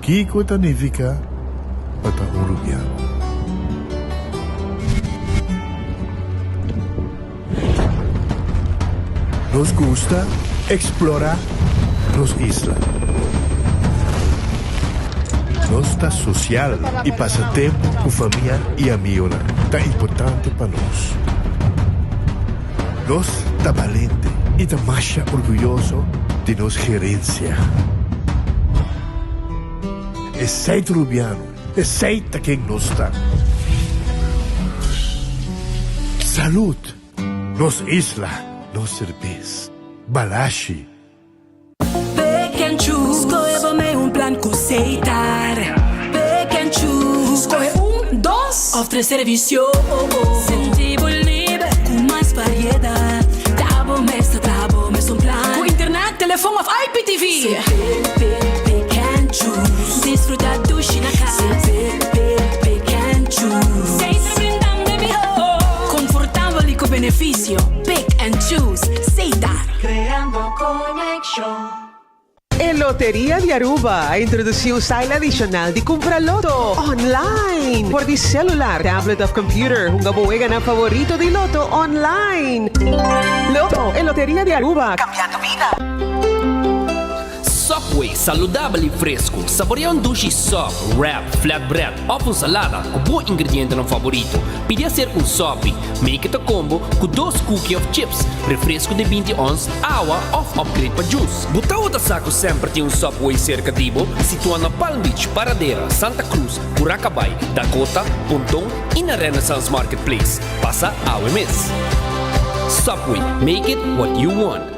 Kiko Tanifica para Uruguaiano. Nos gusta explorar nos islas. Nos está social e passatempo com família e amigos tá importante para nós. Nós tá valente e tá mais orgulhoso de nossa gerência. É seito rubiano, é seita quem nós está. Saúde, nos isla, nos cerveza, balashi. Pick and choose, escolhe um plano com aceitar. Pick and choose, escolhe dos ou três serviços. Sentivo livre, com mais variedade. Tá bom, mesmo plano. Com internet, telefone of IPTV. Pick and choose, desfrutar do China casa. Pick and choose, sempre brindando de confortável e com benefício. Pick and choose, aceitar. Creando conexión. En Lotería de Aruba introdució style adicional de Compraloto online por di celular, tablet of computer. Un gabuega na favorito de Loto online. Loto en Lotería de Aruba. Cambiando vida. Subway, saudável e fresco. Saboreia um sushi sub, wrap, flatbread, ou salada com bom ingrediente no favorito. Podia ser um sop, make it a combo com 2 cookies of chips, refresco de 20 ons, água ou upgrade para juice. Botar outra saco sempre tem um Subway cerca de Ibo, situado na Palm Beach, Paradera, Santa Cruz, Curacabai, Dakota, Pontão e na Renaissance Marketplace. Passa ao MS. Subway, make it what you want.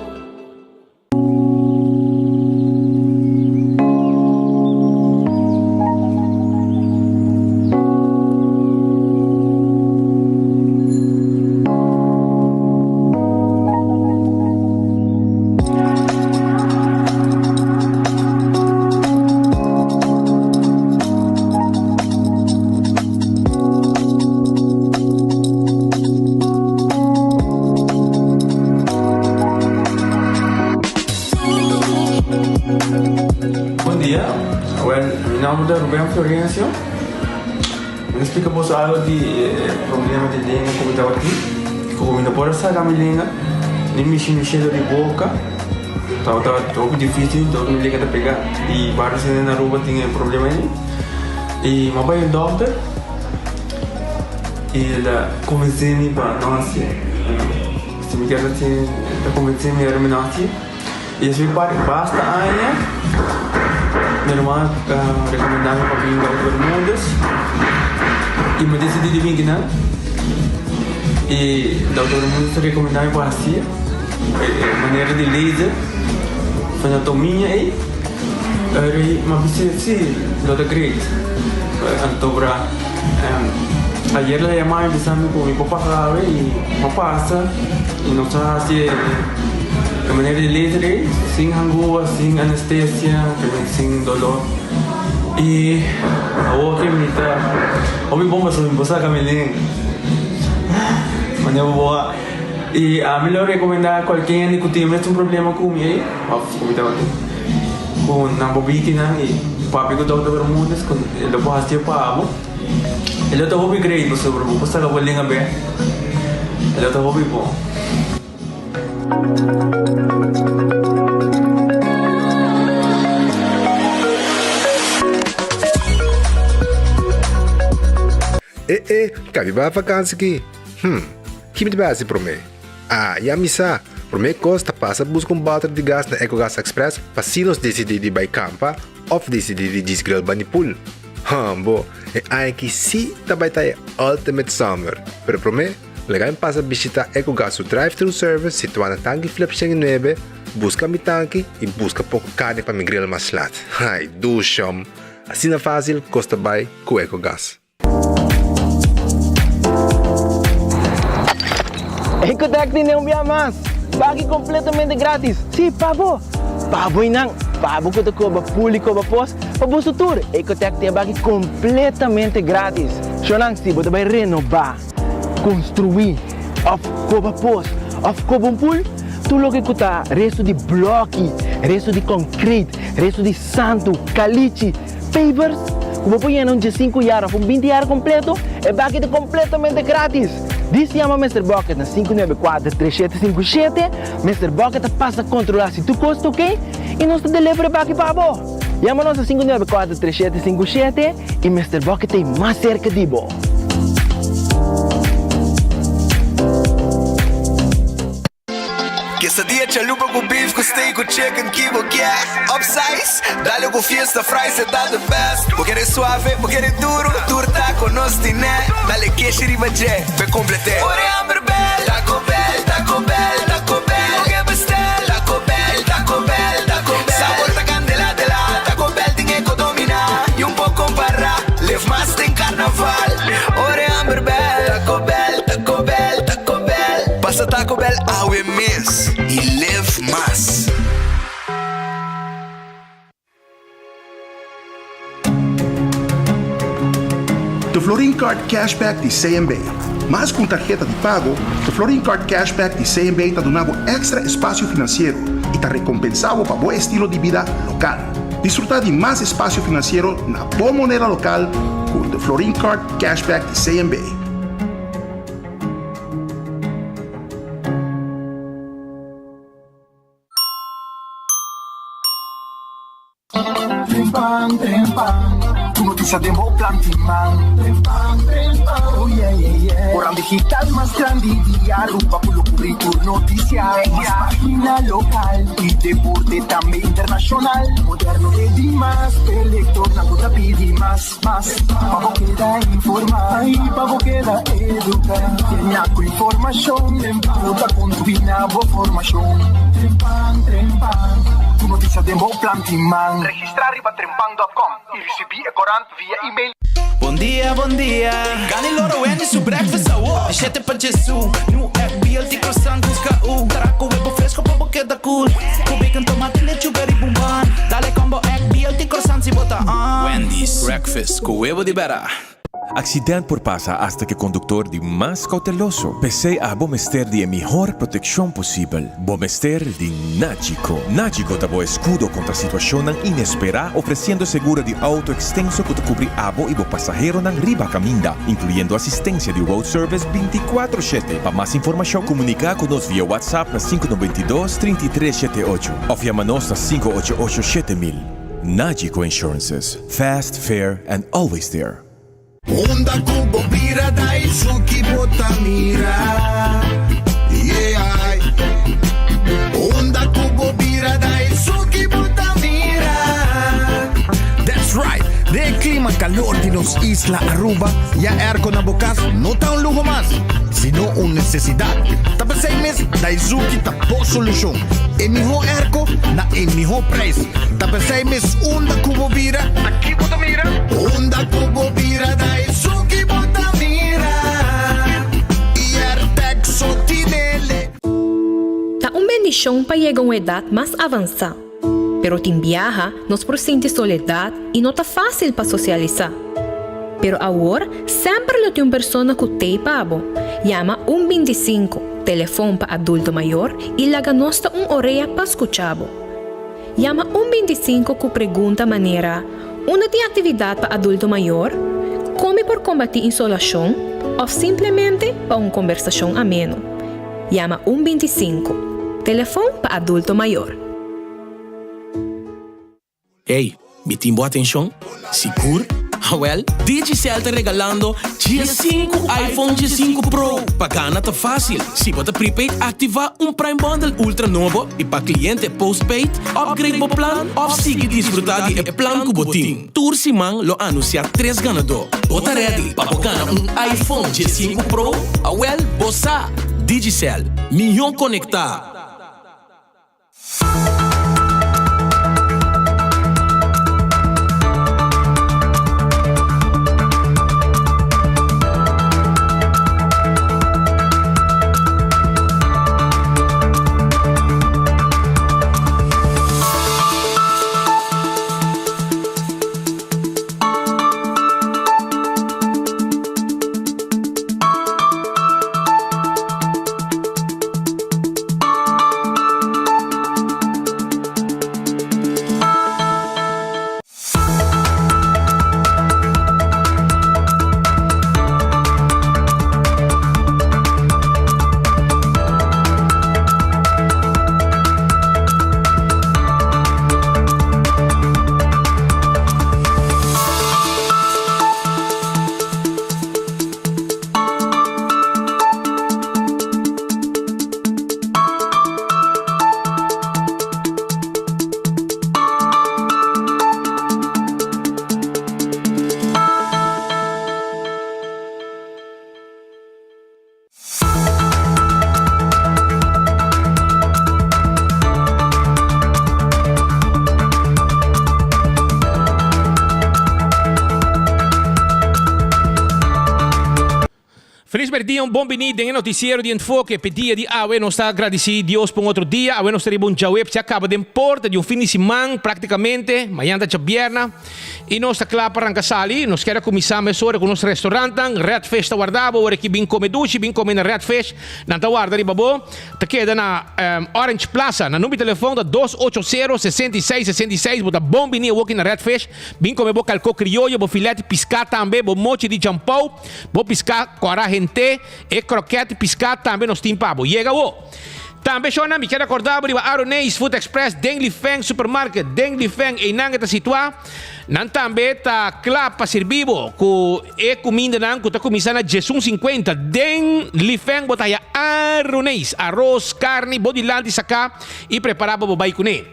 Florencio, me explica vos algo de problema de língua como estava aqui, como não pode sair a minha língua, nem mexer no cheiro de boca, estava todo difícil, todo me liga de pegar e vários na rua tinha problema aí, e mas vai o doutor e ele convenceu-me para nós, se me quer assim, convenceu-me a terminar e isso basta ainda. Minha irmã recomendava para vir para os Bermudas e me decidi de vir aqui, e o doutor Bermudas recomendava para assim, maneira de laser, fazer anatomia aí, mas sim, doutor Great, então para ayer la llamaba empezando con mi papá grave y no pasa y no está así de manera de laser, sin angúa, sin anestesia, sin dolor. Y ahora que me está, hoy bomba sobre mi esposa Camilín, mañana boa. Y a mí le recomendaba a cualquier que tiene un problema con mi, con una bobina y papi que todo de Bermudas, con el doctor hacía para amo. El otro hobby great, pues sobre mi esposa la vuelven a ver. El otro hobby po. Cabe ba vakansie aqui? Que me base para mim? E a missa, para mim costa passa buscar bater de gás na EcoGas Express para se nós decidir de campa ou decidir de desgrill banipul. Bo, é que se também tá Ultimate Summer, pero para mim, legal passa visitar EcoGas o drive-thru service situado na tanque flip 9, busca mi tanque e busca pouco carne para me grill mais lat. Ai, do chão. Assim é fácil, costa bem com EcoGas. Ecotec tem um dia mais. Pague completamente grátis. Sim, pavo. Pavo e não. Pavo que te cobra puli, cobra pós. Para o futuro, Ecotec tem pague completamente grátis. Sonang, se você vai renovar, construir, of cobra pós, of cobra pool, tudo o que custa resto de bloco, resto de concreto, resto de santo, caliche, favors. Como pueden un 5 horas o 20 horas completo, é bakit completamente grátis. Diz chama Mr. Bucket na 594-3757. Mr. Bucket passa a controlar se tu custa, ok? E nós te delivery bakit pabo. Chama-nos a 594-3757 e Mr. Bucket é mais cerca de bo. Quesadilla, chalupa com beef, com steak, com chicken, kibo, yeah. Upsize, dale com fiesta, fries, é da the best. Vou querer suave, vou querer duro, turta com nós tiné. Dale queixa e ribajé, pe complete. Ore Amberbell, Taco Bell, Taco Bell, Taco Bell. Oge bestel, Taco Bell, Taco Bell, Taco Bell. Sabor ta candela de la, Taco Bell tem que dominar. E pouco para, live mais tem carnaval. Ore Amberbell, Taco Bell, Taco Bell, Taco Bell. Passa Taco Bell, awe miss. E live mais. The Florin Card Cashback de CMB. Mas com tarjeta de pago, the Florin Card Cashback de CMB está dando extra espaço financeiro e está recompensado para bom estilo de vida local. Disfrutar de mais espaço financeiro na boa moneda local com the Florin Card Cashback de CMB. Trempang, tu noticia de mo plantiman. Trempang, oh yeah, yeah, yeah. Orang digital más grande de Aruba, pulo cubrir noticia. Más página local y deporte también internacional. Moderno de Dimas, elector, na puta pidi más. Pavo queda informar, pavo queda educar. Tenía con información, puta con tu binabo formación. Trempang. Tu noticia de mo plantiman. Registrar arriba trempang.com e recebi e corant via e-mail. Bom dia. Gani loro en su breakfast awo. Shete pa Jesu. Nu FBL di croissant busca u. Taraco huevo fresco pa queda cool. Con bacon, tomate, lechuga y bumban. Dale combo FBL di croissant si bota on. Wendy's breakfast con huevo de vera. Accidente por pasa hasta que conductor de más cauteloso. Pese a Bomester de mejor protección posible. Bomester de Nagico. Nagico da bo escudo contra situación inesperada, ofreciendo seguro de auto extenso que te cubre abo y bo pasajero nan riba caminda, incluyendo asistencia de road service 24/7. Para más información, comunica con nos vía WhatsApp na 592-3378 o llamanos na 588-7000. Nagico Insurances. Fast, fair, and always there. Onda kubo bira dai suki botamira. Yeah. Onda kubo bira dai suki botamira. That's right. De clima calor de los Isla Aruba, ya aircon na bokas no ta un lujo más, sino una necesidad. Tapa 6 meses, Daisuki tapo solución. El mejor airco na el mejor precio. Tapa 6 meses, onda kubo bira. Aquí botamira. Onda kubo bira Daisuki botamira. Y Artexo tinele. Ta un bendición para llegar a una edad más avanzada. Pero tem viaja, nos presente soledad y no está fácil para socializar. Pero ahora, sempre tem uma pessoa que te pabo. Llama 125, teléfono para adulto mayor y la ganosta una orella para escuchabo. Llama 125 que pergunta manera, una de actividad para adulto mayor, come por combatir insolación o simplemente para una conversación ameno. Llama 125, teléfono para adulto mayor. Hey, me timbo atenção? Seguro? Well, Digicel tá regalando G5 iPhone G5 Pro. Pagana tá fácil. Se você prepaid, ativar Prime Bundle Ultra novo e para cliente postpaid, upgrade o plan ou siga desfrutar de plan com botim. Tursimang lo anunciar 3 ganador. Bota ready para ganhar iPhone G5 Pro. Well, bossa. Digicel, milhão conectar. dia, bom benito em noticiero de enfoque. Pedia de nós está agradecido Deus por outro dia. Nós está bom já web, se acaba de porta de fim de semana, praticamente. Amanhã está viernes. E nós está claro para arrancar sali. Nós queremos começar a hora com o nosso restaurante. Red Fest guardava, hora que bem come duche, bem come na Red Fest. Não está guardando, babo. Está queda na Orange Plaza, na número de telefone da 280-6666. Bota bom benito aqui na Red Fest. Bem come bo calco criollo, bo filete piscar também, bo mochi de champão, bo piscar cora gente e croquete piscar também nos timpabo. Chega o. Também chona, me quero acordar para Aronês Food Express, Deng Li Feng Supermarket, Deng Li Feng e nang está situado. Nan também está claro para servir com e comida nang que está começando a $50. Deng Li Feng botar Aronês, arroz, carne, bodilante sacar e preparar para o baicone.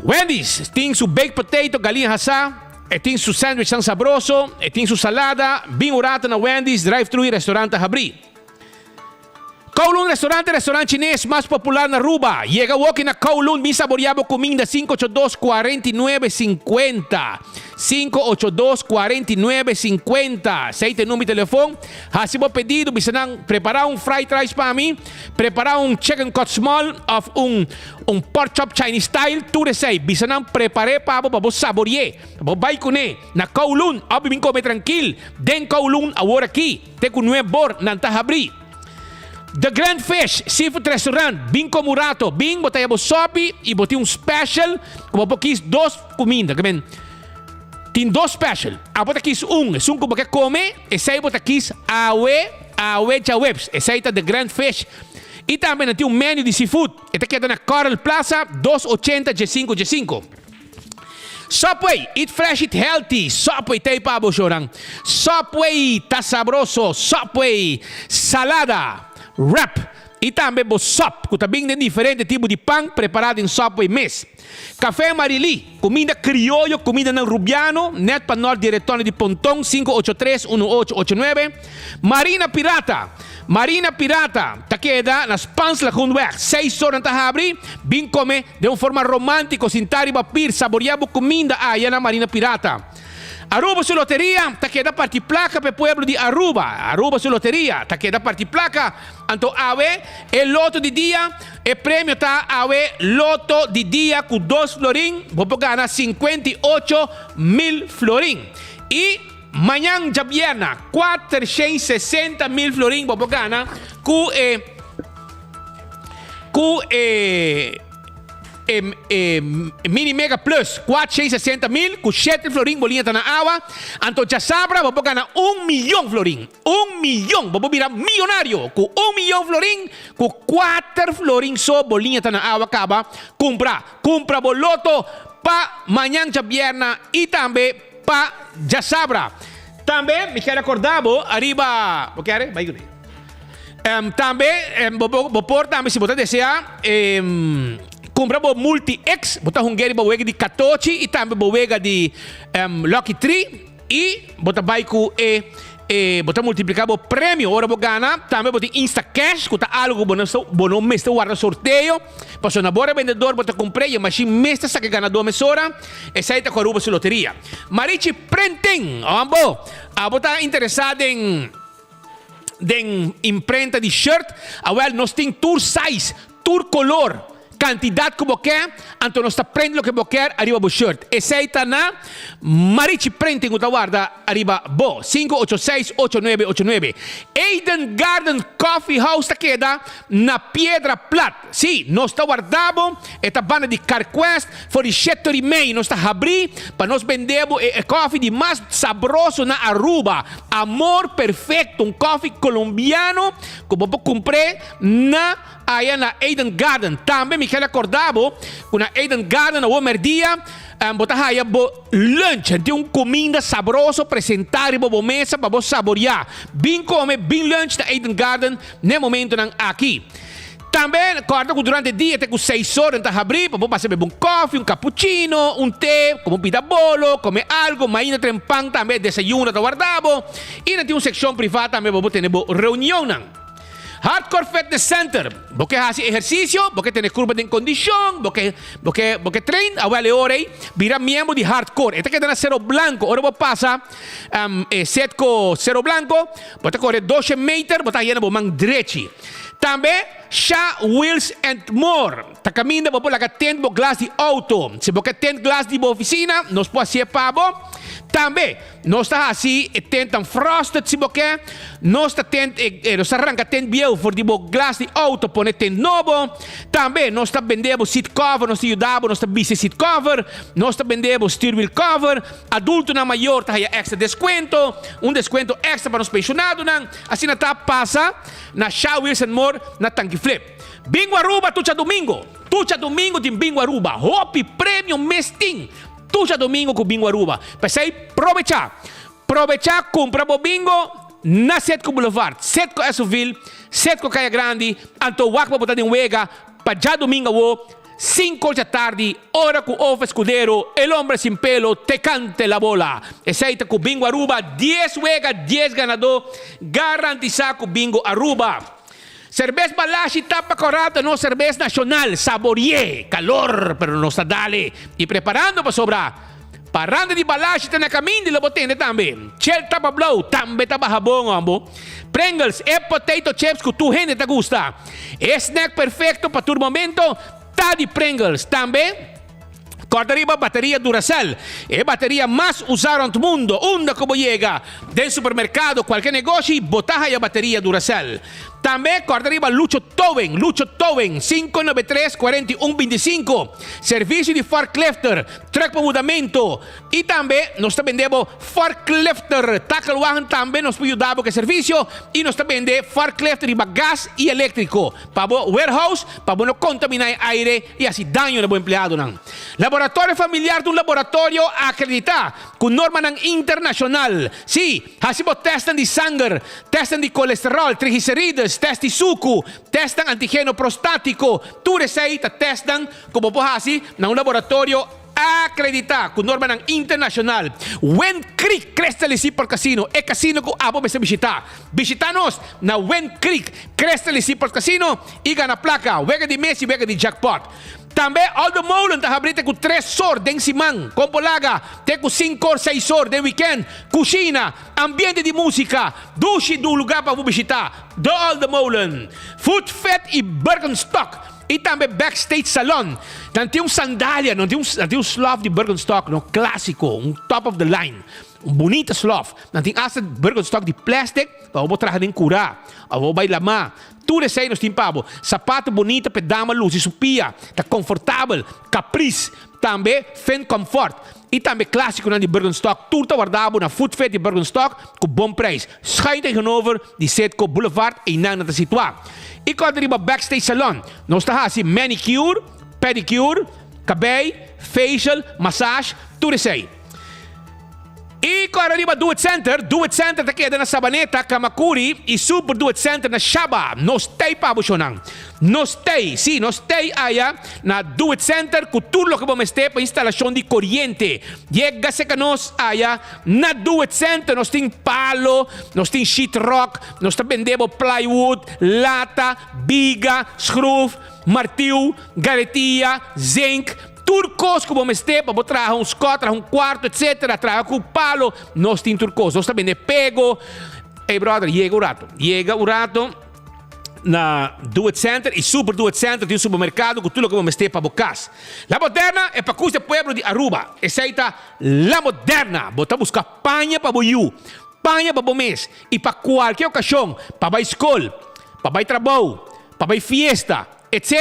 Wendy's tem su baked potato, galinha assada, e tem su sandwich tão sabroso, e tem su salada, bem urata na Wendy's, drive-thru e restaurante abri. Kowloon restaurante chinês mais popular na Aruba. Chega aqui na Kowloon, bem saboreado comida 582-4950. 582-4950. Seite número de telefone. Se você pedido, você preparar fried rice para mim, preparar chicken cut small of pork chop Chinese style, tudo isso aí. Você preparar para você saborear. Você vai comer na Kowloon, bem comer tranquilo. Den Kowloon, agora aqui, tem com um bor, não está abrir. The Grand Fish Seafood Restaurant, bem como rato, bem, botei a sopi e botei special, como porque dois comidas, tem dois special. A bota quis como que come, e sei bota quis awe jawebs, e sei tá The Grand Fish. E também tem menu de seafood, e tá queda na Coral Plaza, 280 G5. Subway, eat fresh, eat healthy. Subway, tayo pa bo shorang. Subway, tá sabroso. Subway, salada. Wrap e também o sop, que também tem diferentes tipos de pão preparado em Subway Mess. Café Marili, comida criollo, comida na Rubiano, net para nós diretor de Pontão, 583-1889. Marina Pirata, tá queda nas Pans Lacunweg, 6 horas na abrir, bem comer de uma forma romântica, sem tarifa pir, saboreado comida aí na Marina Pirata. Aruba su loteria, ta queda parti placa per pueblo di Aruba. Aruba su loteria, ta queda parti placa. Anto ave, e loto di dia, e premio ta ave loto di dia con 2 florin, vopo gana 58.000 florin. E mañana ya viernes, 460.000 florin, vopo gana, Mini Mega Plus 460.000 com 7 florin bolinha tá na água. Então já sabra, vou ganhar 1 milhão florin. 1 milhão, vou virar milionário com 1 milhão florin, com 4 florin só bolinha tá na água. Acaba compra boloto pa manhã já viernes e também pa já sabra. Também me quero acordar, arriba, o que é? Vai comigo. Também vou pôr também se você desejar. Compramos multi-X, botar Hungary bawega de 14 e também bawega de Lucky 3 e botar baico botar multiplicar o prêmio, ora gana, também botar Insta Cash, que tá algo bom mês de guarda sorteio, passou na bora vendedor, botar comprei, mas se mês tá que ganador mesora, essa aí tá com a Aruba su loteria. Marichi Printing, botar interessado em imprenta de shirt, nós tem tour size, tour color, quantidade que você quer, então nós prendendo o que você quer, arriba o shirt. Esse aí está na Marichi Printing, que guarda, arriba bo, 586-8989. Eden Garden Coffee House está queda na Piedra Plata. Sim, nós está guardado, esta banda de CarQuest, for de 7h30, nós está abrir, para nós vendemos o coffee de mais sabroso na Aruba. Amor perfeito, coffee colombiano, que você comprei aí na Eden Garden. Também me quero acordar, na Eden Garden, o merdia, botar aí lunch, tem comida sabroso, apresentar para mesa, para você saborear. Bem comer, bem lunch na Eden Garden, no momento aqui. Também, acorda que durante o dia, tem 6 horas para abrir, para você beber coffee, cappuccino, té, como pita bolo, comer algo, mas ainda tem pão também, desayuno, guardado. E ainda tem uma secção privada também, para você ter reunião. Hardcore Fitness Center. Porque hace ejercicio, porque tiene curva de condición, porque train, awale ore, vira miembro de hardcore. Este que tiene cero blanco, ahora vos pasa, set con cero blanco, vos te corre 12 metros, vos te llena vos man derechi. Também Shah Wheels and More. Ta caminha por lá que tem glass de auto. Se você tem glass de oficina, nós pode ser pabo. Também nós está assim, tem tão frosted se você, nós está tem, nós arranca tem biel for de glass de auto, pone tem novo. Também nós está vendendo seat cover, nós ajudamos, nós está bici seat cover, nós está vendendo steering wheel cover. Adulto na maior tá extra desconto, desconto extra para os pensionados, assim na tá passa na Shah Wheels and More na Tanque Flip. Bingo Aruba tucha domingo tem Bingo Aruba, Hopi Premium Mesting. Tucha domingo com Bingo Aruba. Pensei, aproveitar, comprar o bingo na Setco Boulevard, Setco Esoville, Setco Caia Grande, Anto Wakba botar em Wega, para já domingo, 5 da tarde, hora com o escudero, el hombre sin pelo, te cante la bola. Essaita com Bingo Aruba, 10 Wega, 10 ganador, garantizar com Bingo Aruba. Cerveza Balashi tapa corrado, no cerveza nacional, saboreé, calor, pero no está dale. Y preparando para sobrar. Parando de Balashi está na caminho de Lobotene também. Shell tapa blow, também tapa jabón, ambo. Pringles, potato chips que tu gente te gusta. Snack perfecto para tu momento, tá de Pringles também. Corta arriba batería Duracell, batería más usada en el mundo. Onda como llega del supermercado, cualquier negocio, botaja y batería Duracell. También corta arriba Lucho Toven, 593-4125. Servicio de forklifter, truck para mudamento. Y también nos está vendiendo forklifter. Tackle wagon también nos puede ayudar porque servicio. Y nos está vendiendo forklifter de gas y eléctrico. Para warehouse, para no contaminar aire y así daño al buen empleado. Laboratorio familiar de un laboratorio acreditado con norma internacional. Sí, hacemos testan de sangre, testan de colesterol, triglicéridos, test de suco, testan antígeno prostático. Tu receita testan como por así en un laboratorio acreditado con norma internacional. Wen Creek Crestale por casino. É casino que abo me visitar. Visitanos na Wen Creek Crestale por casino e gana placa. Wega de Messi, wega de jackpot. Também Aldo Molen está abrindo com 3 sor den simang, com polaga, tem com 5 or 6 sor den weekend, cozinha, ambiente de música, duche do lugar para visitar. Do Aldo Molen, Food Fat e Bergenstock. E também Backstage Salon. Não tem sandália, não tem sloth de Bergenstock, não clássico, top of the line. Bonita sloth. Não tem asa Bergenstock de plástico, para você trazer em curar, para você lamar. Tudo isso aí nós temos, Pabo. Sapato bonito para dar uma luz e supia. Está confortável. Caprice. Também Fen Comfort. E também clássico de Bergenstock. Tudo está guardado na Food Fat de Bergenstock com bom preço. Schuin tegenover de Setco Boulevard e não está situado. E quando arriba Backstage Salon, nós está assim manicure, pedicure, cabelo, facial, massage, tudo isso aí. E quando arriba Do It Center está aqui na Sabaneta, Kamakuri e Super Do It Center na Shaba. Nós tem para chonang. Nós tem aí na Do It Center com tudo que vamos ter para instalação de corrente. Chega-se que nós aí na Do It Center nós tem palo, nós tem sheet rock, nós está vendendo plywood, lata, biga, screw, martilho, galetia, zinc. Turcos como me estepa, vou trazer um scott, trazer um quarto, etc. Trazer com palo, nós temos turcos. Nós também pego. Hey brother, chega o rato na Do It Center e Super Do It Center tem um supermercado com tudo que me estepa para bocas. La Moderna é para custa pueblo de Aruba. Essa aí tá La Moderna. Bota buscar panha para boiú, panha para mês e para qualquer ocasião, para escola, para trabalho, para fiesta. Etc.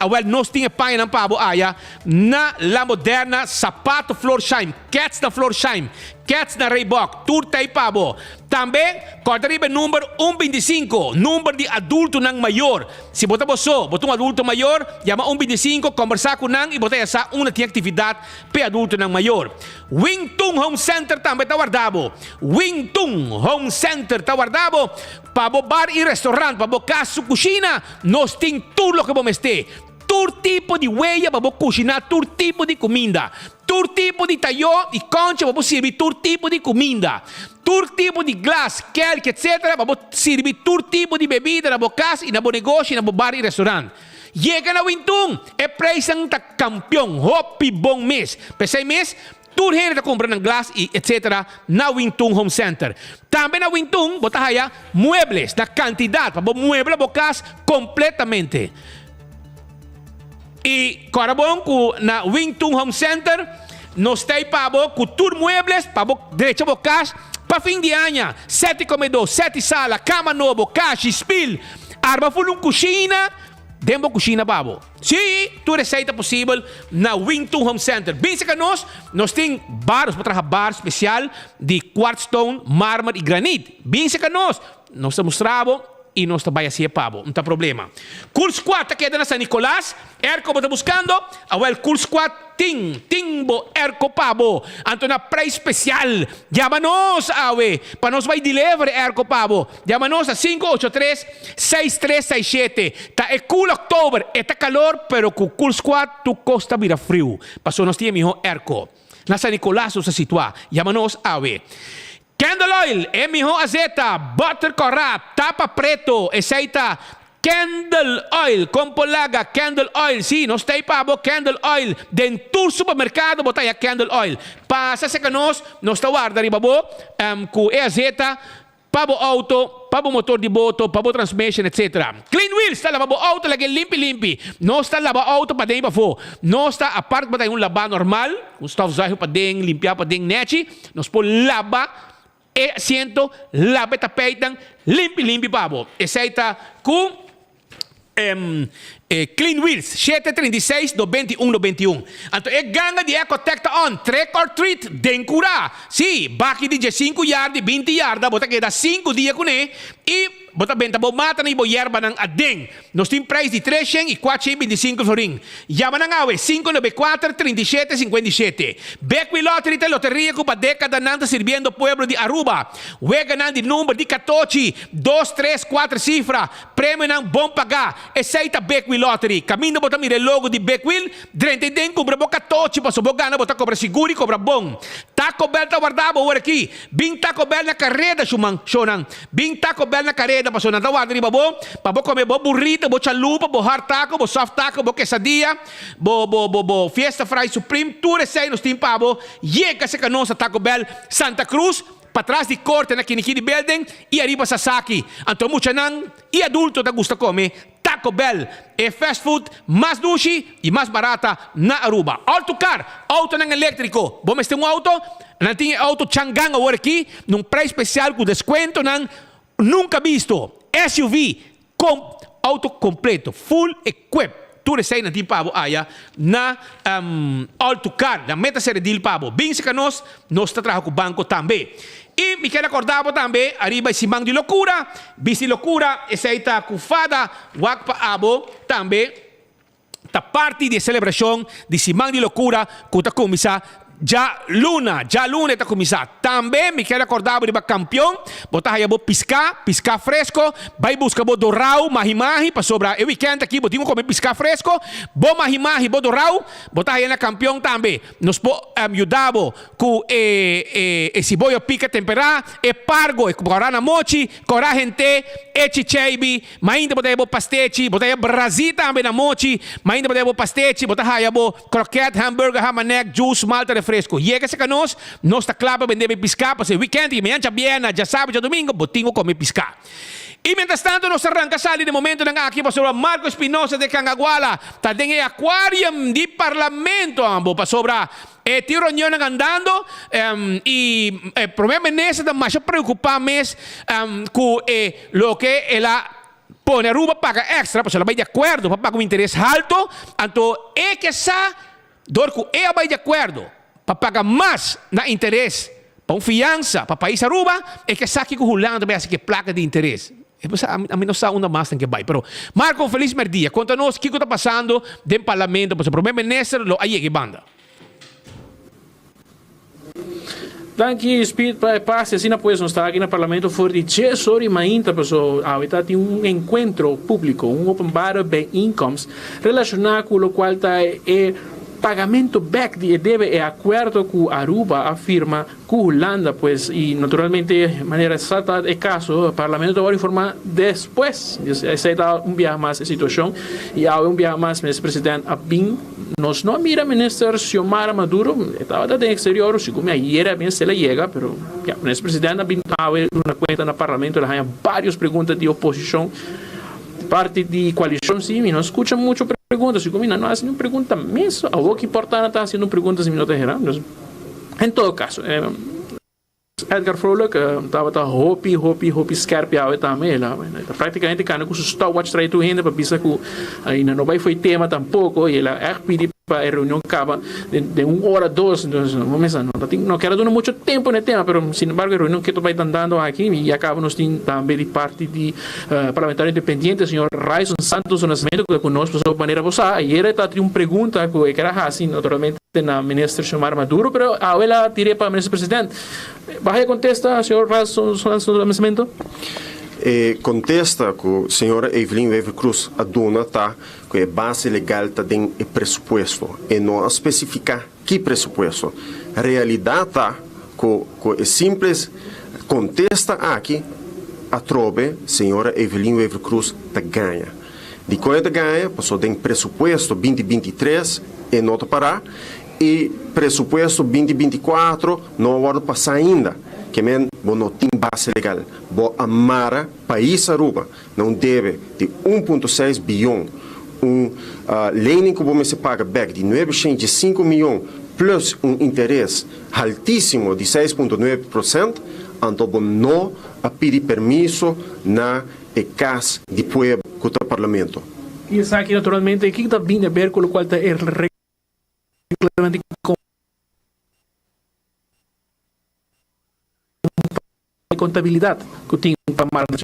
Well, nós tínhamos pai na pabo aya na La Moderna sapato Florsheim, Cats na Florsheim, Cats na Reebok, turta e pabo. Também, corta-riba número 125, número de adulto nang maior. Se botar você, botar um adulto maior, chama 125, conversar com nang e botar essa uma tem atividade para adulto nang maior. Wingtung Home Center também está guardado. Wingtung Home Center está guardado para bar e restaurante, para casa, cozinha, nós temos tudo o que vamos ter. Todo tipo de huella para cozinhar, todo tipo de comida. Todo tipo de tallo e concha para servir todo tipo de comida. todo tipo de glass, kelk, etc. Para servir todo tipo de bebida na casa e na negócio, na bar e restaurante. Chega na Wintung, é preço da campeão, hopi bom mês. Pensei mês, tudo gente está comprando glass e etc. na Wintung Home Center. Também na Wintung, bota aí muebles, na quantidade, para muebles na casa completamente. E agora bom, na Wintung Home Center, nós temos para cultura muebles, para direito a casa, para fim de ano, 7 comedor, 7 sala, cama novo, caixa, spill, arma full cozinha, demo cozinha babo. Sim, tu receita possível na Wintung Home Center. Pensa que nós temos bares, para trabalhar bar especial de quartzstone, mármore e granito. Pensa que nós mostramos e nós trabalhamos assim, pabo, não tem problema. Cool Squad aqui na San Nicolás, Erco está buscando, o Cool Squad Timbo, Erco Pabo, anto na preço especial, chama-nos, para nós vai deliver Erco Pabo, chama-nos a 583-6367, tá é cool October, está calor, pero com Cool Squad tu costa vira frio, passou nós tínhamos Erco, na San Nicolás se situa, chama-nos, Candle Oil, MHZ, Butter Corrap, Tapa Preto, aceita Candle Oil, Compolaga, Candle Oil, sim, nós temos para Candle Oil, dentro do supermercado, botaya Candle Oil. Passa se que nós estamos guardando com EZ, para o auto, para o motor de boto, para o transmission, etc. Clean Wheels, está lavando o auto, lagi limpi. Nós está lavando o auto para dentro para fora. Nós está, a parte para lavar normal, nós está usando para dentro, limpar para dentro, neti, nós podemos lavar, e siento la beta peitan limpi pabo. Essa com Clean Wheels 736 do 21. Então é ganga de Ecotec on trick or treat den cura. Sim, baki de 5 yards, 20 yards, bota que dá 5 dias com ele e bota benta bo mata na ibo yerba ng adeng. Nós temos preço de 300 e 425 florin. Yaman ng awe 594 37 57. Beckwith Lottery te loteria ko pa década nanta sirviendo pueblo de Aruba. Wega nang di número de 14 2 3 4 cifra. Prêmio ng bom pagar. Essaita Beckwith Lottery. Caminho bota mire logo de Beckwith. Drente den cobra bo 14 pa sobogana bota cobra seguro e cobra bom. Taco Bell ta guardaba ora aqui. Bing Taco Bell na carreda shonang. Bing Taco Bell na carreda pasó na tawag ni babo pabo come bo burrito bo chalupa bo hard taco bo soft taco bo quesadilla bo fiesta fry supreme tudo sei nos timpa bo llega se canon sa Taco Bell Santa Cruz para trás de corte na Kinikini Building e arriba Sasaki. Anto mucha nang e adulto ta gusta come Taco Bell é fast food mais dushi e mais barata na Aruba. Autocar, auto ng elétrico. Bom este auto, nanti auto Chang'an agora aqui num preço especial com desconto ng nunca visto. SUV com auto completo, full equipped. Tu sei na pabo aya na autocar, na meta ser dil pabo. Bem se que nós está trabalhando com o banco também. E me quero acordar também, arriba esse mango de loucura, bici loucura, essa aí tá com fada, wakpa abo também. Ta parte de celebração de Simang de loucura, que tá começar já luna está começando. Também me quero acordar para campeão, botar aí piscar fresco, vai buscar bo dorau, mahi para sobrar. O weekend aqui botinho comer piscar fresco, bo mahi bo dorau, botar aí na campeão também. Nos po ajudar com esse boio pica temperar, e pargo, e corana mochi, cora gente, e chicheibi, mas ainda botar bo pastete, botar aí Brasil também na mochi, mas ainda botar bo pastete, botar aí bo croquete, hambúrguer, hamanek, juice, malta fresco. Llega se canos, nós está claro para vender piscar, para ser weekend, e manhã biena, já sábado, já domingo, botinho comer piscar. E mientras tanto, nós arranca sali de momento ng aqui para sobre Marco Espinosa de Cangaguala, tá dentro aquarium de parlamento, ambo, para sobra tiro reunião andando e problema nesse da mais preocupar mais com lo que ela pone Aruba paga extra, porque ela vai de acordo para pagar um interesse alto, então é que essa dorco ela vai de acordo para pagar mais na interesse, para uma fiança, para o país Aruba, é que saque com o Holanda também que placa de interesse. A mim não sabe onde mais tem que vai. Pero, Marco, feliz dia. Conta-nos o que está passando dentro do parlamento, porque o problema é nesse, aí que banda. Danke, Speed Passe, assim depois nós estamos aqui no Parlamento for de 10 horas e meia, pessoal, tem um encontro público, um open bar de incomes, relacionado com o qual está pagamento back deve é acordo com Aruba afirma que Holanda pues e naturalmente de maneira exata é caso o parlamento vai informar depois essa é um dia mais a situação e há um dia mais o presidente Abin nós não mira ministro Xiomara Maduro estava da exterior se como ayer bem se ela chega pero o presidente Abin uma conta no parlamento ele tem várias perguntas de oposição parte de coalição sim e não escuta muito perguntas se como não há nenhuma pergunta mesmo o que importa está fazendo perguntas em minuto errado em todo caso Edgar Vrolijk estava hopi skerp também lá praticamente quando com stopwatch trai tu ainda para pensar que ainda não vai foi tema tampouco e ela pedi para a reunião acaba de 1 hora 2 não quero dar muito tempo no tema mas sin embargo a reunião que tu vai dando aqui e acaba nos tem também de parte de parlamentar independente o senhor Raison Santos Nascimento que conosco de maneira boa e ele está tendo uma pergunta que era assim naturalmente na ministra Xiomara Maduro pero ela tirei para o ministro presidente vai contestar senhor Raison Santos Nascimento contesta que a senhora Evelyn Wever Cruz a dona tá que a base legal está dentro do pressuposto e não especificar que pressuposto a realidade tá que é simples contesta aqui a trobe senhora Evelyn Wever Cruz tá ganha de coisa ganha passou dentro pressuposto 2023 e não tá parar e pressuposto 2024 não vai passar ainda que não tem base legal. Bo amara país Aruba não deve de 1,6 bilhão lei que você paga back de 905 milhões plus interesse altíssimo de 6,9%, então não pedir permisso na casa de povo com o parlamento. E isso aqui naturalmente o que está vindo a ver com o qual está o regulamento contabilidade que tem para marcar.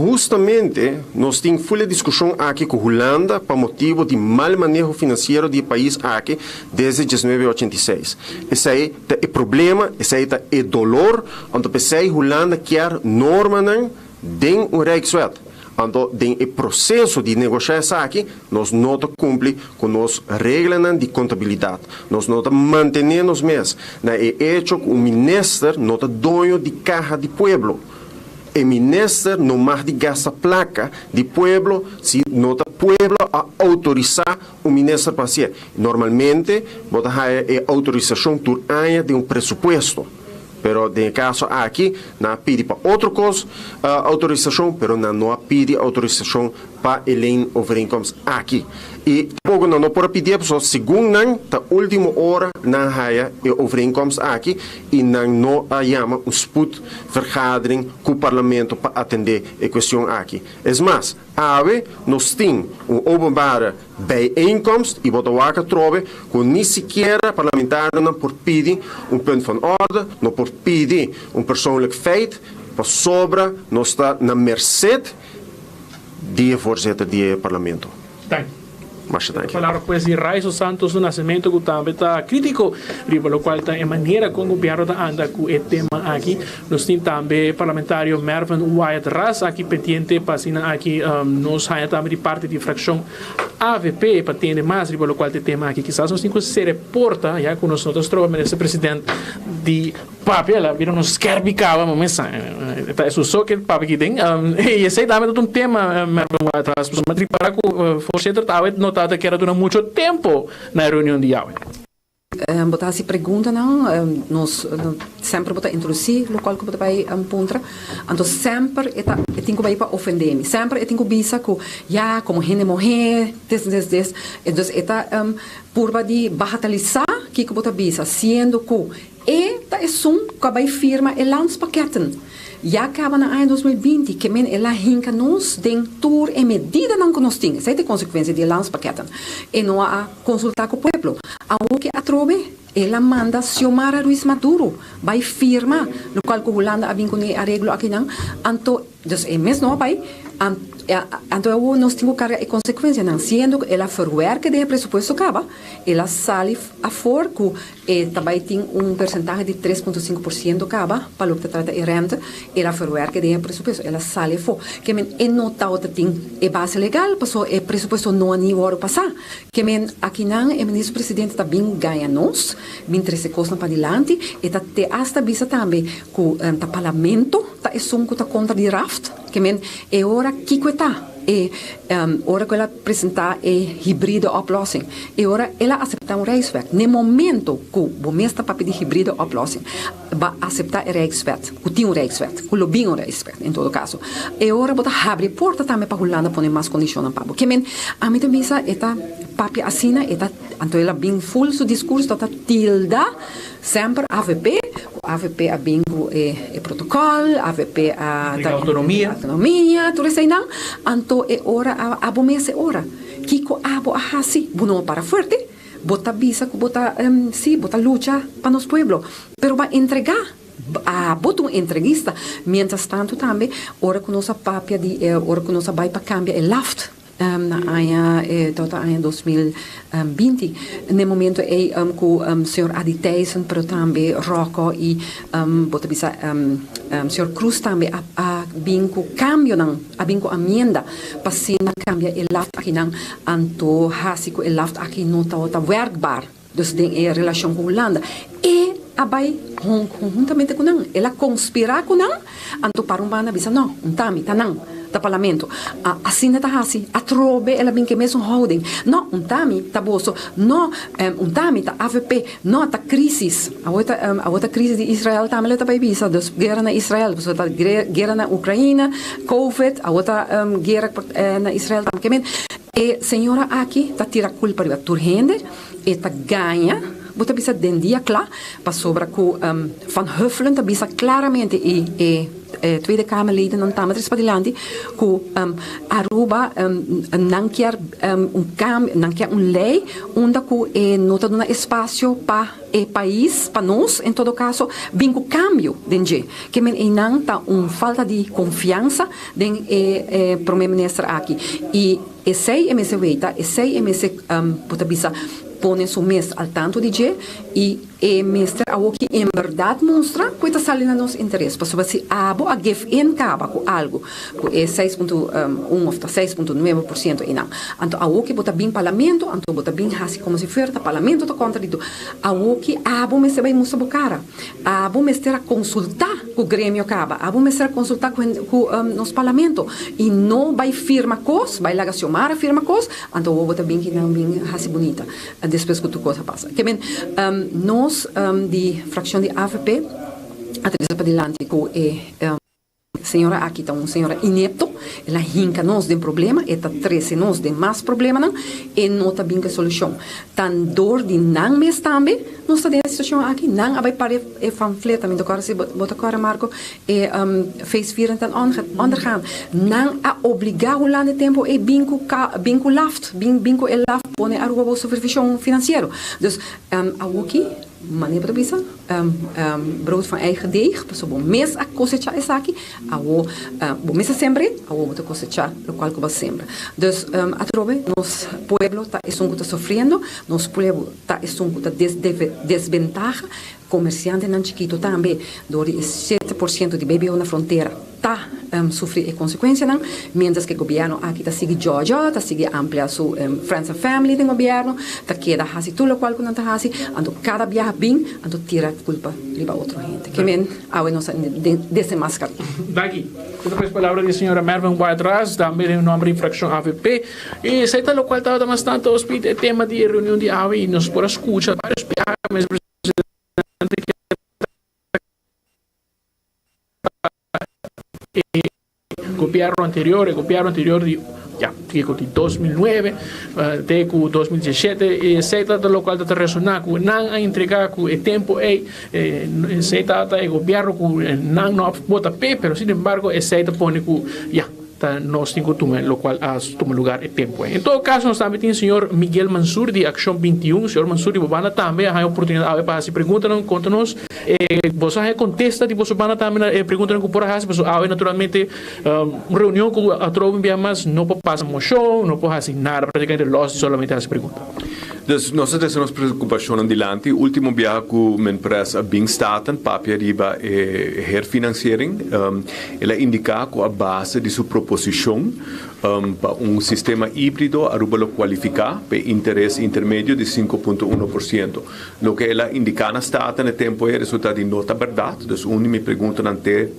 Justamente, nós temos full discussão aqui com a Holanda para motivo de mal manejo financeiro do país aqui desde 1986. Esse aí é o problema, esse aí é o dolor, onde a Holanda quer normas dentro do Rijkswet. Então, dentro do processo de negociação aqui, nós não cumprimos com as regras de contabilidade. Nós não mantemos mesmo. É hecho que o ministro não é dono de caixa de pueblo. O ministro não mais de gasta placa de pueblo se não é pueblo a autorizar o ministro para ser. Normalmente, você tem autorização por ano de presupuesto. Pero no caso aqui, não pede para outra coisa autorização, pero não pede autorização para além overeenkomst aqui. E pouco não pode pedir, porque segundo a última hora, não há overeenkomst aqui e não chama vergadering com o parlamento para atender a questão aqui. É mais, nós temos openbare bijeenkomst e botawaca trove que nem sequer parlamentar não por pedir ponto van orde, não por pedir persoonlijk feit, para sobra nós está na mercê de voorzitter do parlamento. Falar pues de Raison Santos Nascimento que também está crítico pelo qual está a maneira como o governo está anda com o tema aqui nós temos também parlamentário Mervyn Wyatt Ras aqui pendente para aqui nós também de parte de fração AVP para ter mais pelo qual tem tema aqui quizás nós temos que se reporta já com nós trobamos esse presidente de papel viram nos esquerbicava mas é só que papo aqui tem e esse também é um tema Mervyn Wyatt Ras mas para que o forceiro notado que era durante muito tempo na reunião de Yahweh. Botar se pergunta não, nós sempre botar introduzir o qual que botar vai pontra, então sempre eta tenho vai para ofender me, sempre tenho bisa que já como gente morrer, des, então eta purba de bagatalizar que botar bisa, sendo que eta é que vai firma e landspaketten. Já acaba na ano 2020 que ela hinca nos den tour e medida não que nós temos. Essa é a consequência de landspaketten. E não a consultar com o povo. A o que a trove, ela manda Xiomara Ruiz Maduro, vai firma, no qual que a Holanda a vincunir arreglo aqui não. Então, é mesmo não vai, Então, nós temos que a consequência, não sendo ela verwerken de presupuesto acaba, ela sai a fora que também tem percentagem de 3,5% acaba, para o que trata de renta, ela verwerken de presupuesto, ela sai fora. Que é notado que tem base legal, passou o presupuesto não nem hora passar. Que aqui não, o ministro-presidente também ganha nós, bem 13 coisas para adiante, e até hasta visa também que o parlamento está contra de raft, que é hora que está. Ora que ela apresentar híbrida oplossing. Ora ela aceitar Rijkswet. No momento que o mestre para pedir híbrida oplossing, vai aceitar Rijkswet. Que tem Rijkswet. Que lobby Rijkswet, em todo caso. Ora bota abre porta também para Holanda pôr mais condições para o que a mim também está papi assina então ela bem full seu discurso está tilda sempre AVP a bingo e protocolo, AVP a autonomia, tudo isso aí não. Então é hora a bomese hora. Kiko abo a hasi, buno para fuerte, bota visa, bota bota lucha para nos pueblo, pero va entregar bota entrevista, mientras tanto também hora que nossa papia de hora que nossa vai para cambiar el laft. Na ano 2020 no momento com o senhor Adi Thijssen, pero também Rocco e senhor Cruz também a binco cambio não a binco amenda para cambia el laft aqui não anto hasico el laft aqui não tá werkbaar dus tem a relação com Holanda e abai conjuntamente com não ela conspirar com não anto para bana bisa não tami tá não da parlamento assim tá assim a trobe ela bem que mesmo holding não tami tá bolso não tami tá AVP não tá crise a outra crise de Israel também ela tá bem bisa dos guerra na Israel você tá guerra na Ucrânia COVID a outra guerra na Israel também e senhora aqui tá tira culpa de tur gente e tá ganha Bota bisa den dia klaar, pas sobra ku Van Huffelen, tá bisa claramente Tweede Kamerleden não estão mais para adiante, que Aruba não quer lei onde que não está dando espaço para o país, para nós, em todo caso, bem o cambio dentro, que não está falta de confiança do primeiro-ministro aqui e sei MSC veita, sei MSC bota bisa pone su mes al tanto di je e mestre a que em verdade mostra que está salindo nos interesse para se abo a give in caba com algo que é 6.1 ou 6.9% e não então a que bota bem parlamento então bota bem assim como se fosse parlamento to contra dito a que abo mestre vai mostrar bocara abo mestre a consultar com o grêmio caba abo mestre a consultar com nos parlamento e não vai firma cos vai lá a firma cos então bota bem que não bem assim bonita depois que tu coisa passa que nós de fração de AVP atrás para adiante com senhora aqui está senhora inepto ela hinca nós de problema e tá 13 nós de mais problema não e não tá bem que solução tan dor de não mes também nós está dentro situação aqui não vai para e fanflet também do cara se bota cara Marco e fez vir então ondergaan não a obrigar o lá de tempo e binco laft binco el laft pone a rua supervisão financeiro dus aqui maneira para bisa brood van eigen deeg so bom mes a cosecha is aqui bom mes sempre bota cosecha lo qual que sembra dus a trobe nos pueblo tá está sofrendo nos pueblo tá está desventaja comerciante não chiquito também do 7% de bebê na fronteira tá sofre a consequência não mientras que o governo aqui tá sigue Georgia tá sigue amplia su friends and family do governo tá queda hasi tudo qual que não tá hasi ando cada viaja bem ando tira culpa riba outro gente que men a nos desenmascar daqui outras palavras da senhora Mervyn White também em nome da infração AVP e sei tá lo qual tá bastante hospítal tema de reunião de AVE e nos por escuta vários PMs governo anterior de 2009 até 2017 e sei tá lo qual tá ressonar com não a entregar com o tempo sei tá o governo com não bota pé pero sin embargo sei tá pone com nós temos lo qual toma lugar e tempo. Em todo caso, nós também temos o senhor Miguel Mansur, de Action 21. Senhor Mansur, você também tem a oportunidade para se perguntar, conta-nos. Você contesta, você também pergunta por aí, você naturalmente reunião com a tropa mas não pode passar moção, não pode fazer nada, praticamente nós solamente as perguntas. Nós temos preocupação adiante. O último viagem que a empresa bem staten, papia riba e herfinansiering, ela indica que a base de sua proposição para sistema híbrido Aruba lo qualifica para interesse intermédio de 5,1%. Lo que ela indica na staten é tempo é resultado de nota verdade. Então, me pergunta ante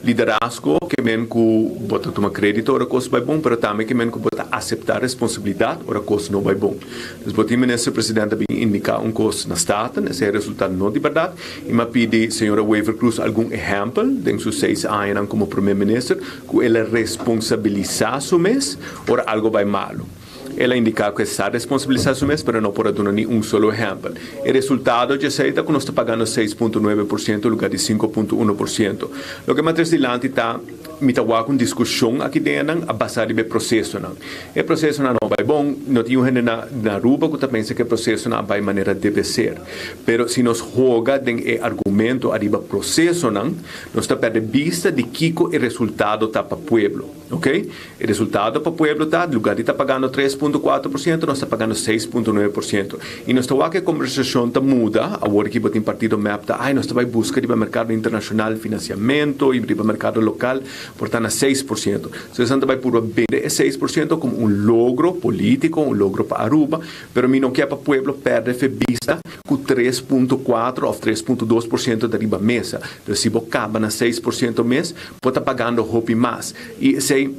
liderazgo que men que bota tomar crédito ora coisa vai bom, mas também que men que bota aceitar responsabilidade ora coisa não vai bom. Então, botem ministro presidente bem indicar coisa na staten, esse é resultado não de verdade. E me pede senhora Weaver Cruz algum exemplo de seus 6 anos como primeiro-ministro que ela responsabiliza su mês ou algo vai malo. Ela indica que está responsabilizado su mês, mas não pode dar nem solo exemplo. O resultado já sei que nós estamos pagando 6,9% no lugar de 5,1%. O que mais adiante está me tawa com discussão aqui dentro a basar de processo não. O processo não vai bom, não tinha gente na Aruba que pensa que o processo não vai maneira deve ser. Pero se nós joga den argumento arriba processo não, nós está perde vista de que o resultado tá para pueblo, ok? O resultado para pueblo tá, lugar de tá pagando 3,4%, nós está pagando 6,9%. E nós está que a conversação tá muda, agora que botem partido map tá, nós está vai buscar de mercado internacional financiamento e de mercado local portanto, a 6%. Se você vai por vender 6% como logro político, logro para Aruba, mas mim não quer para o povo perder vista com 3,4% ou 3,2% da riba mesa. Então, se você acaba na 6% mês, pode estar pagando roupa mais. E se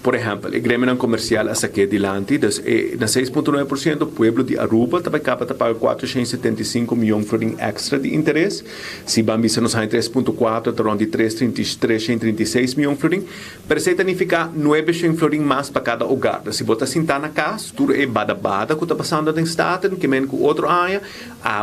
por exemplo, o grêmio comercial a saque dilante, na 6,9%, o povo de Aruba também acaba de pagar 475 milhões de extra de interesse. Se Bambisa nos tem 3,4%, está de 336 milhões de florim. Pero isso significa 900 florim mais para cada hogar. Se você sentar na casa, tudo é bada-bada que está passando no estado, que men com outro área,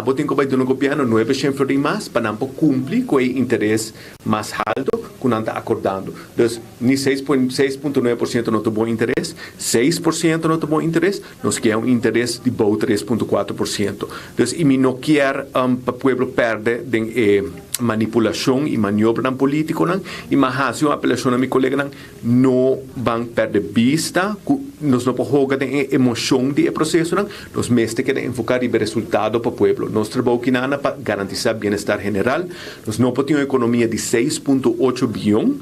você tem que vai do governo 900 florim mais para não cumprir com o interesse mais alto que não está acordando. Então, 6,9% não tem bom interesse, 6% não tem bom interesse, nós queremos interesse de bom 3,4%. Então, e não quer para o povo perder de manipulação e maniobra política, e mais a apelação a meu colega não vão perder vista, nós não podemos jogar de emoção do processo, nós mesmos queremos enfocar no resultado para o povo. Nós trabalhamos aqui para garantizar bem-estar geral, nós não podemos ter uma economia de 6,8 bilhões,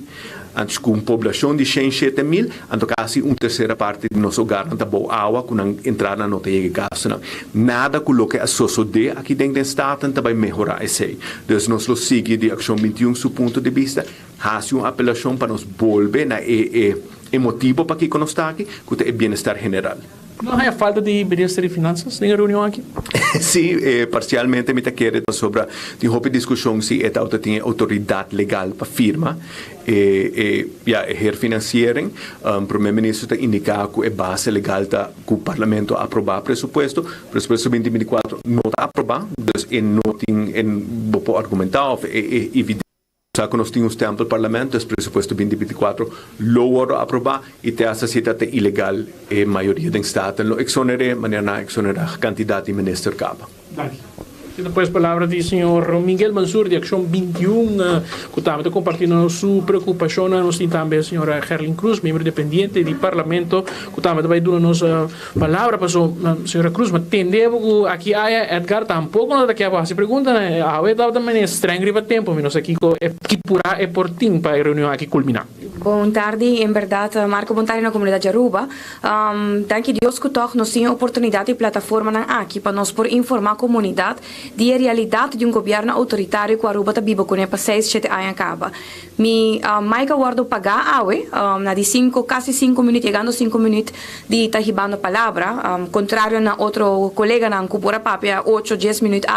antes com população de 107 mil, então quase uma terceira parte do nosso hogar não está boa água, com entrada não tem gás. Nada com o que a sociedade aqui dentro do estado vai melhorar isso. Então, nós lo seguimos de Ação 21, seu ponto de vista, faz uma apelação para nos volver na emotivo para que nós está aqui, que é bem-estar geral. Não há falta de Ministério de Finanças na reunião aqui? Sim, parcialmente me quer sobre a discussão se a auto tem autoridade legal para firma herfinansiering. O primeiro-ministro está indicado que a base legal está que o parlamento aprovar presupuesto 2024 não está aprovado, então não tem argumentar evidente. Já que nós temos tempo no parlamento, o presupuesto 2024 logo aprovar e tem essa cidade ilegal a maioria do estado. Não exonera, mas não exonera a quantidade de ministro capa. Depois, palavra do senhor Miguel Mansur, de Ação 21, que também compartilhando sua preocupação. Nós temos também a senhora Herlin Cruz, membro independente do Parlamento, que também vai dar a nossa palavra para a senhora Cruz. Mas entendemos que aqui há Edgar tampouco não daqui a pouco. Se pergunta, a verdade também é estranho para tempo, mas aqui que pura é por tim para a reunião aqui culminar. Boa tarde, em verdade, Marco, boa tarde na comunidade de Aruba. Danke Deus que nós temos oportunidade e plataforma aqui para nós por informar a comunidade de realidade de governo autoritário que Aruba está vivo com para 6-7 anos acaba. Mais que guardo pagar na de quase 5 minutos, chegando 5 minutos de estar ribando a palavra, contrário na outro colega na cupura papia 8-10 minutos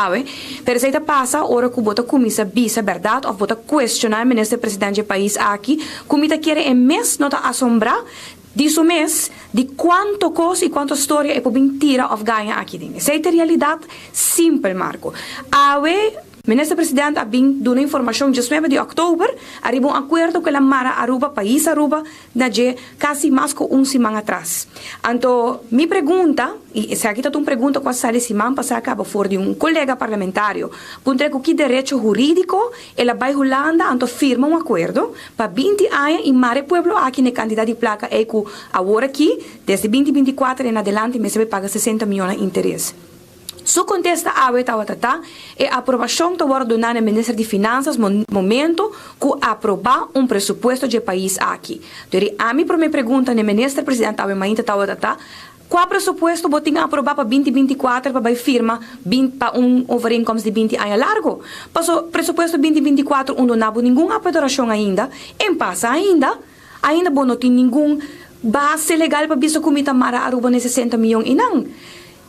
pero se passa hora que bota comissa bisa verdade ou bota questionar o ministro presidente do país aqui, comita quer mês não está assombrar disso mês, de quanto coisa e quanto história é para mentira ou ganha aqui dentro. Essa é a realidade simples, Marco. Ministro-presidente abing dando informação 19 de outubro, arriba um acordo com a Mara Aruba, país Aruba, na je quase mais que semana atrás. Então, me pergunta, e se aqui está uma pergunta com a Sally semana passada acaba fora de um colega parlamentário, puntre com que direito jurídico ela vai Holanda, então firma um acordo para 20 anos e Mare Pueblo aqui na candidato de placa é que agora aqui, desde 2024 em adelante, me vai pagar 60 milhões de interesse. Su contesta é a aprovação do ordenar o Ministro de Finanças momento que aprovar um pressuposto de país aqui. Então, a mim, para me pergunta, o Ministro Presidente qual pressuposto botem a aprovar para 2024 para firma para overeenkomst de 20 anos largo? Para o pressuposto 2024 não há nenhuma aprovação ainda, em passa ainda não tem nenhum base legal para bisa comita Mara Aruba nesse 60 milhões e não.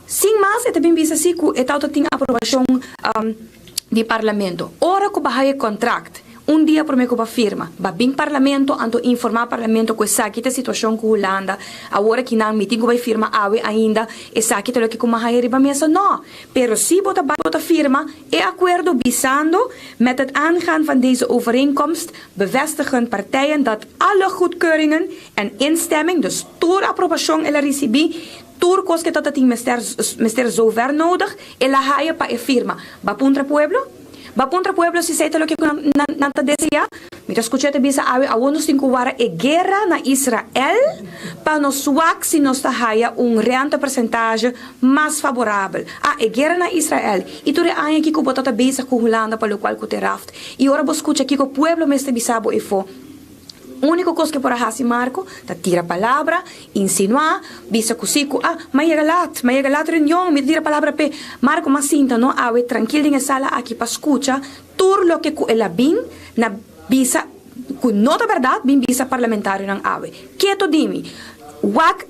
Sim, mas é também visto assim que tem aprovação de parlamento. Ora que vai contract, dia para mim que firma, vai bem parlamento, anto informar parlamento que essa aqui a situação com Holanda, agora que não meeting vai firma ainda, essa aqui é o que como vai riba mesa não. Pero se bota firma, é acordo bisando met het aangaan van deze overeenkomst bevestigen partijen dat alle goedkeuringen en instemming, dus door approvação ela recebi turcos que tata tem mister zover nodig, ela haia para a firma. Va puntra pueblo? Va puntra pueblo se seita lo que nanta deseja. Mira escuchate bisa a unos 5 horas e guerra na Israel para nos suak se nos haia renta percentage mais favorável. E guerra na Israel. E tu reanha aqui que botata bisa com Holanda para o qual que te raft. E ora vos escucha aqui que o pueblo me está bisabo e fo. Única coisa que por ahasi Marco, ta tira palavra, insinuar, bisa kusiku, mas é galat reunião, me tira palavra pe Marco mas sinta no, awe tranquilo em sala aqui para escuta, tur lo que ela bin na bisa ku nota verdade, bin bisa parlamentário nan awe. Quieto dimi. Wak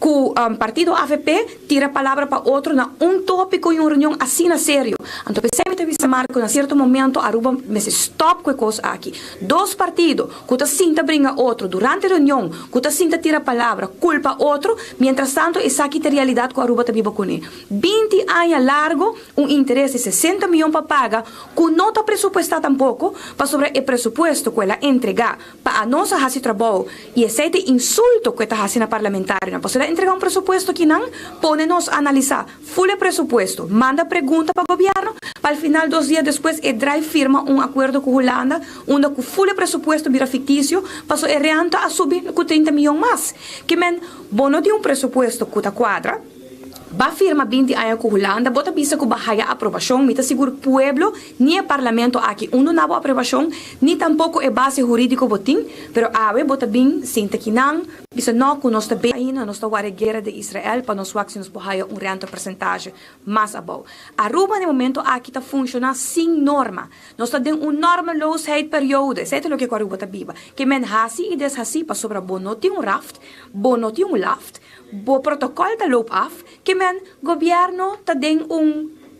que o partido AFP tira a palavra para outro na tópico e uma reunião assim na sério. Então, pensei que Marco, na certo momento, Aruba me se stop com a coisa aqui. 2 partidos, que está sinta brinca outro, durante a reunião, que está sinta tira a palavra, culpa outro, mientras tanto, essa aqui é a realidade que Aruba está viva com ele. 20 anos largo, interesse de 60 milhões para pagar, que não está pressupuestado tampouco, para sobre o pressuposto que ela entregar para a nossa raça de trabalho, e esse é o insulto que está fazendo parlamentar, para entregar pressuposto que não, pone-nos analisar full pressuposto, manda pergunta para o governo, para o final 2 dias depois, drive firma acordo com a Holanda, onde o full pressuposto vira fictício, passou a renta a subir com 30 milhões mais. Que men, bono de pressuposto que está quadra, ba firma 20 anos com a Holanda, bota bisa que bahaya aprovação, mita seguro pueblo, nem o parlamento aqui, não há aprovação, nem tampouco é base jurídico botim, pero awe bota bem, sinta que não, bisa não que nós também ainda, nós estamos a guerra de Israel, para nós nos bahaya renta percentagem mais above. Aruba, no momento, aqui está funcionando sem norma. Nós temos normeloosheid periode, sei o que a Aruba está viva, que men hasi e deshasi, para sobra bonoti raft, bonoti laft, bo protocolo da loop af, que men governo tá den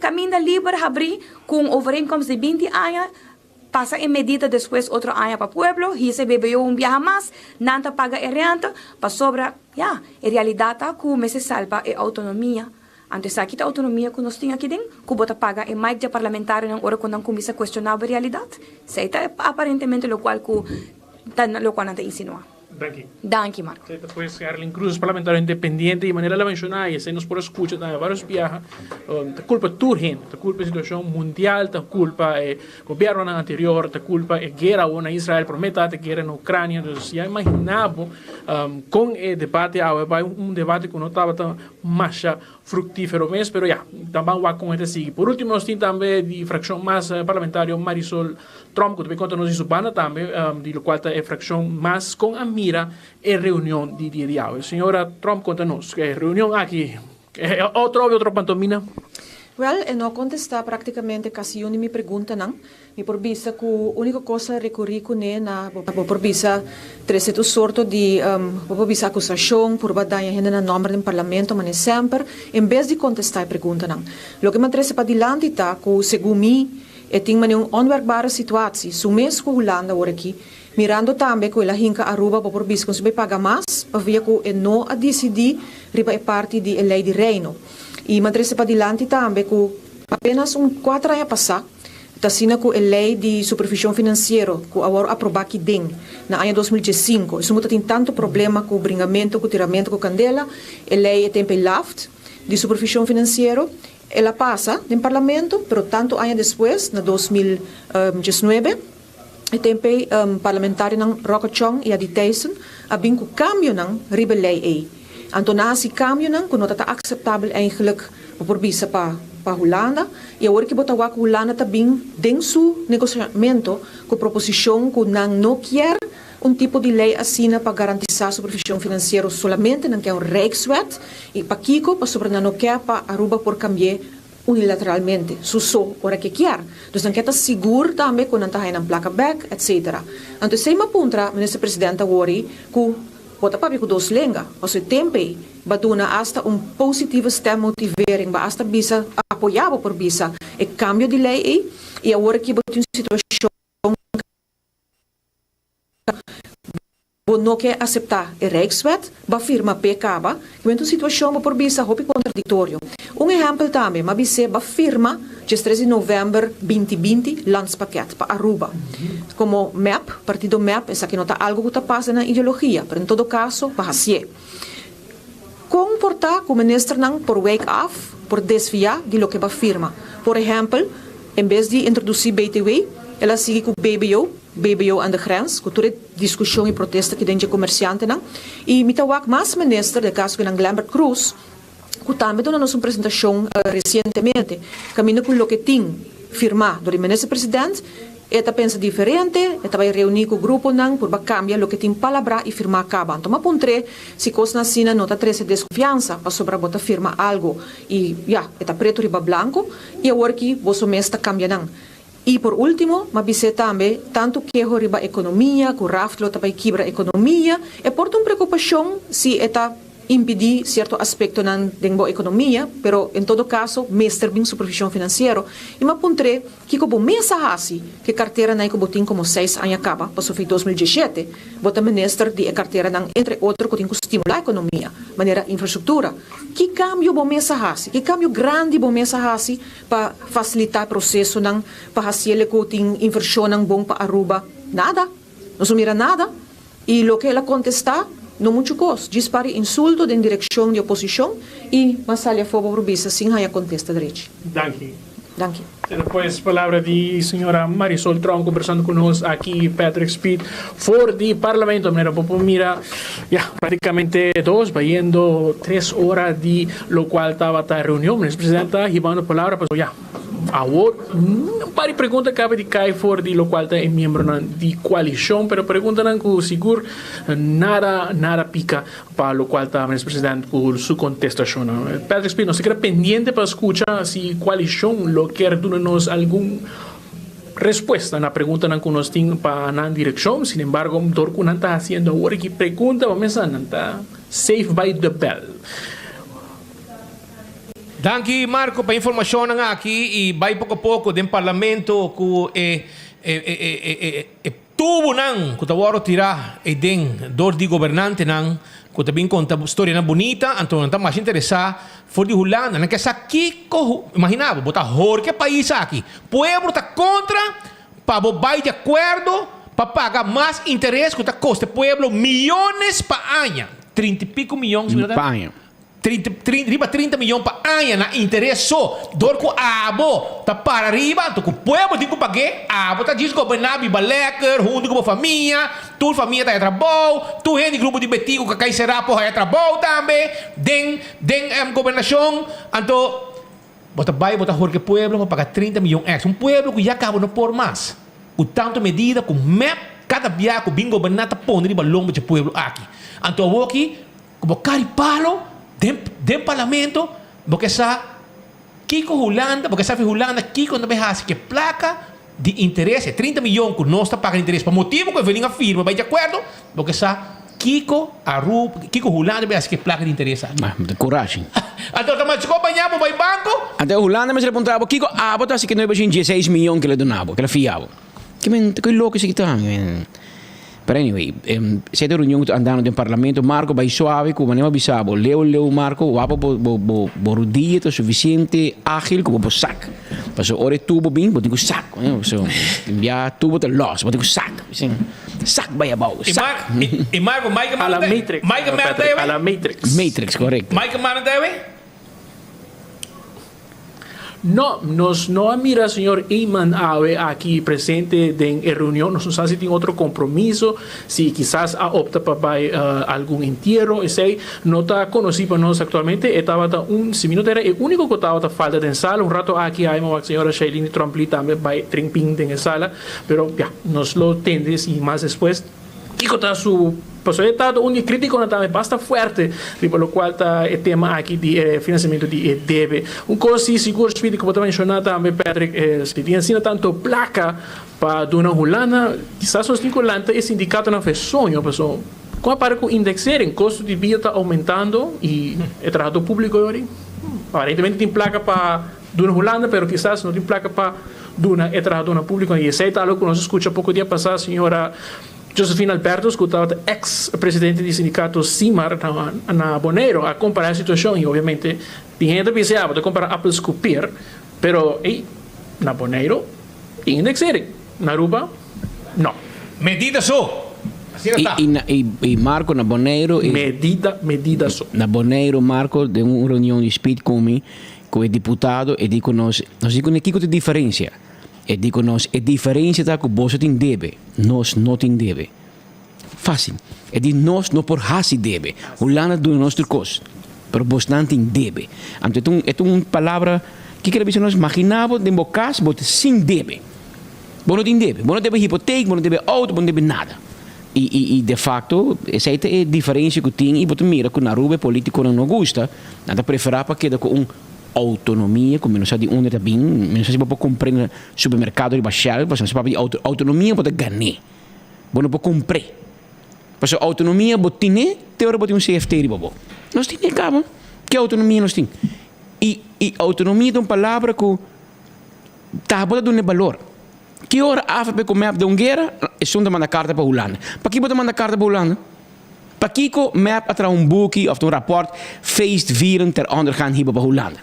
caminho livre abrir com overeenkomst de 20 anos, passa em medida depois outro ano para o pueblo, recebe viaja mais, não paga a renta, para sobra, a realidade que se salva é autonomia. Antes aqui a autonomia que nós temos aqui dentro, que bota paga é mais de parlamentar na hora quando começa a questionar a realidade. Isso é aparentemente o qual não te insinua. Danke, Marco. Puedes crear incluso parlamentario independiente de manera la mencionada y se nos por escucha también varios viajes, te culpa turgen, te culpa situación mundial, te culpa gobierno anterior, te culpa guerra una Israel prometa te guerra en Ucrania, entonces ya imaginamos con el debate ahora un debate que no estaba tan más fructífero mes, pero ya, también va con este sigue. Por último, nos tiene también de fracción más parlamentario Marisol Trump, que también conta nos hizo banda también, de lo cual es fracción más con Amira en reunión de día de hoy. Señora Trump, conta-nos, que reunión aqui, outro pantomina? Well, não contestar praticamente quase nenhuma pergunta, não. E por vista que a única coisa recorri com ele na por vista três sorto de por vista acusação por batalha ainda na nome do parlamento, mas sempre em vez de contestar a pergunta, não. O que me interessa para dilante está que segundo mim tem uma onwerkbare situação, so mês com Holanda agora aqui. Mirando também que ela hinca Aruba por vista que se vai pagar mais, para ver que não a decidir riba é parte da lei de reino. E madresa para dilante também que apenas 4 anos passar assina com a lei de supervisão financeira, que agora aprovou aqui dentro, na ano 2015. Isso tem tanto problema com o bringamento, com o tiramento, com a candela. A lei tem LAFT, de supervisão financeira. Ela passa no parlamento, mas tanto anos depois, na 2019, e tem parlamentar ng Roca Chong e a Tyson, abing ko cambio ng rebelay ay. Anto na si cambio ng kuno tata acceptable eigenlijk por bisa pa Holanda e agora que botawa ko Holanda tabing deng su negociamento com proposição ko nang no quer tipo de lei assina para garantizar supervisão financeira solamente não que é Rijkswet e para Kiko para sobre não quer para Aruba por cambiar unilateralmente, suso ora que quer. Dus dan kita seguro também quando está aí na placa back, etc. Então, se uma puntra, ministro presidente agora, que bota para com dois línguas, ou seja, tempo, batuna hasta positivo stem motivering, basta bisa apoiado por bisa, e cambio de lei e agora que botou uma situação não quer aceitar a Rijkswet, ba firma PKB, que é uma situação por bisa hopi contraditório. Exemplo também, mas bisa ba firma, dia 13 de novembro 2020, landspakket para Aruba. Como MEP, partido MEP, essa que não está algo que está passando na ideologia, mas em todo caso, para fazer. Comportar com o ministro não por wake off, por desviar de lo que ba firma. Por exemplo, em vez de introduzir BTW, ela sigue com BBO aan de grens, com toda discussão e protesta que dentro de comerciante não. E me tawak mais ministro, de caso que não Lambert Cruz, que também deu uma apresentação recentemente, caminho com o que tem firmado do ministro presidente, eta pensa diferente, eta vai reunir com o grupo não, por cambiar o que tem palavra e firmar acaba. Então, mas pontre, se coisa na Sina não está trazendo desconfiança, para sobre botar firma algo e eta preto riba blanco, e agora que você mesmo cambia não. E por último, mabise também, tanto que riba a economia, que o raftlo também quebra a economia, e porta uma preocupação se está impedir certo aspecto na economia, pero em todo caso, mestre bem supervisão financeira, e me apontrei que como mesa hasi, que carteira na botin como 6 anos acaba, passou em 2017, bota ministro de carteira na entre outros que tem que estimular a economia, maneira infraestrutura. Que cambio bom mesa hasi, que cambio grande bom mesa hasi para facilitar o processo não, para fazer que tem inversão bom para Aruba, nada, não se mira nada, e o que ela contestar não muito coisa, dispare insulto em direção de oposição e massalia fogo por bisa sem haya contesta direito. Danke. Depois, palavra de senhora Marisol Tron conversando conosco aqui, Patrick Speed, for de parlamento. Mira, praticamente vai indo 3 horas de lo qual estava a reunião. O presidente está a palavra, mas agora, um par de perguntas cabe de cair fora de lo qual está membro de coalição, pero pergunta não que seguro nada pica para lo qual está o presidente com sua contestação. Patrick Speed, não se queda pendiente para escuchar se coalição lo quer dar-nos algum resposta na pergunta que nós temos para na direção. Sin embargo, o doutor que não está fazendo agora que pergunta, vamos a não está safe by the bell. Danke, Marco, para a informação aqui e vai pouco a pouco do parlamento que tubo não que está tirar e den dor de governante não que também conta história bonita, então não está mais interessado for de Holanda, não quer aqui imaginava botar que país aqui, pueblo está contra para vai de acordo para pagar mais interesse que está custa pueblo milhões para ano, 30 e pico milhões para ano. 30 milhões para ano na interesse só. Dor com abo, tá para arriba, então com o povo tem que pagar, abo tá diz governar, biba lecker, junto com a família, tua família tá a trabalho, tu gente grupo de betigo que cai será por a trabalho também, den governação, então bota que o povo para pagar 30 milhões extra, pueblo que já acaba não por mais, o tanto medida com MEP, cada viagem que bem governar tá pondo de balão de pueblo aqui, então aqui como caripalo Dem parlamento, porque sa Kiko Holanda, porque sa Holanda Kiko não vai fazer que placa de interesse, 30 milhões que nós está pagando interesse para motivo que vem a firma, vai de acordo, porque sa Kiko Holanda vai fazer que placa de interesse. Mas coragem. Então também se acompanhamos vai banco. Até Holanda mas ele apontava Kiko, bota assim que não é 16 milhões que ele donava, que ele fiava. Que louco isso que tá. But anyway, se a reunião andando no parlamento, Marco vai suave, como não avisava, leu Marco, o abo borudia, suficiente, ágil, como sac. Paso ore tubo bem, botem com saco. So, enviar tubo te los, botem com saco. Saco vai abaixo. E Marco, Mike A la Matrix. A la Matrix. Matrix, correcto. Mike Mana deve? No, nos no mira señor Iman Ave aquí presente en reunión, nos sabe si tiene otro compromiso, si quizás opta para algún entierro, ese no está conocido para nosotros actualmente, estaba si minuto era el único que estaba falta de sala, un rato aquí hay la señora Shailene Trompli también va trimping en sala, pero ya, nos lo tendes y más después, y con su pues he estado un crítico también bastante fuerte, por lo cual está el tema aquí de financiamiento de debe. Un cosa sí, seguro, como también mencionaba también, Patrick, si tiene sido tanto placa para una Holanda, quizás los 5 Holanda es indicado en el sonho, pues, como para que indexar en costo de vida está aumentando y el trabajo público ahora, aparentemente tiene placa para una Holanda, pero quizás no tiene placa para el trabajo público. Y ese es algo que nos escucha poco día pasado, señora Josefina Alberto, escutava ex-presidente do sindicato CIMAR na Bonaire, a comparar a situação e obviamente tem gente que pensa, vou comparar apples com pear, pero na Bonaire tem indexering, na Aruba não. Medida só. E Marco na Bonaire medida só. Na Bonaire Marco de uma reunião de speed comigo com o deputado e digo nós digo que tem diferença. E digo nós, a diferença está que você tem deve, nós não tem deve. Fácil. E digo nós não por hasi deve. Holanda do nosso coisa, mas você não tem deve. Então é uma palavra que quer dizer nós imaginamos de bocas, você sem deve. Você não tem deve. Você não deve hipoteca, você não deve auto, você não deve nada. E de facto, essa é a diferença que tem. E você mira que na Aruba político não gosta, nada preferar para que com autonomia, como não sabe onde está bem, não sabe para comprar no supermercado de Bachel, mas não sabe autonomia para ganhar, não para comprar. Mas autonomia para ter, teoria para ter CFT de bobo. Nós temos acaba, que autonomia nós temos. E autonomia é uma palavra que está para dar valor. Que hora a AFP com map de guerra, é só mandar carta para a Holanda. Para que você manda carta para a Holanda? Para que o map atrás boekje of een rapport feest vieren ter ondergaan hebben bij Holanda.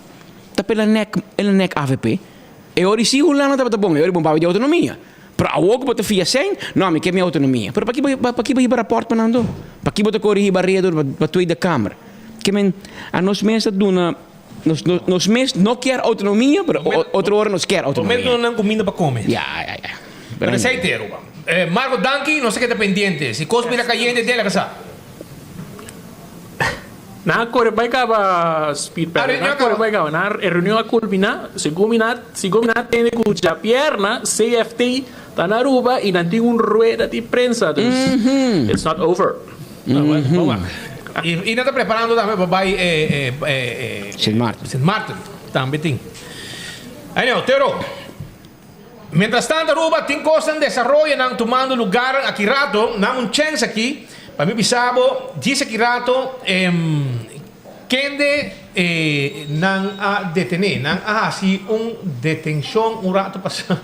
Dat pela nek AVP. E ora sim Holanda está bom, e ora bom para de autonomia. Para ook para via sem, não, me quer minha autonomia. Para que vai rapport para não? Para que botar correr barredo para tweede kamer. Que men a nós mesmos dona nós mesmos não quer autonomia, para outra hora nós quer autonomia. Momento não comida para comer. Ja. Pero ese es el Marco Danki, no sé qué está pendiente. Si Cosme la cayente de la casa. Na Corebaicaba Speed Paddle, na Corebaicaba, na reunião a culminar, se culminar tem que já perna, CFT, tá na Aruba e não tem rueda de prensa, it's not over. Vamos lá. E não está preparando também para St. Martin, também tem. Aí não, Teoro. Mientras tanto, Aruba tem coisas em desenvolvimento, não tomando lugar aqui rato, não um chance aqui. Para mim, bisabo, diz aqui rato, quem não a detener, não há assim detenção, rato passado.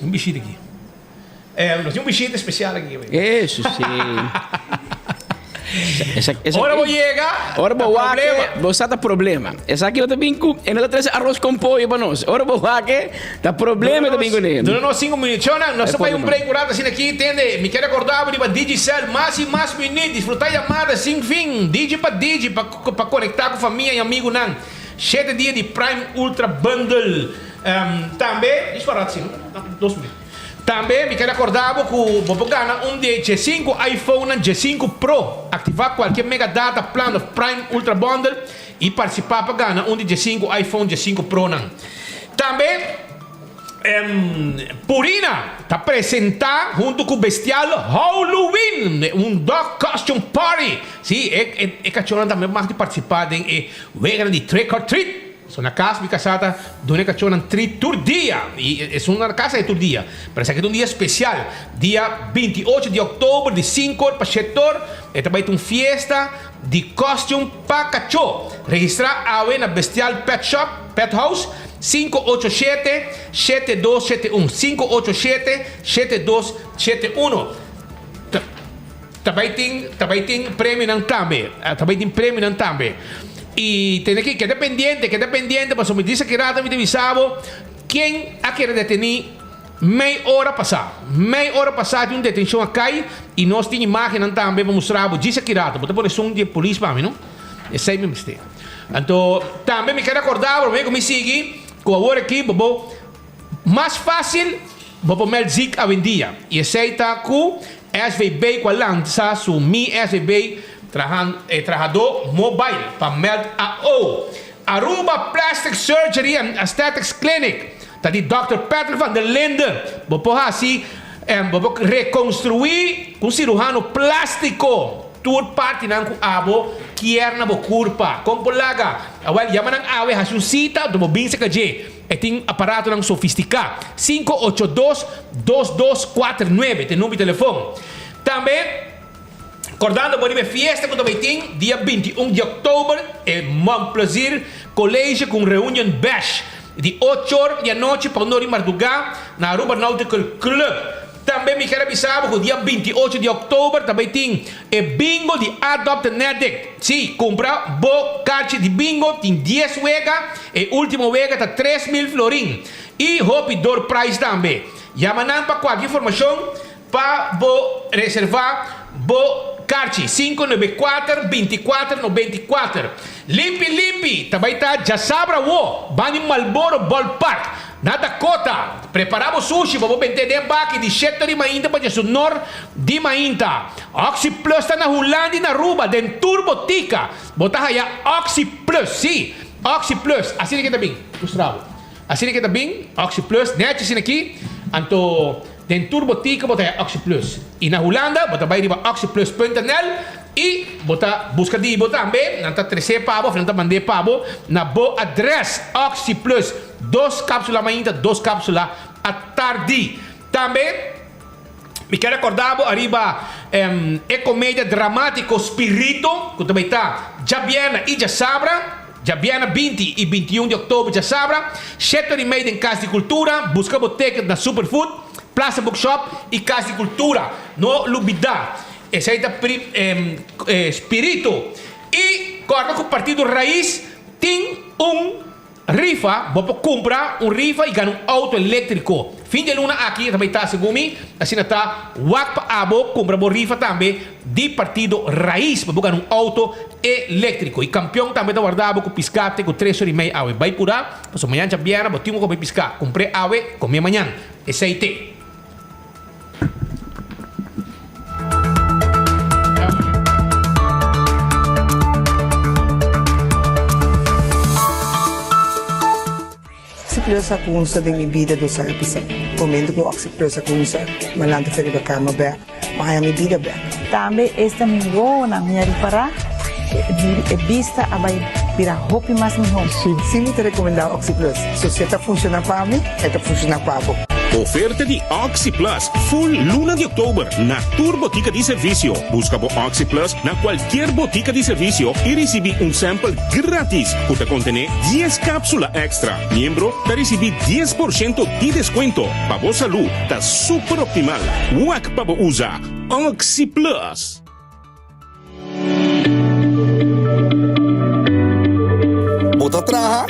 Um bichito aqui. Nós temos um bichito especial aqui. Isso, sim. Ora vou chegar. Ora vou que você está problema. Essa aqui eu também com, ela traz arroz com pollo para nós. Ora vou que tá problema também com ele. Durante 5 minutos, nós só faz break rato assim aqui, entende? Me quero acordar para Digicel, mais e mais minutos, desfrutar chamada sem fim, Digi para conectar com família e amigo não. 7 dias de Prime Ultra Bundle. Também, deixa eu falar assim, 2 minutos. Também me quero acordar que vou ganhar de G5 iPhone G5 Pro, ativar qualquer mega data plan of Prime Ultra Bundle e participar para ganhar de G5 iPhone G5 Pro. Não. Também Purina está apresentar junto com o Bestial Halloween, dog costume party. Sim, é cachorro também mais de participar de de trick or treat. Sono una casa di casata dove cacciano 3 tour dia e sono una casa di tour dia perché è un dia speciale dia 28 di ottobre di 5 per settor e também una fiesta di costume pa cacciò registra a una Bestial Pet Shop Pet House 587 7271 587 7271 também tem prêmio não também Y tiene que quedar pendiente, pues me dice que rata me avisaba quién ha querido detener meia hora passada de detenção acá e nós temos imagem também para mostrar diz aqui rata, porque por som de polícia para mim, não? Esse aí me mistake. Então, também me quero acordar, para mim que me sigue, com agora aqui, bobo, mais fácil, bobo mel zik a vendia. E esse aí tá com SVB com a lança, su mi SVB trajador mobile para mel AO. Aruba Plastic Surgery and Aesthetics Clinic. Die Dr. Patrick van der Linden. Assim, reconstruir com cirurgião plástico. Tudo parte não abo que é na curva. Como polaga, awal yaman ang awe hasun sita do bobin sa kaje. Tem aparato ng sofisticado. 582-2249. Tem número de telefone. Também acordando por uma festa que também tem dia 21 de outubro é Montplaisir Colégio com reunião bash de 8 horas da noite para nós madrugar na Aruba Nautical Club. Também me quero avisar que dia 28 de outubro também tem bingo de Adopt Netic. Sim, comprar bo caixa de bingo tem 10 wegas e último wega está 3.000 florin. E Hope Door Price também. Yamanam para qualquer informação para bo reservar bo Carchi 594-2494. Limpi. Também tá já sabra wo. Bani Malboro Ballpark. Na Dakota. Preparamos sushi. Vamos vender de baki de cheto de mainta para o nor de mainta. Oxy Plus está na Holanda e na Aruba. Den Turbotica. Botar aí Oxy Plus. Sim. Oxy Plus. Assim que tá bem. Gustavo. Assim que tá bem. Oxy Plus. Net assim aqui. Anto den Turbotica bota Oxy Plus. E na Holanda, bota vai riba oxyplus.nl e bota busca di bota também, nanta 13 pabo, frente mande pabo na bo address Oxy Plus, 2 cápsulas mainta, 2 cápsulas à tarde. Também me quero acordar arriba é comédia dramático Spirito, que também tá Jabiana e Jasabra. Jabiana 20 e 21 de outubro de Sabra, 7h30 em Casa de Cultura, busca boteca na Superfood, Plaza Bookshop e Casa de Cultura, no Lubida. Esse aí é Espírito. E corda com o Partido Raiz tem rifa, vou comprar rifa e ganhar auto elétrico. Fim de luna aqui também está segumi, assim está Wakpa Abo, compra rifa também de Partido Raiz, vou ganhar auto elétrico. E campeão também está guardado com piscate com 3h30 awe. Vai por aí, mas amanhã já vier, vou ter um comer piscar. Comprei awe, comer amanhã. Esse aí tem. Oxyplus akunsa din ibida do sa episa. Comendo com Oxyplus akunsa, malante feriba kama ba, maya mi bida ba. Tambe esta mingo na minha para e vista abay pira hopi mas mi home. Sim, te recomendar Oxyplus. Se você tá funcionando para mim, está funcionando para você. Oferta de Oxy Plus Full Luna de Outubro na Tour Botica de Serviço. Busca por Oxy Plus na qualquer botica de serviço e recebe sample grátis que contém 10 cápsulas extra. Membro da receber 10% de desconto. Para a saúde está super optimal. Wak para usar Oxy Plus. Bota traha,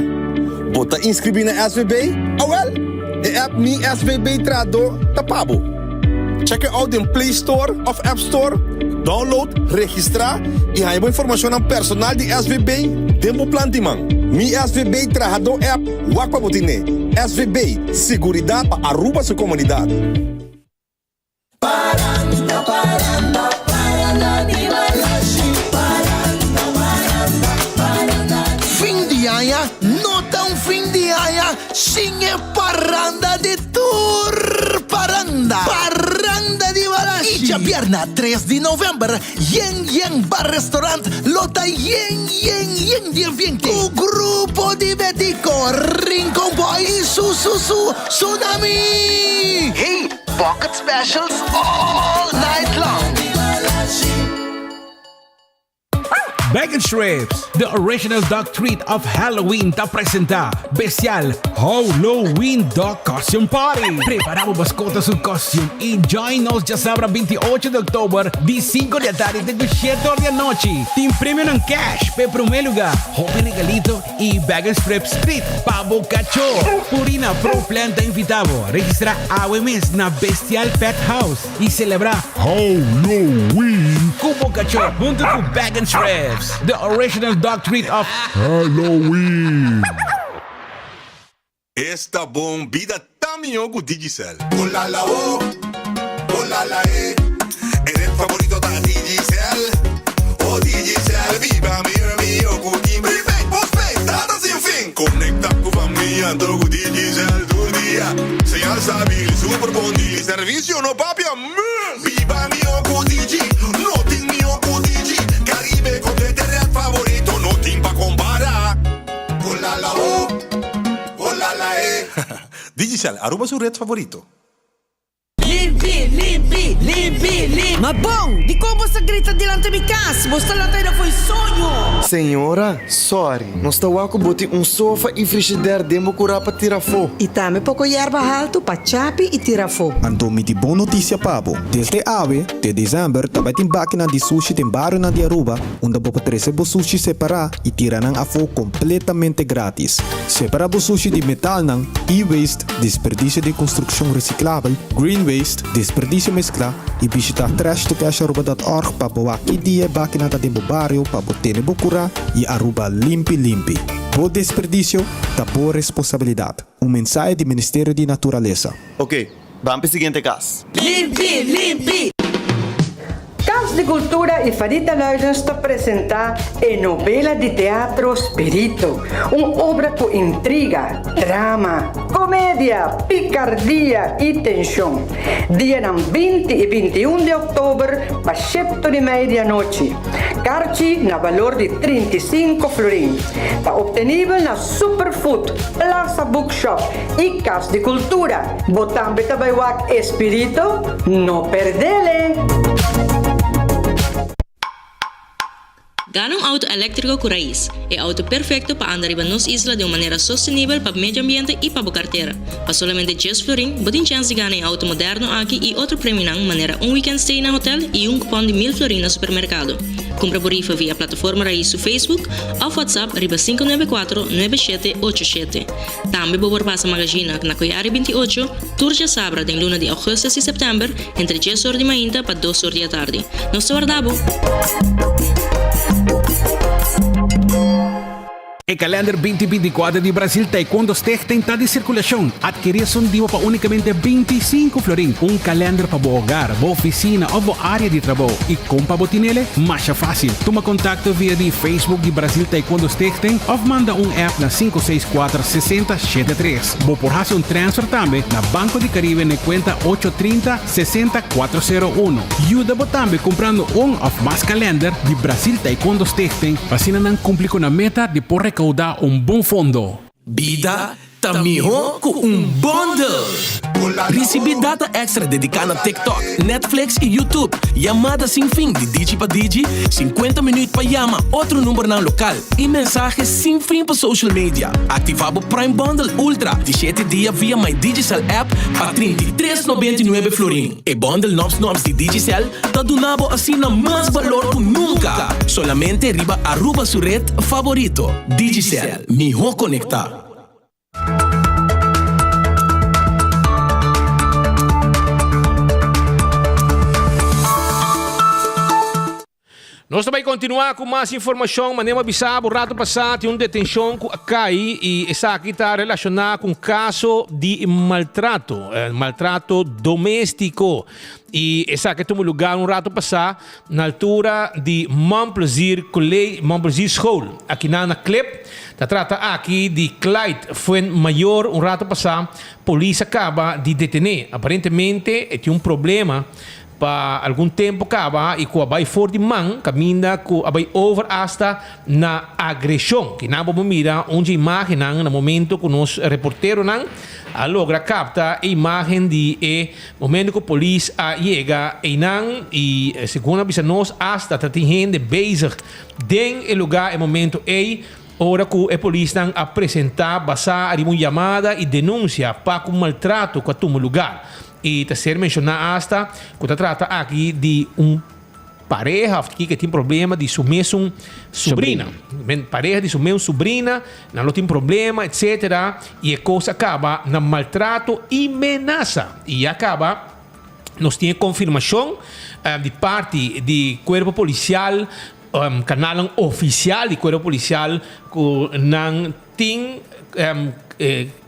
bota inscrever na SVB, de app Mi SVB Trado Tapabo. Check out in Play Store of App Store, download, registrar e há informação ao personal de SVB, tempo plantimang. Mi SVB Trado app, wakpa botine. SVB, seguridade para Aruba sua comunidade. No tão fim de aia, sim é parranda de tour, parranda de Balashi. E já pierna 3 de novembro, Yen Bar Restaurant, lota Yen de evento. O grupo de Betico, Rincon Boy e Su Tsunami. Hey, pocket specials all night long. Bacon Strips, the original dog treat of Halloween, ta presenta Bestial Halloween Dog Costume Party. Preparamos mascotas sul costume e join-nos já sábado 28 de outubro, de 5 da tarde até 7 horas da noite. Tem prêmio ng cash, pe primeiro lugar, hobby regalito e Bacon Strips Street, Pabo Cachorro. Purina Pro Planta invitado, registrar AWMS na Bestial Pet House e celebrar Halloween Cubo Cachorro junto com Bacon Strips, the original dog treat of Halloween. Esta bombida también con Digicel. Hola la O, hola la E. Eres favorito de Digicel. Oh Digicel, viva mío, cookie. Prepaid, postpaid, data sin fin. Conecta con familia, todo con Digicel todo el día. Señal stabil, super bondili, servicio no papia. Viva mío con Digi, no ting mío con Digi. Caribe con tu red favorito, no ting pa comparar. Hola la O. Hola la E. Digicel, Aruba su red favorito. Limpi. Ma bom, di como você grita delante de casa? Você lá ainda foi sonho. Senhora, sorry. Nós tá com bote sofá e frigideira demo curar para tirar fogo. E também pouco erva alto para chape e tirar fogo. Andomi di boa notícia, Pabo. Desde ave, de dezembro, também tem máquina de sushi tem barro na de Aruba, onde você pode receber sushi separar e tirar a fogo completamente grátis. Separar o sushi de metal ng e-waste, desperdício de construção reciclável, green waste, desperdício mescla e visitar trashtocasharuba.org para boa aqui dia máquina da demo barrio para botar bocura e Aruba limpi. Bo desperdício, da boa responsabilidade. Mensagem do Ministério de Natureza. Ok, vamos para o seguinte caso. Limpi. Casa de Cultura e Farita Lojas está apresentar a novela de teatro Spirito, uma obra com intriga, drama, comédia, picardia e tensão. Dia 20 e 21 de outubro, às 7h30 da noite. Carci na valor de 35 florins. Está obtenível na Superfood, Plaza Bookshop e Casa de Cultura. Botambe Tabaiwak Espírito, não perdele! Gana um auto elétrico com raiz. É auto perfeito para andar em nossa isla de uma maneira sustentável para o meio ambiente e para a carteira. Para somente 10 florin, você tem chance de ganhar um auto moderno aqui e outro prêmio na maneira weekend stay na hotel e cupom de 1000 florin no supermercado. Compra por rifa via plataforma Raiz no Facebook ou WhatsApp riba 594-9787. Também vou passar magazina na Coiari 28, turja sabra de luna de agosto e setembro, entre 10 horas de manhã para 2 horas da tarde. Nos guardamos! O calendar 2024 de Brasil Taekwondo Stichting está de circulação. Adquirição diva para unicamente 25 florin. Calendar para o hogar, a oficina ou a área de trabalho. E como para botinele, mais fácil. Toma contato via de Facebook de Brasil Taekwondo Stichting ou manda app na 564-6073. Vou por fazer transfer também na Banco de Caribe na conta 830-60401. Ajuda também comprando ou mais calendar de Brasil Taekwondo Stichting para assim não cumprir com a meta de por recaudar bom fundo. Vida Tamiho com bundle. Recebi data extra dedicada a TikTok, Netflix e YouTube. Chamada sem fim de Digi para Digi, 50 minutos para chamar outro número no local e mensagens sem fim para social media. Ativava o Prime Bundle Ultra de 7 dias via My Digicel app para 33,99 florin. E bundle novos de Digicel está donando assim na mais valor que nunca. Solamente riba Aruba su red favorito. Digicel, mijo conectar. Nós também continuar com mais informação, mas nem avisar, o rato passado, tem uma detenção que cai e essa aqui está relacionada com um caso de maltrato doméstico. E essa aqui tomou lugar um rato passado, na altura de Montplaisir School, aqui na Clip. Trata aqui de Clyde Fuenmayor, um rato passado, a polícia acaba de detener. Aparentemente, tinha um problema pa algum tempo acaba e ku abay for di man caminda ku abay over hasta na agressão que na bomida onde imagem na momento que nos reportero nang logra capta a imagem de momento que a polícia chega e nang e segundo bisa nos hasta tem gente bezig den el lugar e momento ora que a polícia apresentar basa a uma chamada e denúncia para um maltrato com o lugar e está ser mencionado hasta que trata aqui de pareja que tem problema de sua mesma sobrinha. Pareja de sua mesma sobrinha não tem problema, etc. E a coisa acaba na maltrato e ameaça. E acaba, nós temos confirmação de parte do corpo policial, canal oficial do corpo policial, que não tem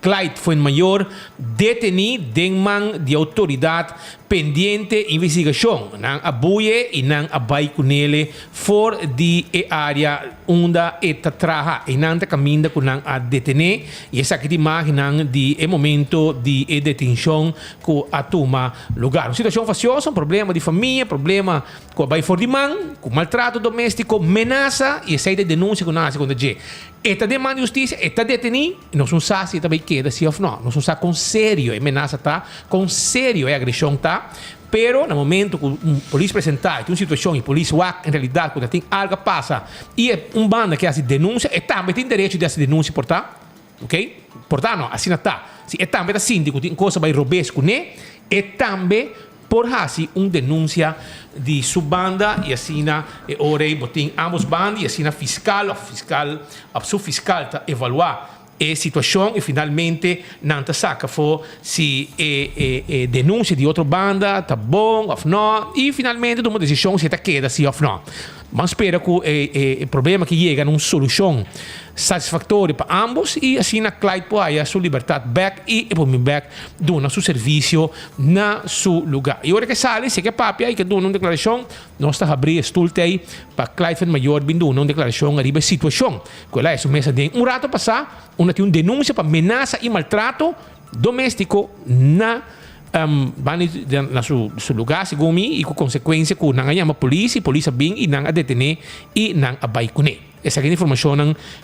Clyde foi maior detenido de man de autoridade pendente investigação nang abuye e nang abay kunele for di área onde eta traha e nang caminda com nang a detener e essa que imagem nang di momento de detenção que atuma lugar. Uma situação faciosa, problema de família, problema com abay for di man, com maltrato doméstico, ameaça e essa denúncia com nasa quando je. Eta demanda de justiça, eta detenido, não são se também queda sim ou não. Não são com sério, a ameaça tá, com sério a agressão tá. Pero no momento que um polícia apresentar uma situação e polícia em realidade quando tem algo passa e é banda que faz denúncia, e também tem direito de fazer denúncia portar, ok? Portar não, assim tá. Se é também da síndico tem coisa vai robesco né? E também por fazer denúncia de sua banda e assim na orei botem ambos bandas e assim na fiscal a sua fiscal tá evaluar a situação e finalmente não te saca for se denúncia de outra banda tá bom ou não e finalmente toma decisão se está queda sim ou não. Mas espera que o problema que chega numa solução satisfatória para ambos e assim na Clyde pode a sua liberdade back e por back dona seu serviço na seu lugar. E agora que sai, se que papia e que dona uma declaração, nós está abrir estúlte para Clyde maior vindo uma declaração arriba situação. Que lá é sua mesa de rato passar, onde tem uma denúncia para ameaça e maltrato doméstico na na seu lugar, segundo mim, e com consequência que não há polícia bem e não a detener e não a baicune. Essa é a informação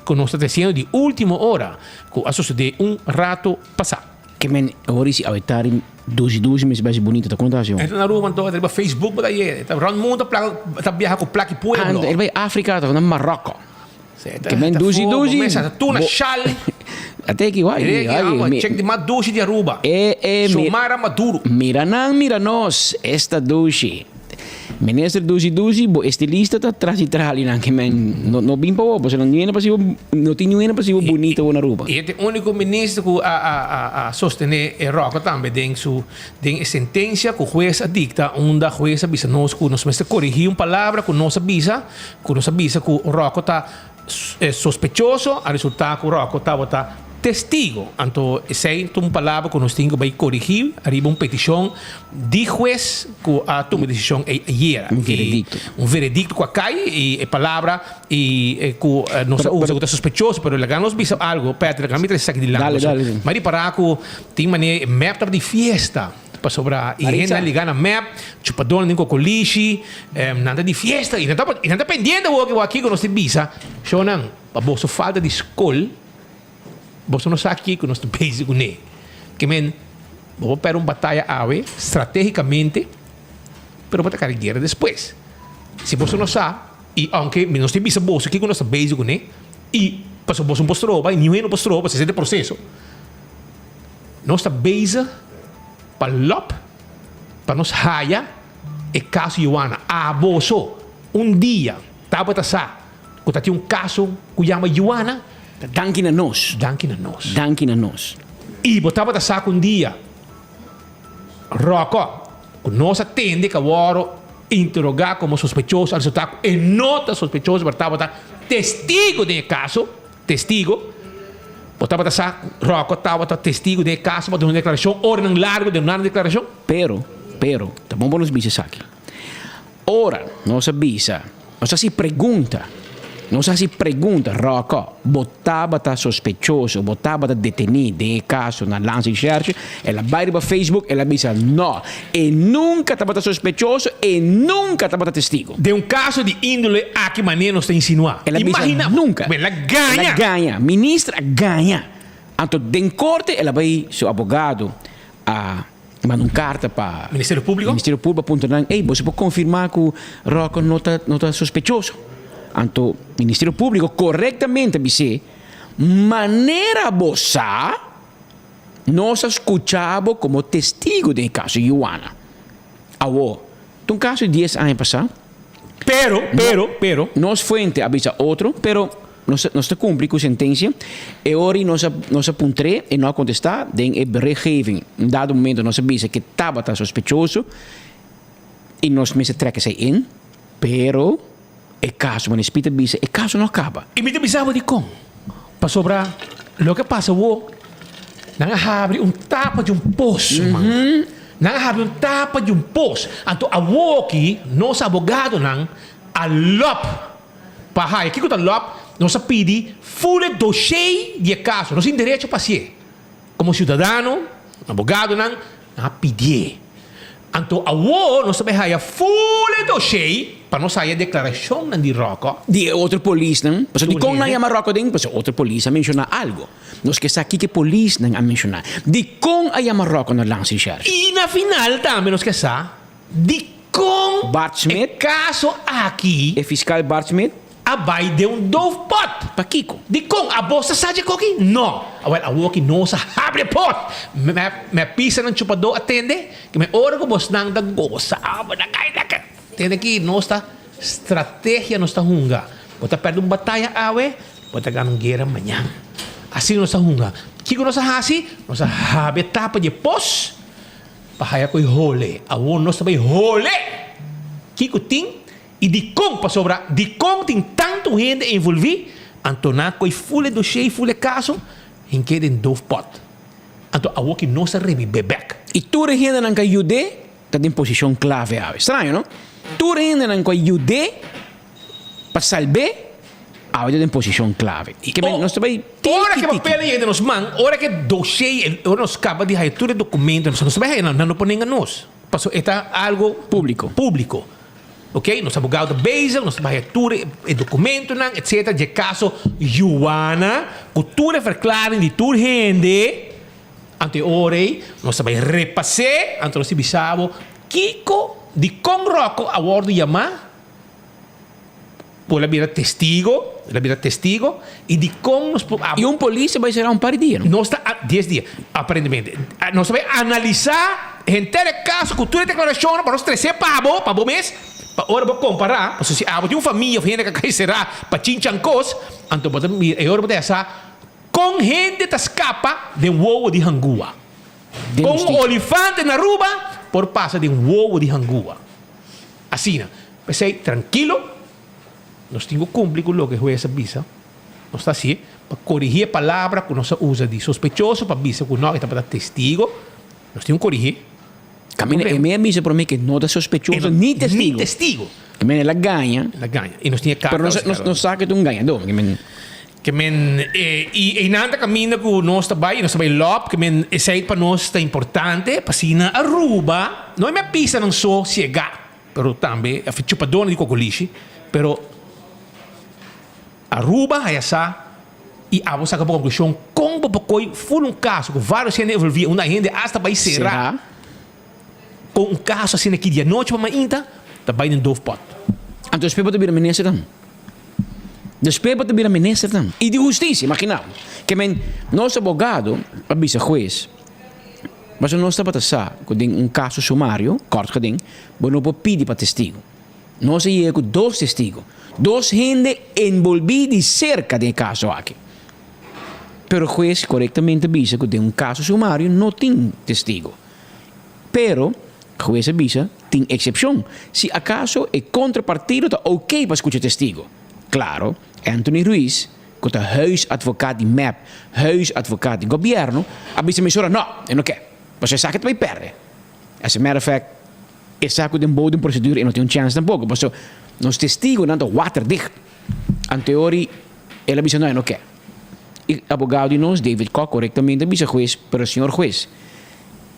que nós estamos trazendo de última hora, que a suceder rato passado. Que men, agora se aventar dois meses mais bonito, tá contando? Então na rua, então, no Facebook, tá rond mundo, tá viajando com placa e pueblo. Ele vai África, tá no Marrocos. Que men dozi. Começa tu na chale. Até que vai. Check de madushi de Aruba. Somara Maduro. Mira nós, esta dozi. Ministro dozi, estilista tá atrás de trás ali, que men não bem para você não tinha nenhuma passivo bonita na Aruba. E é o único ministro que a sostener o Rocco também tem sentença que o juiz dicta, onde o juiz avisa nós que nós vamos corrigir uma palavra que nós avisa que o Rocco tá sospechoso, a resultado que o Rocco tá testigo. Então, essa é uma palavra que nós temos que corrigir, arriba uma petição de juiz que a toma decisão ayer. Um veredicto que cai e a palavra e que nós usa que está sospechoso, mas legal nós visa algo, Pedro, legal me traz aqui de lá. Mas para que tem maneira map de fiesta. Para sobrar e ainda ligar na map, chupador nem com coliche, nada de fiesta e não tá pendendo o aqui que nós temos visa. Só não, para você falta de escola. Você não sabe aqui que nós estamos basic com ele. Que men, vou para uma batalha ave estrategicamente, pero vou atacar a guerra depois. Se você não sabe, e aunque nós temos visa bolsa aqui que nós estamos basic com ele, e passou você um postroba e nenhum postroba, se é processo. Nós estamos basic para lop, para nos haya e caso Joana. Bolso, dia, estava a passar, quando tinha caso que chama Joana. Danke a nós. E botava da saco dia. Rocco, que nós atende que agora interrogar como sospechoso, resultado e nota sospechoso, botava da testigo do caso, botava da saco, Rocco estava testigo do caso, botava uma declaração, hora não largo de uma declaração. Pero, tá bom para nos bichos aqui. Ora, nossa bisa, nossa se pergunta, Nós assim pergunta, Rocco, botava tá sospechoso, botava tá detenido de caso na lança de search, ela vai para Facebook, ela diz não, e nunca estava tá sospechoso e nunca estava tá testigo. De um caso de índole a que maneira nos está insinuando. Ela Imagina, nunca. Ela ganha. Ela ganha, ministra ganha. Então, em corte, ela vai seu advogado a manda uma carta para Ministério Público. Ministério Público apontando, ei, você pode confirmar que o Rocco não está sospechoso. Então, o Ministério Público corretamente dice, maneira bossa, nós escuchamos como testigo do caso de Ioana. Awo, um caso de 10 anos passado. Pero. Nós fuente avisa outro, pero nós te cumpre com sentença e ora nós apuntre e não contestar den e regeving. Em dado momento nós avisa que estava sospechoso e nós me se trekken zij in, pero o caso, mas Peter dice, o caso não acaba. E me avisava de como? Para sobrar, o que passa, não abre tapa de poço, mano. Não abre tapa de poço. Então, a aqui, nosso advogado, não, a LOP, para o que é LOP, nós pedimos full dossiê de caso. Nós temos direito a fazer. Como cidadão, advogado, não, pedir. Então, nós temos full dossiê para nós sair a declaração de Rocco. De outro polícia, não? Porque de como não chama Rocco, porque outro polícia menciona algo. Nós que aqui que polícia não a mencionar. De como chama Rocco na lança de search. E na final também nós que de como Bart Smith, o caso aqui, o fiscal Bart Smith, vai de dove pot. Para Kiko. De como a bolsa sai de coque? Não. A walkie não se abre pot. Me pisa ng chupador atende. Que me ora ko boss nang dagosa. Entende que nossa estratégia não está hunga. Bota perde batalha awe, bota ganhar guerra amanhã. Assim não está hunga. Kiko nossa hasi, nossa habe tapa de pos. Pahaya ko hole. Awo nossa bay hole. Kiko ting e de como para sobrar, de como tem tanto gente envolvida, Antoná coi full dossiê, full caso, em que den dove pot. Então a walkie não se revive. E tu gente não quer ajudar, está em posição clave. Estranho, não? Tu gente não quer ajudar para salvar, está em posição clave. E que nós também ora que papel aí de nos man, ora que dossiê, ora nos acaba de raitura documento, nós também não podemos nós. Passou está algo público. Ok? Nos advogados Basel, nos barretura e documento, etc. De caso, Ioana, cultura verklaring de tur gente, ante ore, nós também repassar, ante nós bisabo, Kiko, de com Rocco, a bordo chamar, por la vira testigo, e de com nos... E polícia vai ser par de dias, não? Nós está 10 dias, aparentemente. Nós vamos analisar, inteiro caso, cultura de declaração, para nós 13 pabo mês, ora vou comparar, se há uma família gente que será para chinchancos, então agora vou deixar com gente que escapa de um ovo de hangua. Com um olifante na rua, por passa de um ovo de hangua. Assim, pensei, tranquilo, nós temos que cumprir com o que o juez avisa. Nós está assim, para corrigir a palavra que nós usa de sospechoso, para avisar que nós estamos testigo, nós temos que corrigir. Camina, e me avisa para mim que não é sospechoso nem testigo. Que ela ganha. E nós tínhamos cartas. Mas nós sabemos que é ganhador. E nada caminha que nós também LOP, que esse aí para nós está importante, para se na Aruba, não é minha pista não só chegar, mas também a chupadona de cocoliche, mas Aruba é essa. E a você acabou a conclusão, como porque foi caso que vários gente envolvidos, uma gente hasta vai será. Com caso assim aqui de noite para ainda, também em dove pot. Então, depois para vir a ministra também. Depois para vir a ministra também. E de justiça, imagina. Que nosso advogado, avisa juiz, mas não está para passar com caso sumário, corto que tem, mas não pode pedir para testigo. Nós temos com 2 testigos. 2 gente envolvidas cerca do caso aqui. Pero o juiz corretamente avisa que tem caso sumário, não tem testigo. Pero o juez avisa, tem exceção. Se acaso é contrapartido, está ok para escutar testigo. Claro, Anthony Ruiz, que é huisadvogado de MAP, huisadvogado de governo, avisa me sora, não, eu não quero. Você sabe que vai perder. As a matter of fact, é saco de um boa procedura e não tem chance tampouco. Porque nós testigos não estão water dicht. anteori, ela disse, não quer. E advogado de nós, David Koch, corretamente, disse juiz, para o senhor juiz.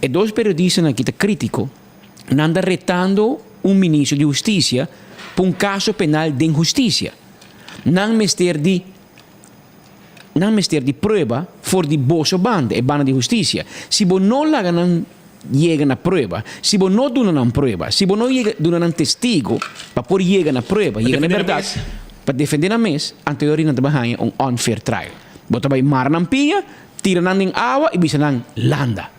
E dois periodistas aqui, crítico, andam retando ministro de Justiça por caso penal de injustiça. Não mister de prova for de bolso banda e banda de justiça. Se você não chega na prova, se você não dá uma prova, se você não dá um testigo para poder chegar na prova, chegar na verdade, para defender a mesa, anterior não trabalha unfair trial. Você vai mar na pia, tira na água e bisa na landa.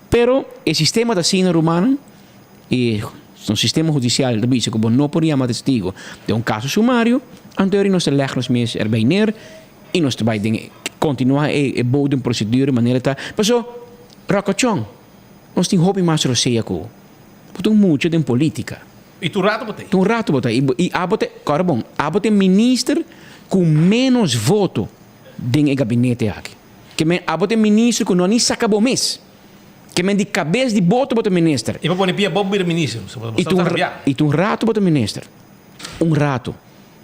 Pero o sistema da cena romana e o sistema judicial da bisa, como não podíamos testigo de caso sumário, anterior nós legamos mes erbij neer e nós vai continuar a boa procedura de maneira tal. Mas Rocochon, nós temos hobby mais roceia com, porque muito de política. E tu rato botei? Tu rato botei. E abote ministro com menos voto dentro do gabinete aqui. Que abote ministro que não nem saca bom mês. Que de cabeça de voto bote ministro. E para pôr pia Bob vir ministro. E tu rato bote ministro. Rato.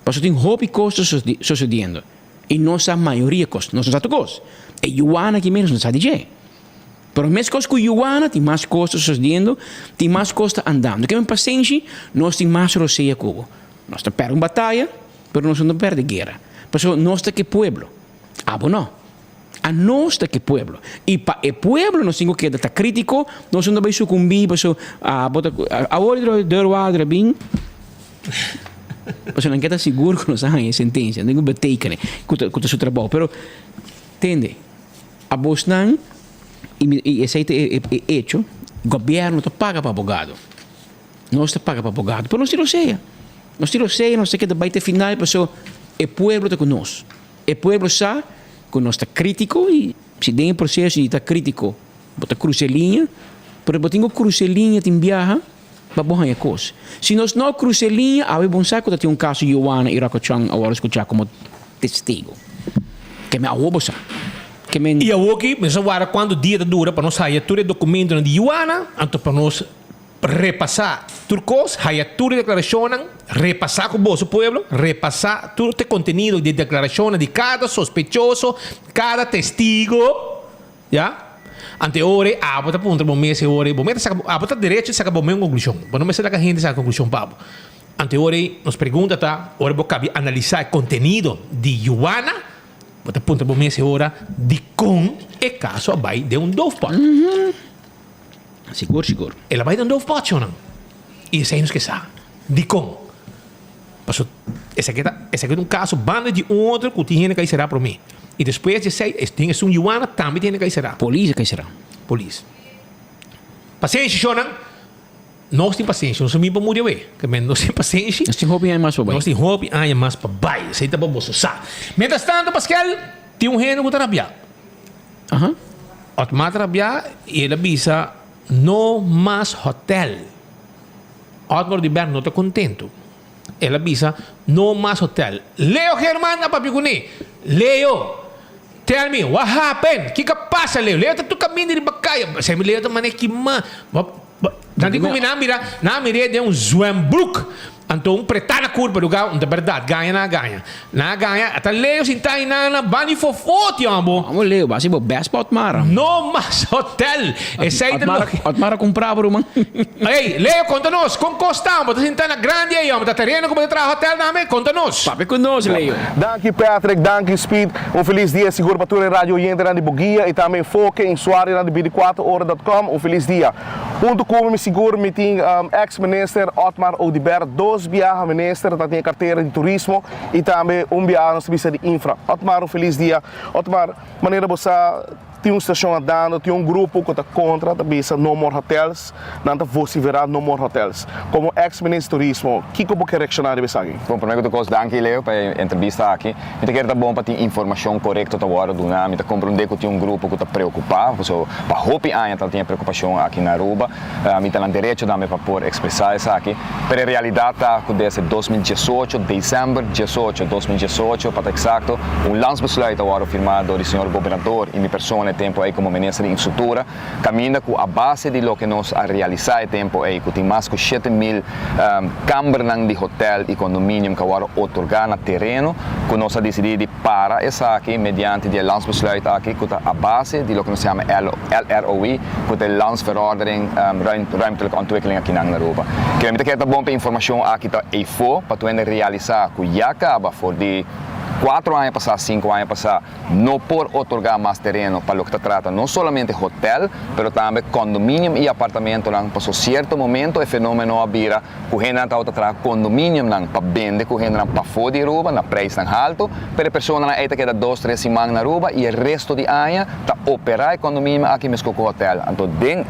Porque tem hobby costas sucedendo. E nossa maioria costa, nós não sabemos costa. E Joana que menos não sabe dizer. Pero mesmo coisa que Joana tem mais costas sucedendo, tem mais costas andando. Que paciente, nós tem mais roceia cubo. Nós não perdemos batalha, pero nós não perdemos guerra. Porque nós que pueblo. Não. A nós que pueblo. E para o pueblo nós temos que estar crítico, nós não vamos sucumbir, agora bem. Porque não quer estar seguro que nós temos a sentença, não betekenen com o seu trabalho. Pero, entende? A Bosnan, e esse é hecho, o governo te paga para abogado. Nós te paga para abogado, pero nós te roceia. Nós te roceia, nós te queda baita final, porque o pueblo está conosco. O pueblo sabe que nós está crítico, e se tem um processo e está crítico, bota cruzelinha, pero botinho cruzelinha tem viaja, para bom a coisa. Se nós não cruzelinha, há bom saco tem caso de Joana e Rocochon agora escutar como testigo. Que me aobosa. E a aqui, mas agora quando o dia dura para nós sair todo o documento de Joana, então para nós repassar turcos, sair toda a declaração, repassar com o nosso povo, repassar todo o conteúdo de declaração de cada sospechoso, cada testigo, já? Anteore, bota ponto bom mês ore, bom mês bota direito saca bom mesmo conclusão. Para não me ser a gente saca conclusão pabo. Anteore nos pergunta tá, ora vou cabe analisar o conteúdo de Joana, bota ponto bom mês ora de com e caso vai de dove pot. Seguro. Ela vai de dove pot não. E isso aí nos que sabe. De com. Passou esse aqui é caso banda de outro que tinha que será para mim. E depois de sei, tem um Joana também tem que será. Polícia que será. Polícia. Paciência, Shonan. Nós temos paciência, nós somos para mudar bem. Nós temos paciência. Nós temos hobby mais para baixo. Nós temos hobby mais para baixo. Isso aí está bom, você sabe. Mientras tanto, Pascal, tem gênero que está rabiado. Otmar rabiado e ele avisa no mais hotel. Otmar de Bern não está contento. Ele avisa no mais hotel. Leo Germán, papiguni. Leo. Tell me, what happened? Que passa, Leo? Leo, tu caminho de bacaya. Você me leu também que nanti ko minamira de zwembroek. Então, pretar na curva do gau, de verdade, ganha. Até Leo sintai na bani fofoti, ambo. Vamos, Leo, basi bo best spot mara. No mas hotel. Otmara comprava uma. Ei, Leo, conta-nos, com costão, você sintai na grande aí, ambo, tá terreno como tra hotel name, conta-nos. Papi conosco, Leo. Danke Patrick, danke Speed. Feliz dia, seguro para toda a rádio oyente na de Bogia e também foque em Suárez na de 24horas.com. Feliz dia. Junto com me seguro, me tem ex-minister Otmar Oudibert, dois viagens minister, que tem carteira de turismo e também viagem no serviço de infra. Otmar, feliz dia. Otmar, maneira você tem uma estação andando, tem grupo que está contra a bisa No More Hotels, não você verá No More Hotels. Como ex-ministro de turismo, o que você quer reaccionar a isso aqui? Bom, primeiro de coisa, danke Leo pela entrevista aqui. Eu quero bom para ter informação correta da hora do nome, para compreender que tem grupo que está preocupado, para hope ainda tem preocupação aqui na Aruba, me tem direito também para poder expressar isso aqui. Pero a realidade que desde 2018, dezembro 18, 2018, para exato, landsbesluit agora firmado do senhor governador e minha pessoa no tempo aí como ministro de infraestrutura, caminha com a base de lo que nos a realizar tempo aí, que tem mais de 7.000 câmaras de hotel e condomínio que agora otorgar na terreno, que nós a decidir para essa aqui mediante de landsbesluit aqui, que a base de lo que nós chama LROI, que é Landsverordening ruimtelijke ontwikkeling aqui na Aruba. Que é muito bom para informação aqui tá aí for para tu realizar que já acaba for de 4 anos passar, 5 anos passar, não por otorgar mais terreno para o que trata, não somente hotel, mas também condomínio e apartamento. Passou certo momento, o fenômeno vira que o gente está condomínio para vender, que o gente para fora de Aruba, na preço alto, para a pessoa que queda 2-3 semanas na Aruba e o resto de ano está operar condomínio aqui mesmo com o hotel. Então, den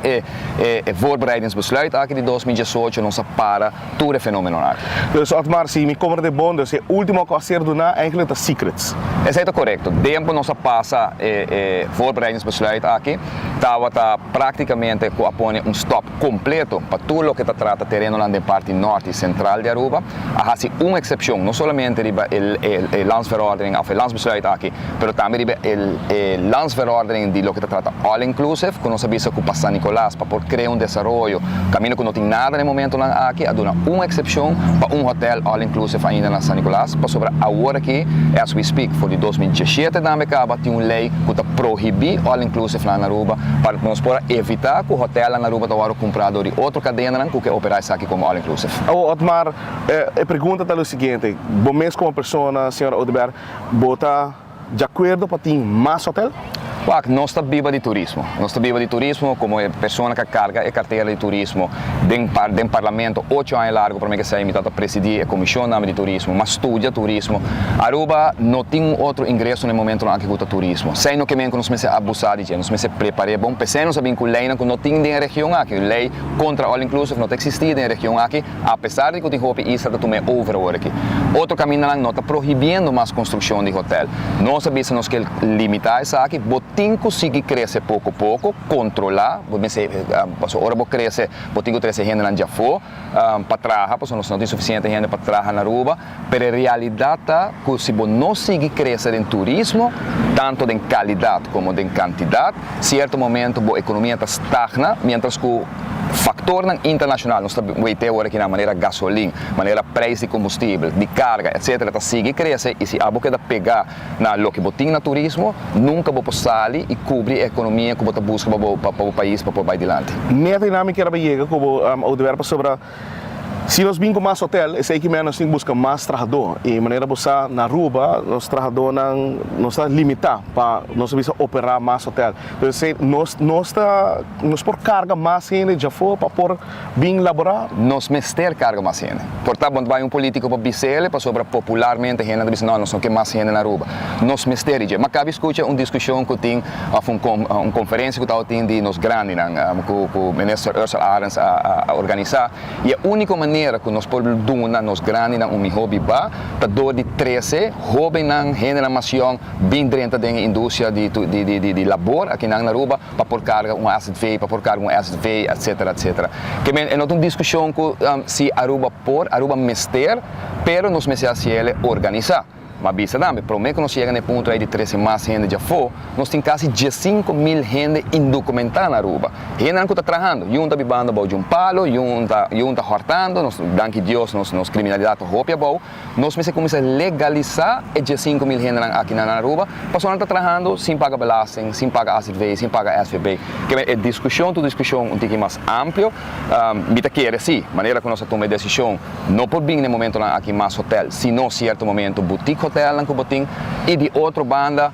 voorbereidingsbesluit aqui de 2018 não se para todo o fenômeno aqui. Dus Otmar, se me kommer de bom, dus o último que você donar eigenlijk secrets. Exato, correto. Tempo não se passa voorbereidingsbesluit aqui. Estava praticamente a pôr stop completo para tudo o que trata terreno na parte norte e central de Aruba. Há uma exceção, não somente a landsverordening ou a landsbesluit aqui, mas também a landsverordening de lo que trata all inclusive, que nós sabemos que San Nicolás para criar desenvolvimento, caminho que não tem nada no momento aqui, há uma exceção para hotel all inclusive ainda na San Nicolás, para sobre agora aqui as we speak, for de 2017 também acaba tem uma lei que proíbe all inclusive na Aruba para nós poder evitar que o hotel na Aruba está comprado de outra cadena que opera aqui como all inclusive. Otmar, a pergunta é o seguinte, bom mês como pessoa, senhora Odeberg, bota de acordo para ter mais hotel? Nós estamos viva de turismo. Nós estamos viva de turismo como pessoa que carga a carteira de turismo dentro do parlamento 8 anos largo para mim que sei invitado a presidir a comissão de turismo, mas estuda turismo. Aruba não tem outro ingresso no momento aqui com o turismo. Sei no que mesmo nós me abusar de gente, nós me preparar bom, pensando sabem que lei não tem na região aqui, lei contra all inclusive não existe na região aqui, apesar de que tem roupa isso está tomando over aqui. Outro caminho não está proibindo mais construção de hotel. Nós sabemos nós que limitar isso aqui, tem que conseguir crescer pouco a pouco, controlar, ora vou crescer, vou ter que crescer gente na Jafo, para trás, porque não tem suficiente gente para trás na Aruba, mas a realidade é que se você não conseguir crescer em turismo, tanto em qualidade como em quantidade, em certo momento a economia está estagna, mientras que o fator internacional, nós estamos vendo aqui na maneira gasolina, maneira preço de combustível, de carga, etc., está seguir crescer, e se a boca pegar na lo que botinha no turismo, nunca vou passar e cobrir a economia que você busca para o país para pôr adiante. Minha dinâmica era bem como o dever sobre se nós vimos mais hotel, esse aqui mesmo nós temos que buscar mais trabalhador e maneira buscar na Aruba, nós trabalhador não está limitado para nós precisar operar mais hotel. Então nós por carga mais gente já foi para por bem laborar. Nós mester carga mais gente. Portanto, vai político para BCL para sobre popularmente gente diz não, nós não quer mais gente na Aruba. Nós mester já. Mas cabe escutar uma discussão que tem uma conferência que está tendo de nós grandes, que o ministro Ursula Arens a organizar e a única maneira que nós podemos dar nos grandes hobby para dar de 13 hobby na nação bem dentro da indústria de labor aqui na Aruba para por carga asset fee, para por carga asset fee, etc. Que é uma discussão que se Aruba mester, pero nos mester organizar. Mas bisa também, para mim que nós chegamos no ponto aí de 13 mais gente já foi, nós temos quase 15.000 gente indocumentada na Aruba. Gente não está trabalhando, um está bebendo de um palo, um está hortando, danke Deus, nós criminalidade roupa bom, nós começamos a legalizar e 15.000 gente aqui na Aruba, a pessoa está trabalhando sem pagar belasting, sem pagar ACV, sem pagar SVB. Que é discussão um pouco mais amplo, me quer sim, maneira que nós tomamos a decisão, não por vir no momento aqui mais hotel, senão certo momento boutique hotel que botin e de outra banda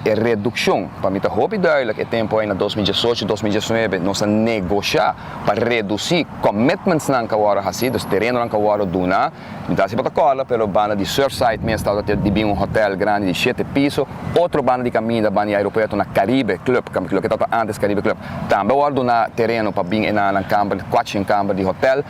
redução. Para mim está muito duidelijk, o tempo aí na 2018, 2019, nós negociar para reduzir commitments que agora assim, dos terrenos que agora duna. Então se pode colar pela banda de Surfside, mesmo está de um hotel grande de 7 pisos, outra banda de caminho da banda aeroporto na Caribe Club, que estava antes Caribe Club. Também agora duna terreno para vir na camper, 4 camper de hotel,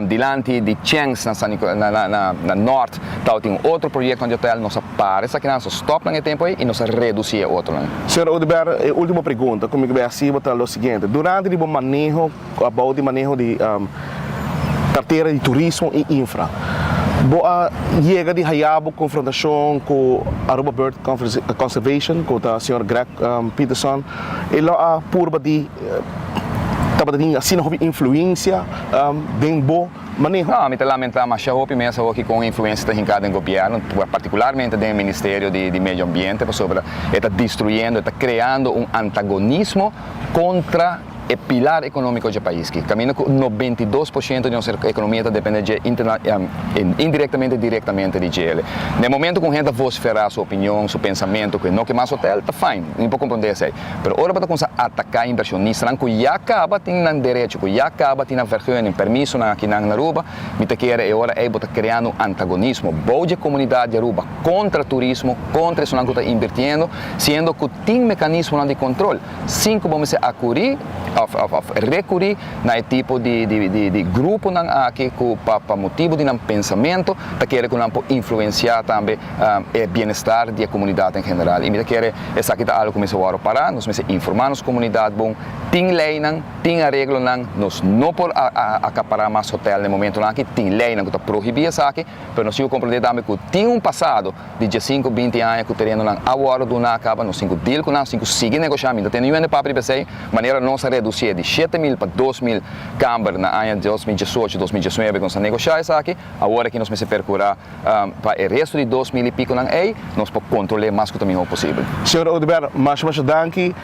dilante de Chengs na norte, tem outro projeto de hotel, nós paramos aqui, nós stop no tempo aí e nós reduzir outro. Senhor Odeberg, última pergunta, comigo é assim, botar o seguinte, durante o manejo de carteira de turismo e infra, Boa llega de hayabo confrontação com Aruba Bird Conservation com o Sr. Greg Peterson. Ele a purba de tabadim assim não influência bem boa. Não, me lamenta, mas eu penso que com influência da hincada em governo, particularmente do Ministério de Meio Ambiente, está destruindo, está criando um antagonismo contra o pilar econômico do país, que caminha com 92% de nossa economia depende indiretamente e diretamente de ele. No momento que a gente vociferar sua opinião, seu pensamento, que não que mais hotel, está fine, não pode compreender isso aí. Mas agora para começar a atacar inversionistas, que já acaba tendo direito, que já acaba tendo vergonha, permisso aqui na Aruba, me te quer agora é botar criando um antagonismo, boa comunidade de Aruba contra turismo, contra isso que está invirtiendo, sendo que tem mecanismo de controle. Cinco vamos a curir recorrer na tipo de grupo aqui para motivo de pensamento que quer que influenciar também o bem-estar da comunidade em geral. E me quer essa aqui algo que me parar, nós informar nos comunidade bom, tem lei tem regra nós não por acaparar mais hotel no momento que tem lei que está proibida isso aqui, mas nós compreender também que tem passado de 15, 20 anos que terreno agora do acaba nós cinco deal com nós cinco sigue negociando, tem nenhuma papo de maneira não se reduzir de 7.000 para 2.000 câmaras na ano de 2018, 2019, quando se negociar isso aqui, agora que nós vamos percorrer para o resto de 2.000 e pico, nós podemos controlar mais que também possível. Senhor Odeber, mas danke.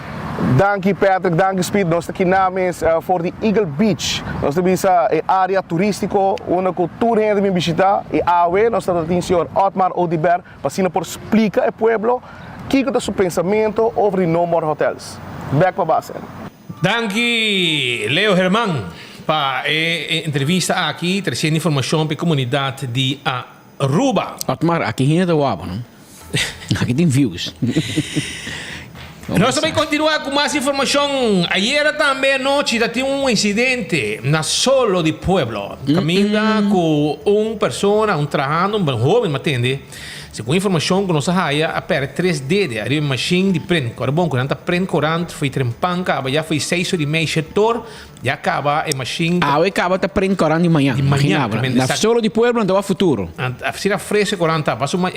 Danke Patrick, danke Speed. Nós aqui namens voor de Eagle Beach. Nós temos a área turística, uma cultura que devemos visitar. E AWE, nós temos o senhor Otmar Odeber, para por explicar ao povo que é o seu pensamento sobre No More Hotels. Back para base. Danke, Leo Herman, para a entrevista aqui, trazendo informação para a comunidade de Aruba. Otmar, aqui ainda é o não? Aqui tem views. Nós também continuamos com mais informação. Ayer também à noite tinha incidente na Solo de Pueblo. Caminha com pessoa, trabalhando, jovem, me atende. Segundo a informação que nós temos, a per 3D, a machine de print. Agora, bom, quando a print corante foi trempanca, já foi 6 horas e meia setor, já acaba a machine. Acaba a print corante de manhã. Na Solo de Pueblo, não há futuro. A oficina fresca corante,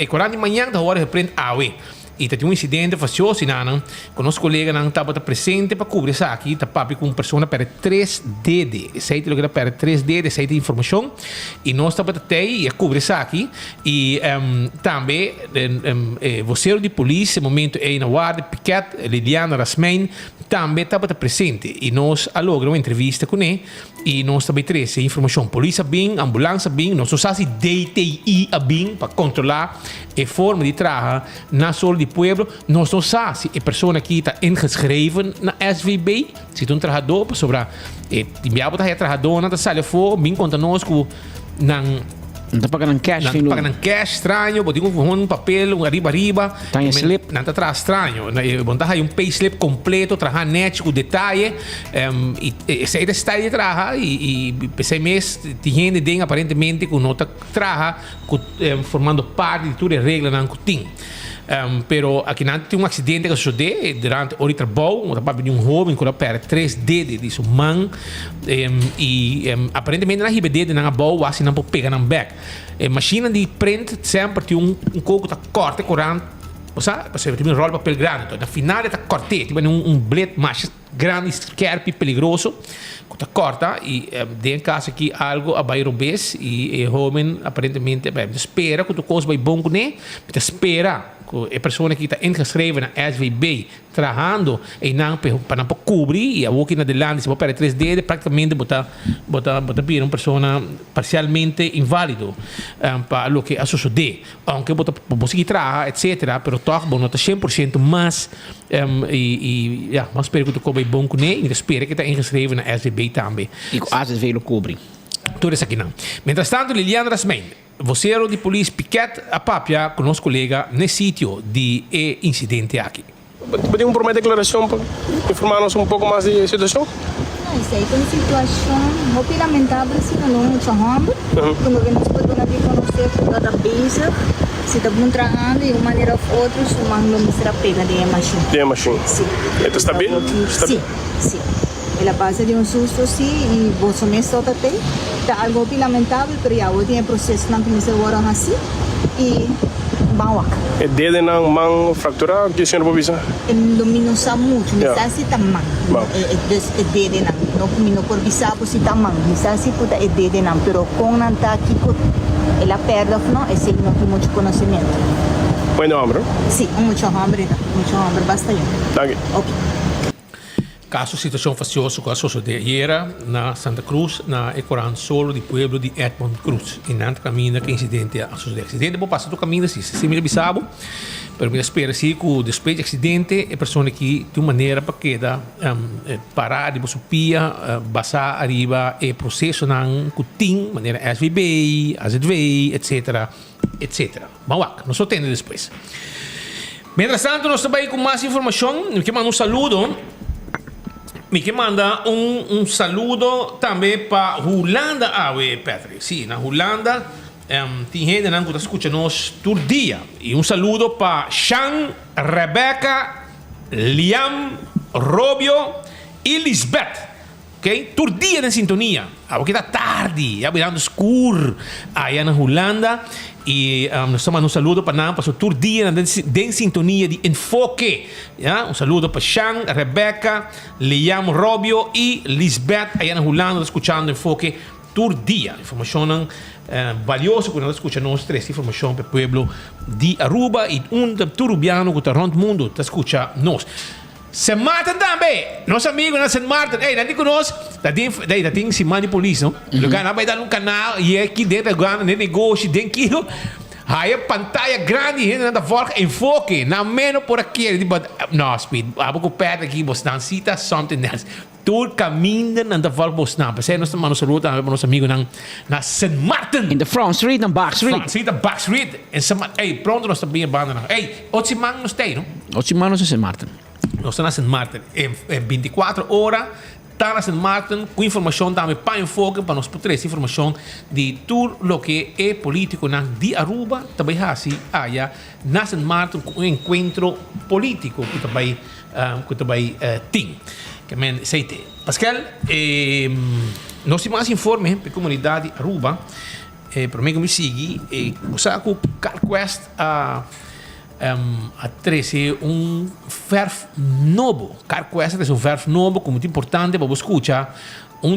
corante de manhã, da hora de print AWE. E tinha um incidente facioso, com nosso colega não estava presente para cobrir isso aqui, estava com uma pessoa para 3D, esse aí que para 3D, essa aí informação, e nós estava até e a cobrir isso aqui, e também vocero de polícia, no momento aí na guarda, Piquet, Liliana Rasmain, também estava presente, e nós alogramos uma entrevista com ele, e nós também trazemos informação, polícia bem, ambulância bem, nós usamos DTI bem para controlar a forma de trabalhar na Solo de Pueblo. Nós não sabemos se a pessoa que está ingeschreven na SVB, se é um trabalhador, sobre a trabalhador, não está bem conta nós que não está pagando cash, não está pagando cash estranho, botinho um papel, arriba, tem slip, não está atrás estranho, botar aí pay slip completo, trabalhar net com detalhe, e esse é detalhe de trabalhar e esse mês tem gente que aparentemente que não está trabalhando, formando parte de toda a regra não tem. Pero aqui não tem um acidente que sucedeu durante o trabalho, um jovem que perde 3D de sua mão e aparentemente na ribede na boa assim não pode pegar na back. A máquina de print sempre tem um coco que corta corante, você tem um rolo de papel grande, então na final está cortado, tem um blade mais grande, scarpe, perigoso, que corta e tem caso aqui algo vai robes e o jovem aparentemente espera que tu coisa vai bom com ele, espera a pessoa que está ingeschreven na SVB trabalhando e não para cobrir e a outra na delante se vai para 3D praticamente botar uma pessoa parcialmente inválido para o que a suceder aunque botar conseguir trabalhar etc pero toch bom nota 100% mas mas espero que tu cobre bom com ele e espero que está ingeschreven na SVB também e a SVB lo cobre tudo isso aqui não. Mientras tanto, Liliana Rasmain, vocero de polícia Piquet a papia com nosso colega no sítio de incidente aqui. Podemos por uma declaração para informar-nos um pouco mais da situação? Não sei, tem situação muito lamentável, se não muito rombo, quando nós podemos conhecer toda a pista, se está bom trabalhando de uma maneira ou outra, o mango não será pega de machine. De machine? Sim. Está bem? Sim, sim. la base de susto sí y vos me sotate. Está algo lamentável, pero ya hoy tiene proceso não começa agora assim e bom. É dedo na mão fracturado, que senhor Bobisa? Não me sabe muito, me sabe se tá mão. É dedo não combina por bisabo se tá mão. Me sabe se puta é dedo não, pero com não tá aqui ela perde não, é se não tem muito conhecimento. Muito homem? Sim, muito homem, bastante. Danke. Ok. Caso situação facioso com a sociedade na Santa Cruz, na Ecoran Solo do pueblo de Edmond Cruz. E não caminha que incidente a sociedade. Acidente pode passar do caminho assim, se me bisabo, mas me espera assim que depois do acidente a pessoa que de uma maneira para queda parar de supia, passar arriba e processo não cutim, maneira SVB, AZV, etc, etc. Vamos lá, nós só temos depois. Mientras tanto, nós também com mais informação, que manda saludo. Me que manda saludo também para Holanda, Petri. Sim, na Holanda tem gente que está escutando nós todo dia. E saludo para Sean, Rebecca, Liam, Robio e Lisbeth. Ok? Todo dia na sintonia. Porque está tarde, já virando escuro aí na Holanda. E nós estamos saludo para nós, para todo dia em sintonia de enfoque. Yeah? Saludo para Sean, Rebecca, Liam, Robio e Lisbeth, aí na Holanda, escutando enfoque todo dia. Informação valiosa quando nós escutamos três informações para o povo de Aruba e turubiano que está rond o mundo, está escutando nós. St. Martin também, nosso amigo na St. Martin, não tem conosco, tem se manipulista, não? O cara vai dar um canal e aqui dentro agora, nem negócio, dentro aquilo, aí a pantalla grande, na volta, enfoque, na menos por aqui, não, speed, abo com perto aqui, você não cita something else, todo caminho na volta, você não, porque nós estamos saludo para nosso amigo na St. Martin. In the Front Street, na Back Street. Front Street, na Back Street, pronto, nós estamos bem abandonando. Otsimang nós tem, não? Otsimang nós é St. Martin. Nós estamos na St. Martin em 24 horas, está na St. Martin com informação também para enfoque, para nós poder essa informação de tudo o que é político na de Aruba, também assim, na St. Martin com encontro político que também tem. Que men seite. Pascal, nós temos mais informe para a comunidade Aruba, para mim que me sigue, você com CarQuest a 13 verf novo. CarQuest é verf novo, que é muito importante para você escutar.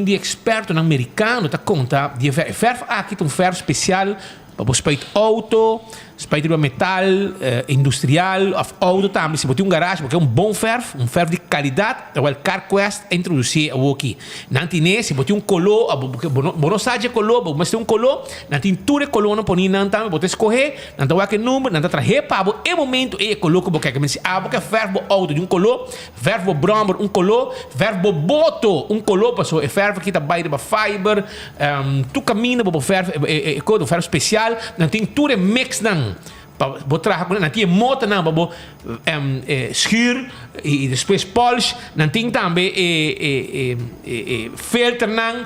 De experto americano está conta de verf aqui tem verf especial para você pedir auto, spijt metal, industrial of auto também. Se você tem garagem, porque é bom verf de qualidade, então o CarQuest introduzir aqui. Não tem se você tem color, não sabe color, mas tem color, não tem tudo color não põe não também, você escolher, não tem aquele número, não tem trazer para o momento é color que você quer, mas porque verbo auto de color, verbo bromber color, verbo boto color, para o verbo que está baile para fiber, tu caminha para o verbo especial, não tem tudo mix não. Botar não tem moto não para schuur e depois polish não tem também filter não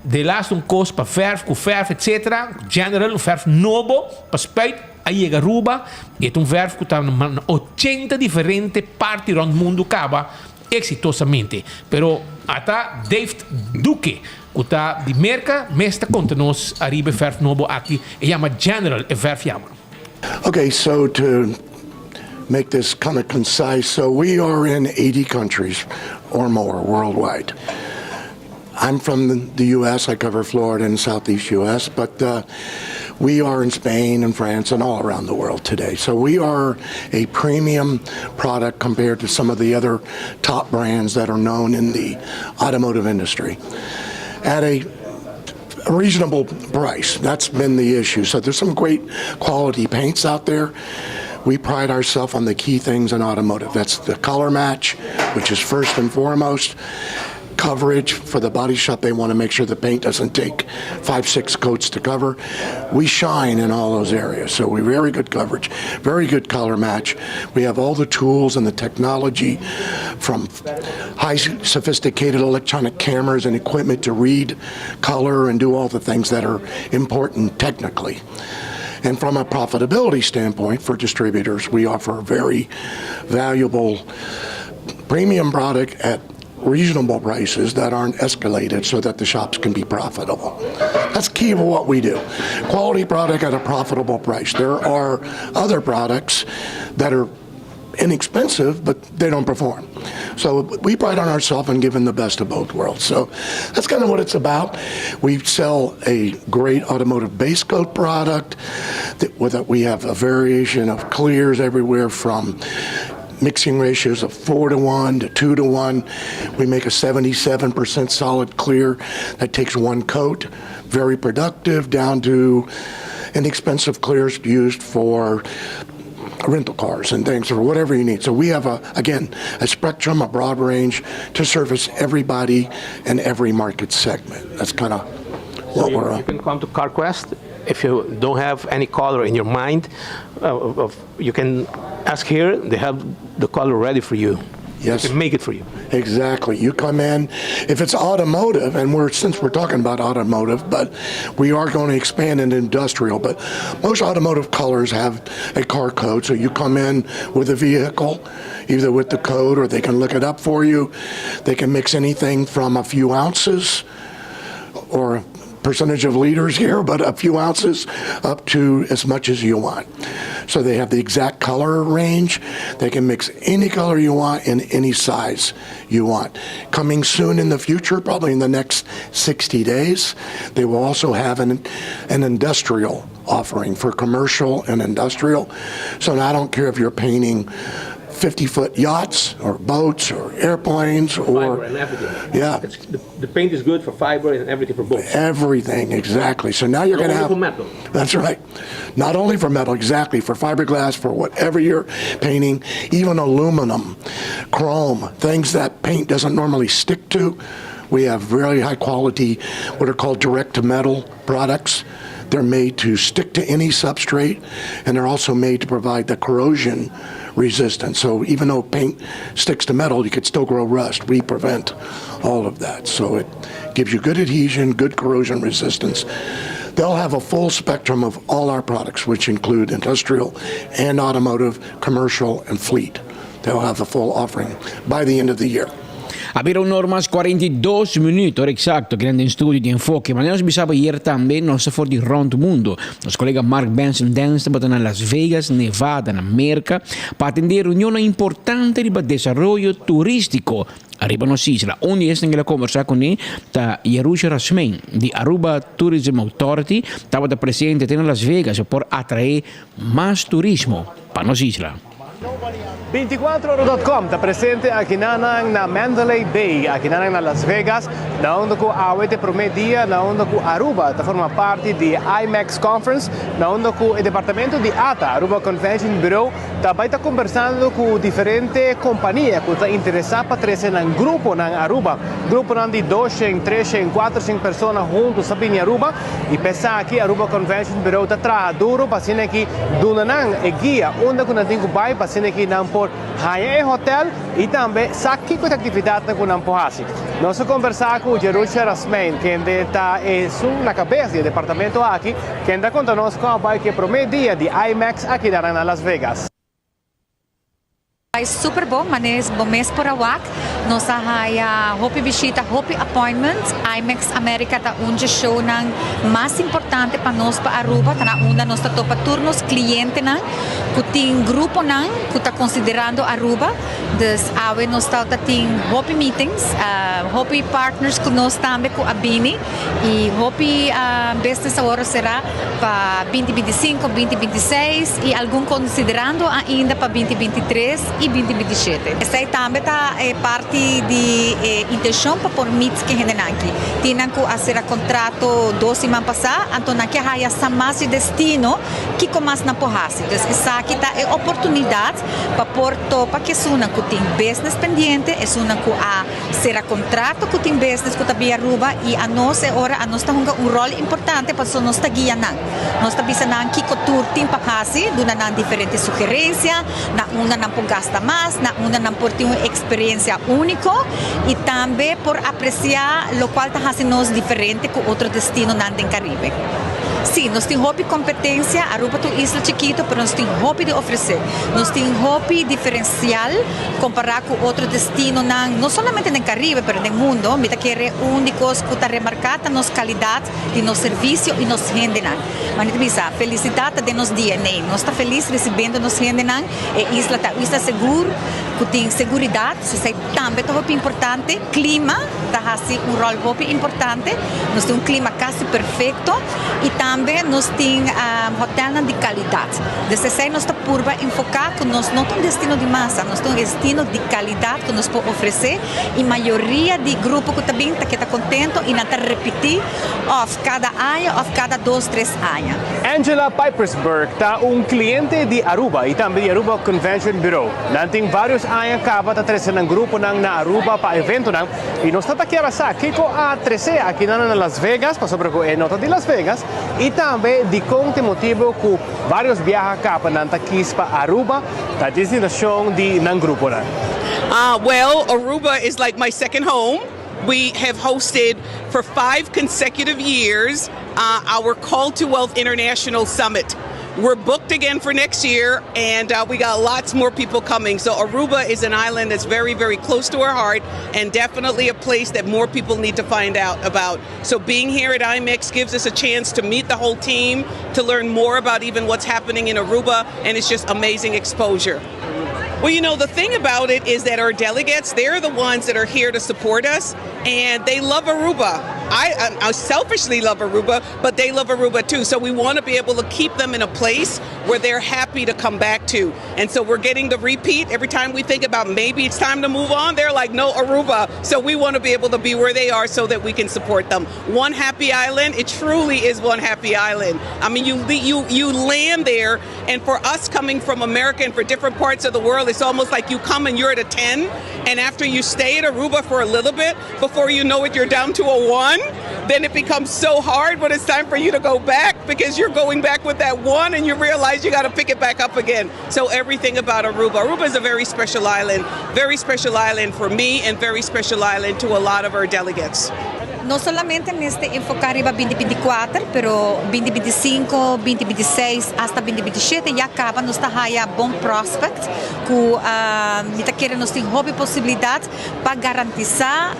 de last cost para verf com verf etc general verf novo para spijt aí a Aruba e é verf que está em 80 diferentes partes do mundo acaba exitosamente pero até Dave Duque que está de merca mas está conta nós arriba verf novo aqui e chama general e verf chama. Okay, so to make this kind of concise, so we are in 80 countries or more worldwide. I'm from the U.S., I cover Florida and Southeast U.S., but we are in Spain and France and all around the world today. So we are a premium product compared to some of the other top brands that are known in the automotive industry at a reasonable price. That's been the issue. So there's some great quality paints out there. We pride ourselves on the key things in automotive. That's the color match, which is first and foremost. Coverage for the body shop, they want to make sure the paint doesn't take 5-6 coats to cover. We shine in all those areas, so we very good coverage, very good color match. We have all the tools and the technology from high sophisticated electronic cameras and equipment to read color and do all the things that are important technically. And from a profitability standpoint for distributors, we offer a very valuable premium product at reasonable prices that aren't escalated so that the shops can be profitable. That's key to what we do. Quality product at a profitable price. There are other products that are inexpensive, but they don't perform. So we pride on ourselves in giving the best of both worlds. So that's kind of what it's about. We sell a great automotive base coat product that we have a variation of clears everywhere from mixing ratios of 4-to-1 to 2-to-1. We make a 77% solid clear that takes one coat, very productive, down to inexpensive clears used for rental cars and things or whatever you need. So we have a spectrum, a broad range to service everybody and every market segment. That's kind of what we're on. You can come to CarQuest. If you don't have any color in your mind, you can ask here. They have the color ready for you. Yes. They can make it for you. Exactly. You come in, if it's automotive, and since we're talking about automotive, but we are going to expand into industrial, but most automotive colors have a car code. So you come in with a vehicle, either with the code or they can look it up for you. They can mix anything from a few ounces or percentage of liters here, but a few ounces up to as much as you want. So they have the exact color range. They can mix any color you want in any size you want. Coming soon in the future, probably in the next 60 days, they will also have an industrial offering for commercial and industrial. So now I don't care if you're painting 50-foot yachts or boats or airplanes or fiber and everything. Yeah. The paint is good for fiber and everything for boats. Everything, exactly. So now you're going to have for metal. That's right. Not only for metal, exactly, for fiberglass, for whatever you're painting, even aluminum, chrome, things that paint doesn't normally stick to. We have very high quality, what are called direct to metal products. They're made to stick to any substrate, and they're also made to provide the corrosion resistance. So even though paint sticks to metal, you could still grow rust. We prevent all of that. So it gives you good adhesion, good corrosion resistance. They'll have a full spectrum of all our products, which include industrial and automotive, commercial, and fleet. They'll have the full offering by the end of the year. Habieron normas 42 minutos, exacto, grande estúdio de enfoque. Mas nós bisaba hier também, nós for de rond mundo. Nosso colega Mark Benson Dance está na Las Vegas, Nevada, na América, para atender reunião importante de desenvolvimento turístico arriba nos isla. Onde este que conversar com ele, está Yerusha Rasmein, de Aruba Tourism Authority, estava presente em Las Vegas por atrair mais turismo para nos isla. 24oro.com está presente aqui na Mandalay Bay, aqui na Las Vegas, na onde o AWT prometia, na onde o Aruba está forma parte de IMAX Conference, na onde o departamento de ATA, Aruba Convention Bureau, também está conversando com diferentes companhias que estão interessadas para trazer um grupo na Aruba, grupo de 2, 3, 4, 5 pessoas juntos em Aruba, e pensar que Aruba Convention Bureau está trabalhando para ser aqui Dunanan e guia onde o Nantingo vai para ser aqui na por high hotel e também saque com atividade com não porrasi. Nós conversar com o Jerusha Rasmein, que está na cabeça do departamento aqui, que ainda conta nós com a bike que promedia de IMAX aqui na Las Vegas. Super bom, mas bom mês por awak. Nós hopi visita, hopi appointment. IMAX América tá show nang mais importante para nós para Aruba. Tá na una nós topa turnos cliente nang, kuting grupo nang, kuta considerando Aruba. Des awe nós tá ting hopi meetings, hopi partners com nós também com Abini e hopi business agora será para 2025, 2026 e algum considerando ainda para 2023 e 2027. Essa também é parte de intenção para por meets que rendem aqui. Tinham que fazer contrato 2 semanas passadas, então aqui há mais de destino que começa na porrasi. Então essa aqui é oportunidade para por topa que suna que tem business pendente, é suna que a ser contrato que tem business que também Aruba e a nós agora a nós tem rol importante para so nós guia nan. Nós bisa nan que tour tem porrasi, duna nan diferentes sugerências, na una nan por gasta mais, na una nan por ter uma experiência única e também por apreciar o qual está fazendo diferente com outro destino nan do Caribe. Sim, nós temos hobby competência, Aruba é uma isla chiquita, mas nós temos hobby de oferecer. Nós temos hobby diferencial comparado com outro destino, não somente no Caribe, mas no mundo. Me quer únicos que está remarcada nossa qualidade de nosso serviço e nossa gente. Mas a felicidade de nosso DNA. Nós estamos felizes recebendo nossa gente. A isla está segura, que tem segurança, isso é também muito importante. Clima, está um rol muito importante. Nós temos um clima quase perfeito e também nós temos hotel de qualidade. Desse aí nós estamos enfocados que nós não temos destino de massa, nós temos destino de qualidade que nós podemos oferecer e a maioria de grupos que também está contente e não está repetir cada ano ou cada 2-3 anos. Angela Pipersberg está cliente de Aruba e também de Aruba Convention Bureau. Nós temos vários anos que está trazendo um grupo na Aruba para evento e nós estamos aqui a trazer aqui na Las Vegas, para sobre a nota de Las Vegas e também de conte motivo que vários viajes para aqui para Aruba, da destinação de um grupo. Well, Aruba is like my second home. We have hosted for 5 consecutive years our Call to Wealth International Summit. We're booked again for next year, and we got lots more people coming. So Aruba is an island that's very, very close to our heart, and definitely a place that more people need to find out about. So being here at IMEX gives us a chance to meet the whole team, to learn more about even what's happening in Aruba, and it's just amazing exposure. Well, you know, the thing about it is that our delegates, they're the ones that are here to support us, and they love Aruba. I selfishly love Aruba, but they love Aruba too. So we want to be able to keep them in a place where they're happy to come back to. And so we're getting the repeat. Every time we think about maybe it's time to move on, they're like, no, Aruba. So we want to be able to be where they are so that we can support them. One happy island, it truly is one happy island. I mean, you land there, and for us coming from America and for different parts of the world, it's almost like you come and you're at a 10, and after you stay at Aruba for a little bit, before you know it, you're down to a 1. Then it becomes so hard when it's time for you to go back, because you're going back with that 1 and you realize you got to pick it back up again. So everything about Aruba. Aruba is a very special island for me, and very special island to a lot of our delegates. No solamente neste enfocar para 2024, pero 2025, 2026 hasta 2027 já acaba, nós está a bom prospect que queremos nós tem hobby possibilidade para garantizar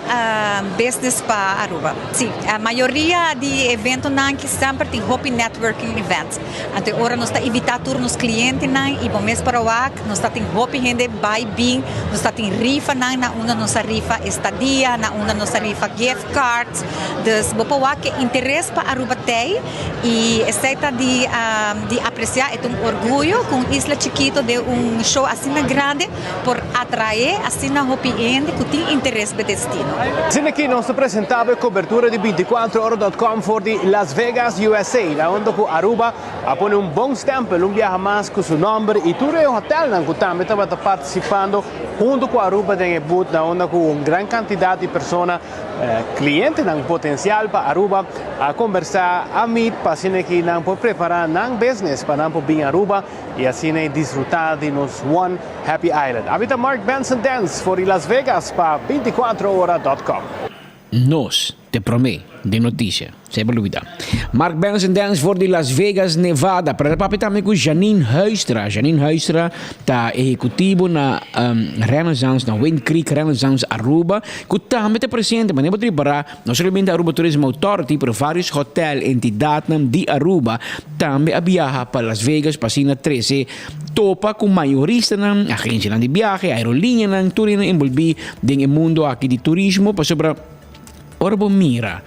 business para Aruba. Sim, a maioria de eventos que sempre tem hobby networking events. Então agora nós está evitar turnos clientes e bom mês para o nós está tem hobby gente vai bem, nós está tem rifa na uma nossa rifa estadia, na uma nossa rifa gift cards. Dus bapawa que interesse para Aruba tem e aceita de apreciar é orgulho com isla chiquito de show assim grande por atrair assim na happy end que tem interesse no destino. Sin aqui nós apresentava a cobertura de 24horas.com for de Las Vegas, USA, na onde que Aruba põe bom stempel, viaje mais com seu nome e tudo é hotel que também estava participando junto com Aruba de boot, na onde com grande quantidade de pessoas clientes ng potencial para Aruba a conversar, a meet, para assim que não pode preparar ng business para não pode vir Aruba e assim desfrutar de nos One Happy Island. Habita Mark Benson Dance for Las Vegas para 24horas.com. Nós te prometo de notícia, sem dúvida. Mark Benson Dance voor de Las Vegas, Nevada. Para papi também com Janine Huistra. Janine Huistra está executivo na Renaissance, na Wind Creek Renaissance Aruba. Que também está presente, mas não pode parar. Não somente a Aruba Tourism Authority, pero vários hotéis, entidades de Aruba também a viajar para Las Vegas, para Sina 13. Topa com mayorista na agência de viagem, aerolínea, tudo envolvido no mundo aqui de turismo, para sobre. Ora, bom mira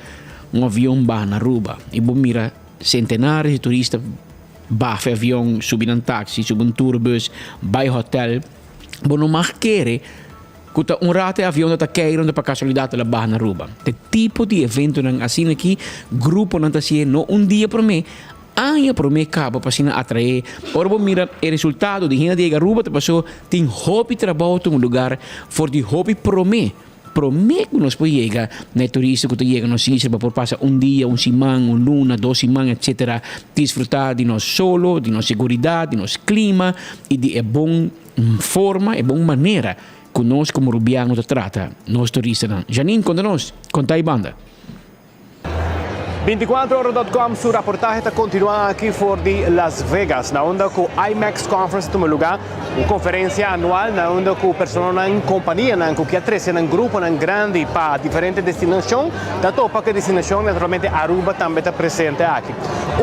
avião ba na Aruba e bom mira centenares de turistas bafe avião, subir um táxi, subir um tourbus, vai hotel. Bom, não mais querer que rate avião está caindo para casualidade da barra na Aruba. Te tipo de evento assim aqui, grupo não está sendo dia para mim. Anya para mim acaba para assim atrair. Ora, bom mira o resultado de gente de Aruba te passou tem hobby trabalho em um lugar for de hobby para mim. Prometo que nós podemos chegar na turista que chega nos islas para passar dia, semana, luna, 2 semanas, etc. Desfrutar de nós solo, de nossa segurança, de nosso clima e de boa forma e boa maneira que nós como rubianos trata nós turistas. Janine, conta aí banda. 24horas.com su reportaje está continuando aquí for the Las Vegas, na onda ku IMAX Conference tu lugar, una conferencia anual na onda ku persona en compañía na ku que trece en grupo en grande pa diferentes destinaciones, da topa que destinación naturalmente Aruba también está presente aquí.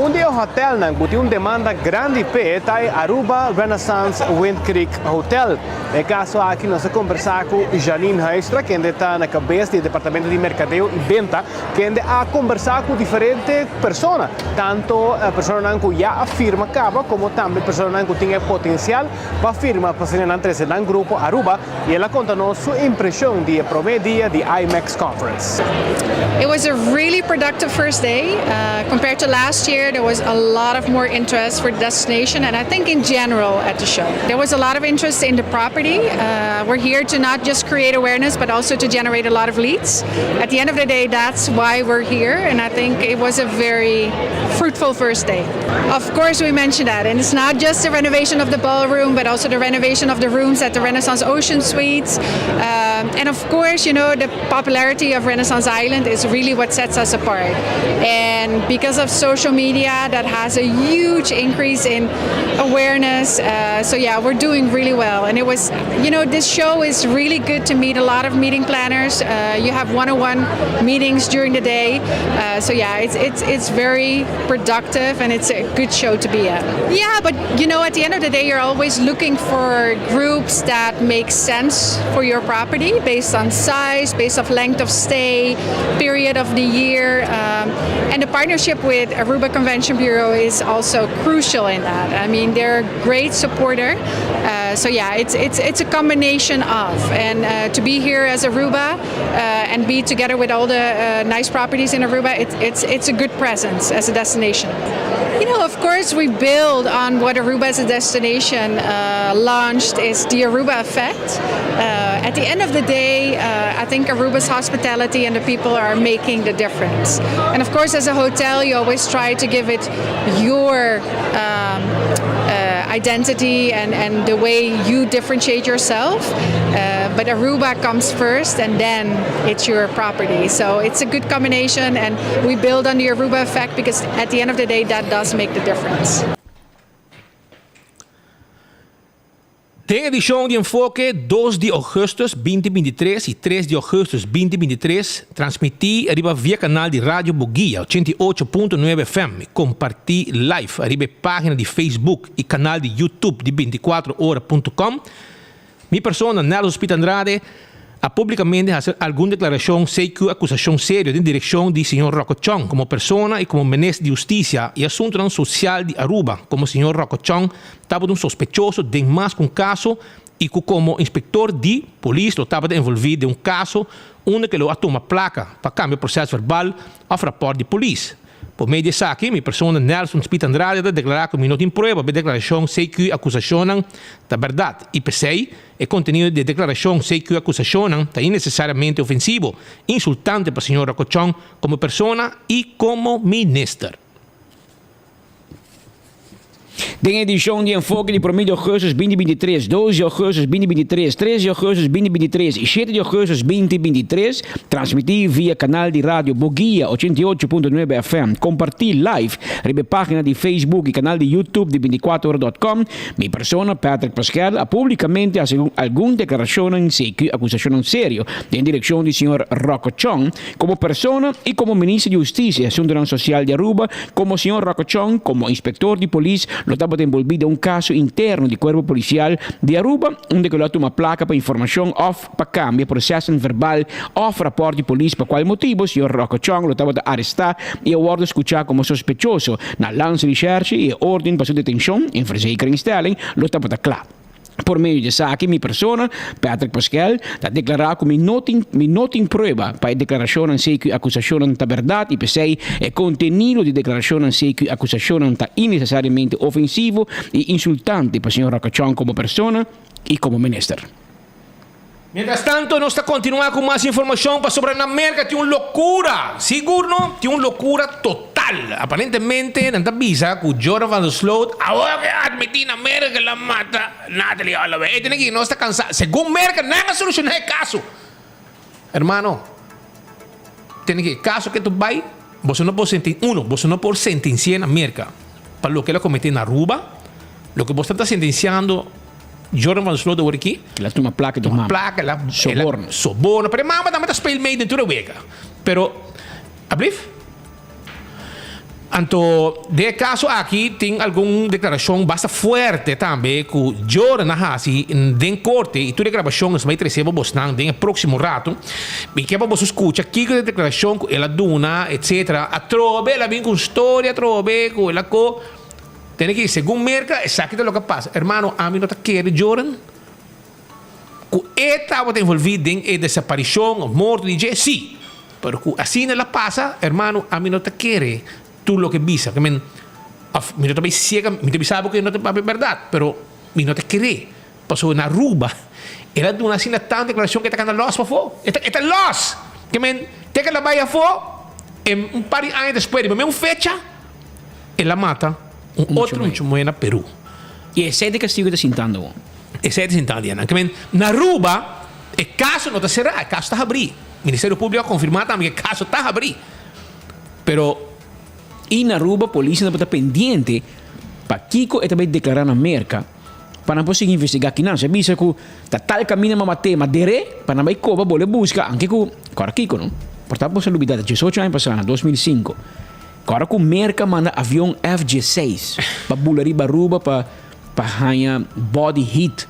Un día hotel na buti un demanda grande pe tai Aruba Renaissance Wind Creek Hotel. E caso aqui nós conversar com Janine Huistra, que está na cabeça do departamento de mercadeo e venda, que a conversar com diferentes pessoas, tanto pessoas que já afirma cava, como também pessoas que têm potencial para firma para ser no grupo Aruba, e ela conta-nos sua impressão de primeiro dia de IMAX Conference. It was a really productive first day. Compared to last year, there was a lot of more interest for the destination, and I think in general at the show. There was a lot of interest in the property. We're here to not just create awareness, but also to generate a lot of leads. At the end of the day, that's why we're here, and I think it was a very fruitful first day. Of course, we mentioned that, and it's not just the renovation of the ballroom, but also the renovation of the rooms at the Renaissance Ocean Suites. And of course, the popularity of Renaissance Island is really what sets us apart. And because of social media, that has a huge increase in awareness. So yeah, we're doing really well. And it was, this show is really good to meet a lot of meeting planners. You have one-on-one meetings during the day. So yeah, it's very productive, and it's a good show to be at. Yeah, but at the end of the day, you're always looking for groups that make sense for your property based on size, based on length of stay, period of the year. And the partnership with Aruba Convention Bureau is also crucial in that. I mean, they're a great supporter. So yeah, it's a combination of, and to be here as Aruba and be together with all the nice properties in Aruba, it's a good presence as a destination. Of course, we build on what Aruba as a destination launched is the Aruba effect. At the end of the day, I think Aruba's hospitality and the people are making the difference. And of course, as a hotel, you always try to give it your identity and the way you differentiate yourself. But Aruba comes first, and then it's your property. So it's a good combination, and we build on the Aruba effect because at the end of the day, that does make the difference. Tem edição de Enfoque 2 de agosto 2023 e 3 de agosto 2023 transmitir arriba via canal de Rádio Boguia 88.9 FM, compartilhar live arriba página de Facebook e canal de YouTube de 24horas.com. Minha persona, Nelson Pita Andrade, a publicamente fazer alguma declaração CQ acusação séria de direção de Sr. Rocco Chong como persona e como ministro de Justiça e assunto social de Aruba, como Sr. Rocco Chong estava sospechoso de mais um caso e como inspector de polícia estava envolvido em caso onde que ele toma placa para cambiar processo verbal ao rapport de polícia. Por meio dessa aqui, minha persona Nelson Pita Andrade declarar que minuto em prova a declaração CQ acusação da verdade e PCI e conteúdo de declaração CQ acusação está innecessariamente ofensivo, insultante para o Sr. Rocco Chong como persona e como ministro. Tem edição de Enfoque de 1 de agosto 2023, 12 de agosto 2023, 13 de agosto 2023 e 7 de agosto 2023, transmitir via canal de rádio Boguia 88.9 FM, compartilhar live ribe página de Facebook e canal de YouTube de 24horas.com. Minha persona, Patrick Pascal, a publicamente alguma declaração em CQ acusação séria em direção do Sr. Rocco Chong como persona e como ministro de Justiça e Assuntos Social de Aruba, como Sr. Rocco Chong como inspector de polícia lo estava envolvido em um caso interno do corpo policial de Aruba, onde ele toma placa para informação off para cambio processo verbal off rapport de polícia por qual motivo o Sr. Rocco Chong lo estava arrestar e agora escuchar como sospechoso na lance de cerca e ordem para sua detenção em verzekeringsstelling lo estava claro. Por meio de aqui, minha persona, Patrick Pascal, está declarado que me notem prova para a declaração em CQ acusação da verdade e pensei é conteúdo de declaração em CQ acusação está innecessariamente ofensivo e insultante para o Sr. Rocco Chong como persona e como ministro. Mientras tanto, nós estamos continuando com mais informação para sobre a América. Tem uma loucura, seguro não? Tem uma loucura total. Aparentemente, não está visa que o Jordan Van der Sloot agora que admitir na América la mata Natalie Holloway. Tem que nós está cansado. Segundo América, não vai solucionar o caso. Hermano, tem que caso que tu vai você não pode sentenciar na América para lo que ela cometeu na Aruba, lo que você está sentenciando Jordan van Sloten aqui. Ela tem uma placa de uma placa, ela soborna, pero mama também está speel mee dentro da wega. Pero, abrief? Então, de caso aqui tem alguma declaração bastante forte também que Jordan Hasi em corte e toda a gravação vai trazer para você no próximo rato. E que para você escutar que a declaração que ela dona, etc. A trove, ela vem com história, trove, com ela co. Tem que segundo merca, exatamente o que passa. Hermano, a mim não está querendo Jordan. Que estava envolvido em desaparição, morte de Jay, sim. Pero assim ela passa, hermano, a mim não está querendo. Tu lo que visa, que me também ciega, me também sabe que não é verdade, pero me não te querer. Passou na Aruba, ela deu assim na tanta declaração que está cantando loss para fora. Está loss, que me tem que ela vai a fora, e par de anos depois, mas uma fecha, ela mata outro mucho na Peru. E esse é de castigo está sentando. Esse é de sentando, Diana. Que me na Aruba, o caso não está cerrado, o caso está abrido. O Ministério Público confirmou também que o caso está abrido. Pero e na Aruba, a polícia não está pendente para Kiko e também declarar na América para não conseguir investigar aqui não. Você vê que está tal caminho para matar, mas dere para não vai coba, boleh buscar, anche com agora Kiko, não? Portanto, você lubida 18 anos passados, 2005. Agora com América manda avião F-16 para bular Aruba para ganhar body heat.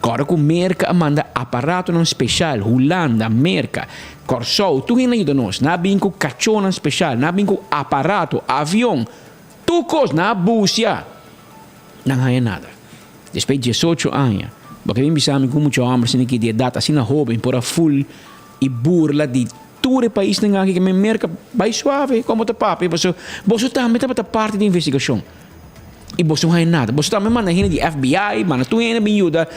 Agora com América manda aparato não especial, Holanda, América. Corsou, tu ainda ajuda nós. Na binco cachorro especial, na binco aparato, avião. Tu cos na Bússia. Não ganha nada. Depois de 18 anos, porque vem pensar com muito homem, assim que de data assim na roupa, por a full e burla de todo o país que a América vai suave, como te papi. Você também está parte da investigação. E você não ganha nada. Você também manda gente de FBI, manda tu ainda me ajuda.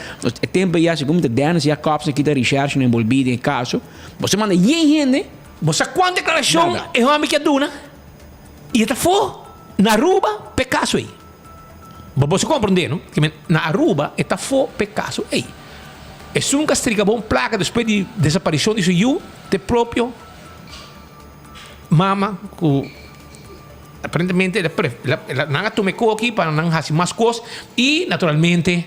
É tempo já, segundo te dando, se a cops aqui da recherche envolvida em caso. Você manda gente. Você quando declaração é uma amiga duna. E está fora. Na Aruba, pecaso aí. Você compreende, não? Que na Aruba, está fora, pecaso aí. É um castigo bom placa depois de desaparição disso eu, te próprio mama, aparentemente ela não tomou aqui para não fazer mais coisas e naturalmente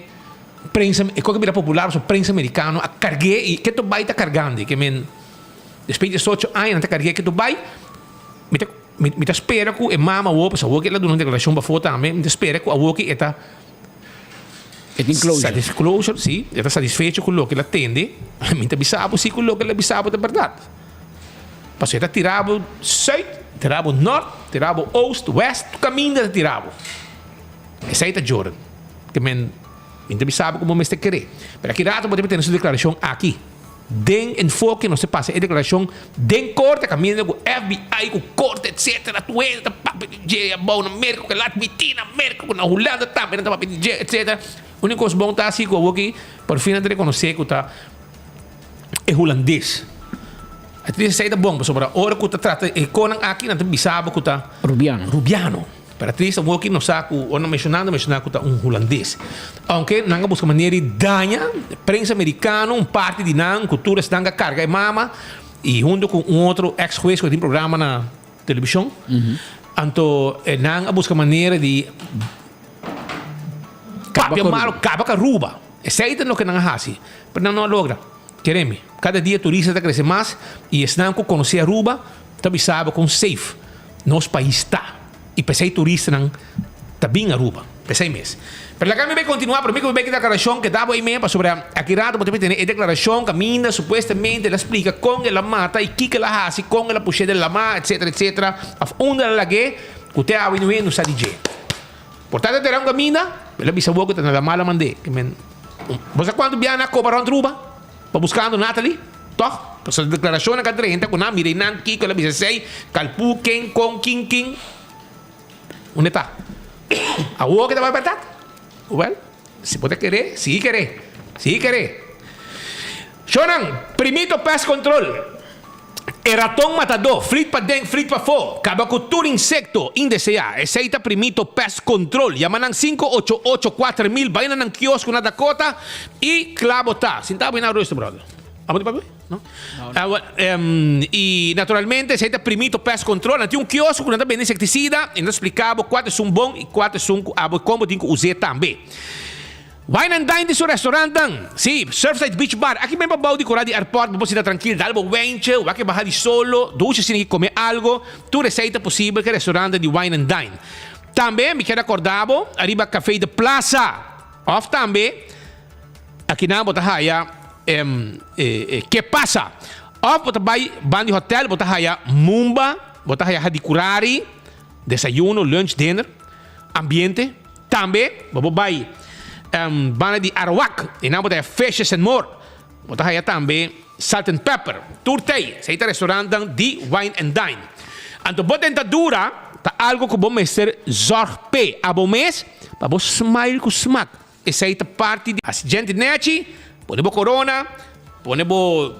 prensa é coisa que popular a prensa americana a carguei e que tu vai estar carregando que depois de 18 anos não te carguei que tu vai me te espera que a mama ou pessoa que ela deu uma declaração para fora também me te espera que a woki está disclosure sim está satisfeito com o que ela atende me te avisava sim com o que ela avisava de verdade passou está tirado sul tirava norte, tirava oeste, west, o caminho de tirava. Essa é a Jordan. Que me sabe como me está querer. Mas aqui rato pode ter essa declaração aqui. Den enfoque, não se passa. É declaração den corte, caminho com FBI, com corte, etc. Tu entra, papi de bom na América, com Latvia, na América, com a Holanda, também, papi de etc. O único que é bom está assim, como aqui, por fim, de reconhecer que está é holandês. Até saída bom, sobre a hora que tu trata e com aqui não te bisaba que tá rubiano. Para triste o que não sabe ou não mencionando que tá holandês. Aunque não busca maneira de danha, prensa americana, parte de nan cultura está na carga e mama e junto com outro ex-juez que tem programa na televisão. Então, não busca maneira de acaba com a ruba. Essa é o que não faz, mas não logra. Queremos. Cada dia turistas está crescendo mais e estão com conhecer a Aruba, também sabe com safe. Nosso país está. E pensei turista não está bem a Aruba. Pensei mesmo. Mas lá vai continuar, para mim que vai ter declaração que dava aí mesmo sobre aqui rato, pode ter a declaração que a mina supostamente ela explica como ela mata e que ela faz, como ela puxa dela mata, etc, etc. Onde ela lague, que te abre no sabe de. Portanto, terá uma mina, ela bisa boa que está na mala mandei. Você quando viaja na Copa Ruba? Para buscando Natalie, toh, para a declaração na cadrenta, com a mirei nan Kiko, ela disse sei, calpu, quem, com, quem. Onde está? A boa que está verdade? Well, se pode querer, se querer. Shonan, primito pest control. E ratão matador, flit para dentro, flit para fora. Cabacultura insecto, indesejado. Aceita primito pest control. Yamanang 588-4000. Vai na kiosco na Dakota. E clavo tá. Sintava na rosto, brother. Amo di Pablo? No? E naturalmente, se avete primito pest control, nanti un chiosco con bene insetticida, e non spiegavo quanto sono buoni e quanto sono come tinco usare também. Wine and Dine di suo restaurante. Sì, Surfside Beach Bar. Aqui mesmo bau di corada di airport, você está tranquilo, dá algo wenche, ou aqui bajar di solo, duche sem comer algo, tu receita possível que restaurante di Wine and Dine. Também me quero acordar, arriba Café de Plaza. Of também, aqui na Botahaya, que passa? Of Botabai Bandi Hotel, Botahaya Mumba, Botahaya Hadikurari, desayuno, lunch, dinner, ambiente. Também, Bobai. Bana di Arawak, e namo da Fishes and More. Botahaya também Salt and Pepper. Turtei, seita restaurante di Wine and Dine. Anto botentadura, ta algo que bom mestre zorpe. Abo mes, pa bo smile ku smak. E seita parte di as gente neci, pone bo corona, pone bo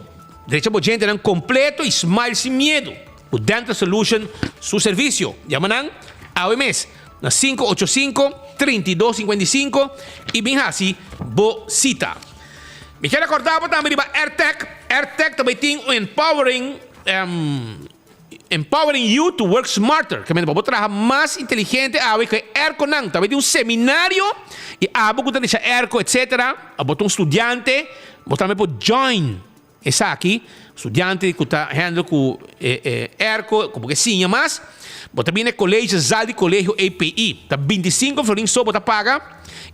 derecha bo gente nan completo e smile sin miedo. O Dental Solution, su servicio. Yamanang, awe mes. Na 585-3255 e bem assim, bo cita. Me quero acordar também de AirTech também tem empowering you to work smarter. Que me vou trabalhar mais inteligente a que Airconang também tem seminário e a boca de Airco etc. A botar estudante, botar me por join. Essa aqui, estudante que está handle com Airco, como que sim, mas bota bem colégio Zaldi, colégio API. Tá 25 florins só bota paga.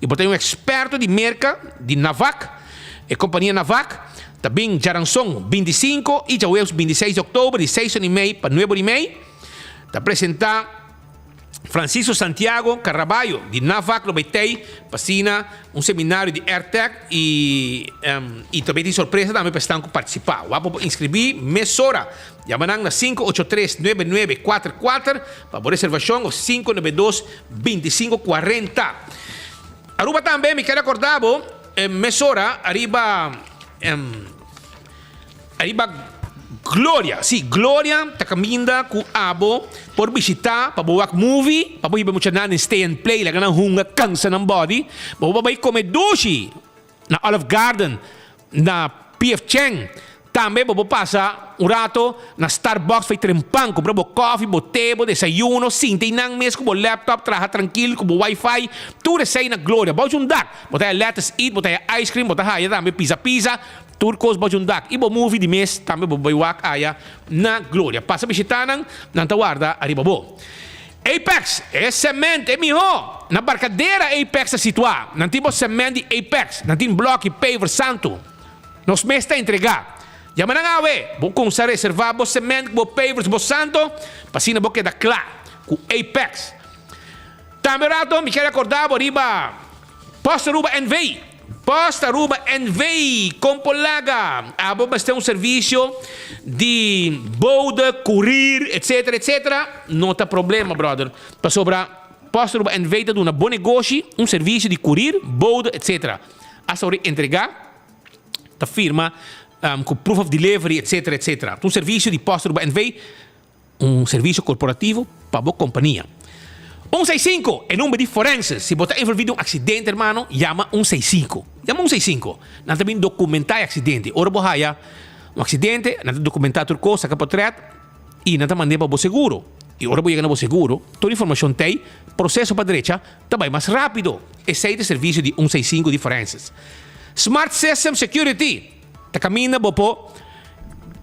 E bota experto de merca de Navac, e companhia Navac. Tá bem Jaranson 25 e já 26 de outubro, de 6h30 para 9h30. Tá apresentar Francisco Santiago Carraballo de Navac, Lobetei, passina seminário de AirTech e também tem surpresa também para estar participar. Vamos inscrever mesora. Yamanang na 583-9944 para reservação ou 592-2540. Aruba também, me quero acordar, mesora, arriba Gloria, sim, Gloria tá caminhando com abo por visitar para boa movie, para boa muito nada stay and play, lá ganhar hunga cansa ng body, boa vai comer sushi na Olive Garden, na PF Cheng, também boa passa rato na Starbucks fai trempang, compra bo coffee, bo té, bo desayuno, sinte nang mes com bo laptop, traha tranquilo com bo wifi, tudo sei na Gloria, boa jundak, boa lettuce eat, boa ice cream, boa haya também pizza. Turcos Bajundak. Ibo movie di mes também baywak aya na Gloria. Passa visitanan ng tawarda arribabo. Apex é semente é miho. Na barcadeira Apex a situar. Nantibo semente de Apex. Nantin bloco e paver santo. Nos mes está entregar. Yaman ang awe. Bom kung sa reserva bo semente bo pavers bo santo. Pasina bo queda clá. Com Apex. Também rato me quero acordar bo riba. Posta ruba NV. Posta Aruba NV Compolaga. Abo basta serviço de boda, curir, etc, etc. Não tem problema, brother. Para sobra, Posta Aruba NV dá um bom negócio, serviço de curir, boda, etc. A sobre entregar, a firma, com proof of delivery, etc, etc. Serviço de Posta Aruba NV, serviço corporativo para a boa companhia. 165 é número de forenses. Se você envolvido em um acidente, hermano, chama 165. Chama 165. Nós também documentar o acidente. Ora, bohaya, acidente, nós documentar tudo coisa, capotret, e nós mandamos para o seguro. E ora, bohaya, o seguro, toda a informação tem, processo para a direita, também mais rápido. Esse é o serviço de 165 de forenses. Smart System Security. Tá caminhando, bopo,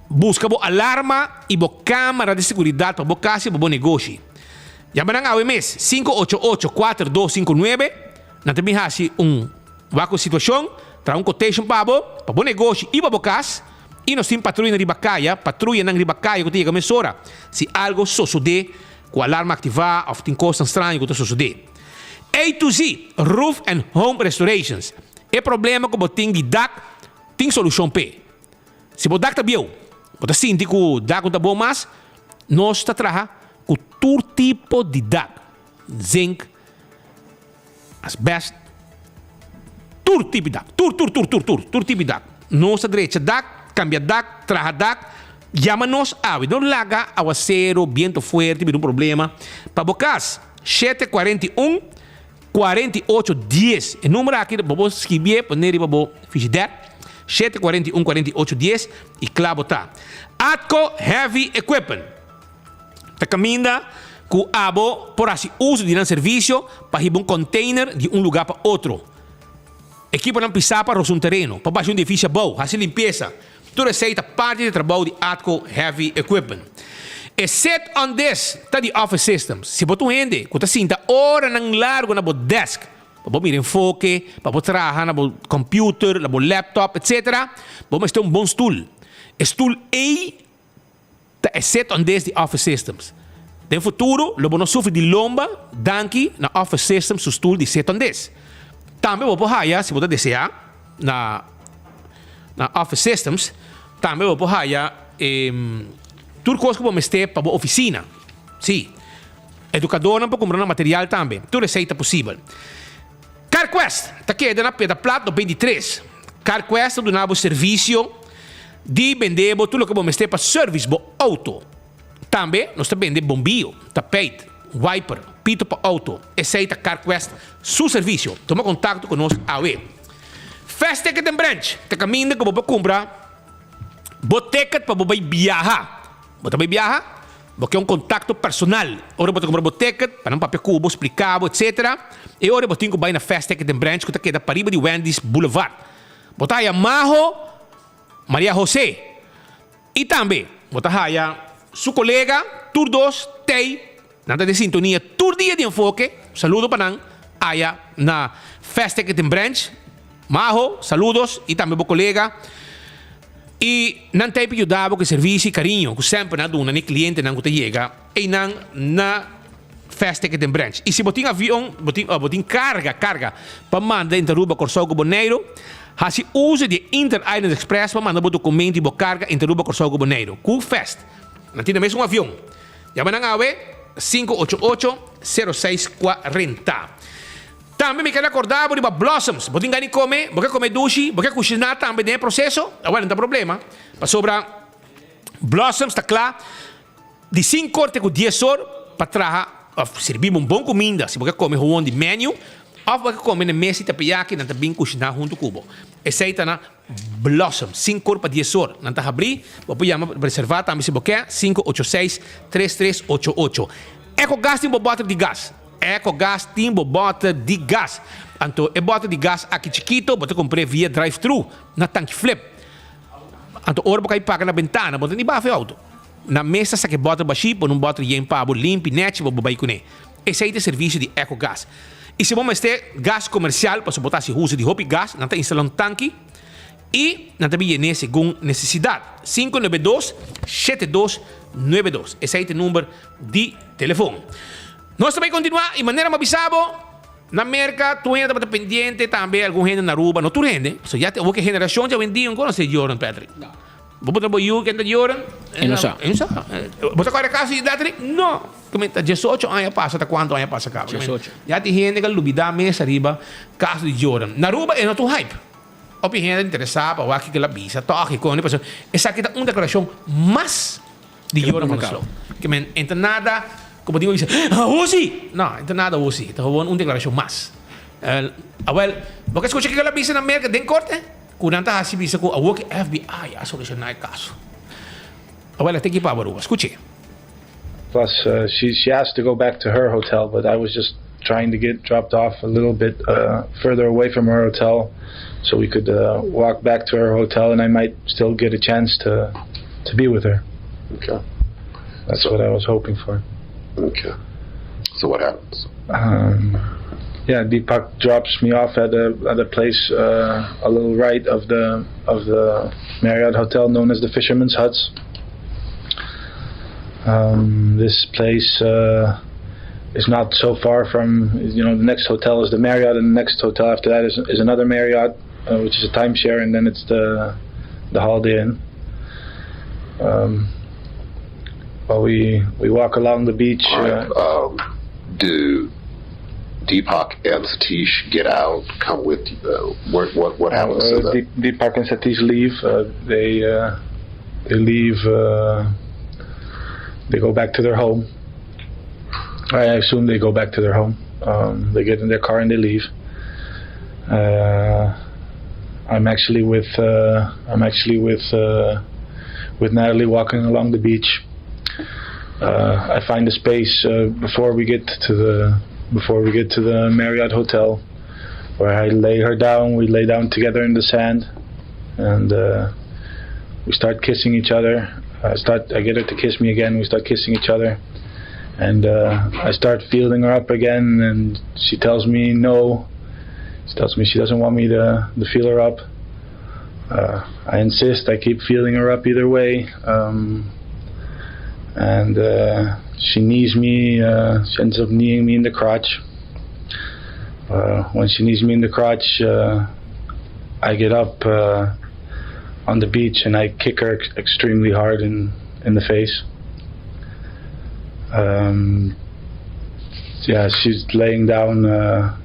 busca bo alarma e bo câmera de segurança para bo casa, bo negócio. Yaman ang AWMS 588-4259 na também hasi wako sitwasyon tra quotation pabo pabo negócio iba bokas e nós temos patrulha na Ribacaya patrulha na Ribacaya que tiga mesora se algo sucede com alarma ativada ou tem coisa estranha que sucede. A to Z Roof and Home Restorations é problema que botem de DAC tem solução P. Se o DAC tá bem, bota sinti que o DAC tá bom mas nós está trabalhando com todo tipo de DAC, zinc, asbesto, todo tipo de DAC, todo tipo de DAC. Nossa direita DAC, cambia DAC, traja DAC, chama-nos ave, não larga ao acero, viento forte, não problema. Para bocas, 741-4810. O número aqui, vou escrever, poner para o frigideira, 741-4810 e clavo tá. Atco Heavy Equipment. Tá caminda com abo por assim uso de um serviço para ir um container de um lugar para outro. Equipa não pisar para um terreno, para baixo um edifício bom, assim limpeza. Tu receita parte do trabalho de Atco Heavy Equipment. E set on this, tá de office systems. Se botar um ende, que tá sinta hora nang largo na bo desk, para bo enfoque, para bo trabalhar na bo computer, na bo laptop, etc. Bo mas ter um bom stool. Stool A tá é set on this de office systems. No futuro, lobo não sofre de lomba, danke na office systems, o stool de set on this. Também vou haya, se você desejar, na office systems, também vou haya tudo coisa que vamos ter para a oficina. Sim. Educador não pode comprar material também. Tudo receita possível. CarQuest, está aqui na peda plato 23. CarQuest é um serviço de vender tudo que vamos ter para service do auto. Também nós vendemos bombio, tapete, wiper, pito para auto. Aceita CarQuest, seu serviço. Toma contato conosco aí. Fast Ticket and Branch, te caminho que você comprar ticket para você viajar. Você vai viajar, você é um contato personal. Ora você comprar ticket para não papel cubo, explicado, etc. E ora você tem que ir na Fast Ticket and Branch que está aqui da Pariba de Wendy's Boulevard. Você vai a Maho, Maria José. E também, você vai a seu colega, Turdos, Tei, nada de sintonia, todo dia de enfoque. Saludo para nang, aya na Fast Ticket and Branch. Maho, saludos, e também o colega. E não tem que ajudar com serviço e carinho, que sempre na duna, nem cliente não que chega, e não na Fast Ticket and Branch. E se você tem avião, você tem carga, para mandar em Taruba, Corsogo, Boneiro, se usa de Inter Islands Express para mandar o documento e carga em Taruba, Corsogo, Boneiro. Com Fast. Não tem mesmo um avião. Chama na AWE 588-0640. Também me quero acordar de Blossoms. Você tem que comer, você comer dushi, você cozinhar também tem processo. Agora não tem problema. Para sobrar Blossoms, está claro. De 5 horas com 10 horas para trabalhar, servir uma boa comida. Se você comer um de menu, ou você comer na mesa e tapioca, não está bem cozinhar junto com o cubo. Essa aí está na Blossoms. 5 horas para 10 horas. Não está abrir, você pode reservar também se você quer. 586-3388. EcoGás tem uma bota de gás. EcoGás tem bota de gás. Então, é bota de gás aqui chiquito, você compra via drive-thru, na tanque flip. Então, ora você paga na ventana, você nem vai auto. Na mesa, você bota baixinho, não bota de pabo limpo, net, você vai com ele. Esse aí é o serviço de EcoGás. E se você ter gás comercial, você botar se usa de Hopi Gás, não está instalando um tanque, e não também é segundo necessidade. 592-7292. Esse aí é o número de telefone. Nós também continuamos de maneira mais bizarra. Na América, tu ainda está pendente também algum gente na Aruba. Não tu rende. Já tem uma geração já vendiam com você, Jordan, Patrick. Não. Você trabalhou com Jordan? Eu não sei. Você agora casa de Patrick? Não. Como está 18 anos passa, até quanto anos passa cá? 18. Já tem gente que lubida mesa arriba, casa de Jordan. Na Aruba é não tu hype. O gente interessada, o que ela visa, toque com ele. Essa aqui é uma declaração mais de Jordan Manslow. Que não entra nada. Como digo, dice, usi! No, não tem nada usi. Ito uma declaração mais. Porque escucha que ela visa na América, den corte? Kunanta hasi visa ko, awak FBI, a solucionar o caso. Tem que ir para Baruga. Escuche. Plus, she asked to go back to her hotel, but I was just trying to get dropped off a little bit further away from her hotel so we could walk back to her hotel and I might still get a chance to be with her. Okay. That's what I was hoping for. Okay. So what happens? Deepak drops me off at a place a little right of the Marriott Hotel known as the Fisherman's Huts. This place is not so far from, the next hotel is the Marriott, and the next hotel after that is another Marriott, which is a timeshare, and then it's the Holiday Inn. We walk along the beach. Do Deepak and Satish get out? Come with you? What happens? Deepak and Satish leave. They leave. They go back to their home. I assume they go back to their home. They get in their car and they leave. I'm actually with Natalie walking along the beach. I find a space before we get to the Marriott Hotel, where I lay her down. We lay down together in the sand, and we start kissing each other. I get her to kiss me again. We start kissing each other, and I start feeling her up again. And she tells me no. She tells me she doesn't want me to feel her up. I insist. I keep feeling her up either way. And she knees me. She ends up kneeing me in the crotch. When she knees me in the crotch, I get up on the beach and I kick her extremely hard in the face. Yeah, she's laying down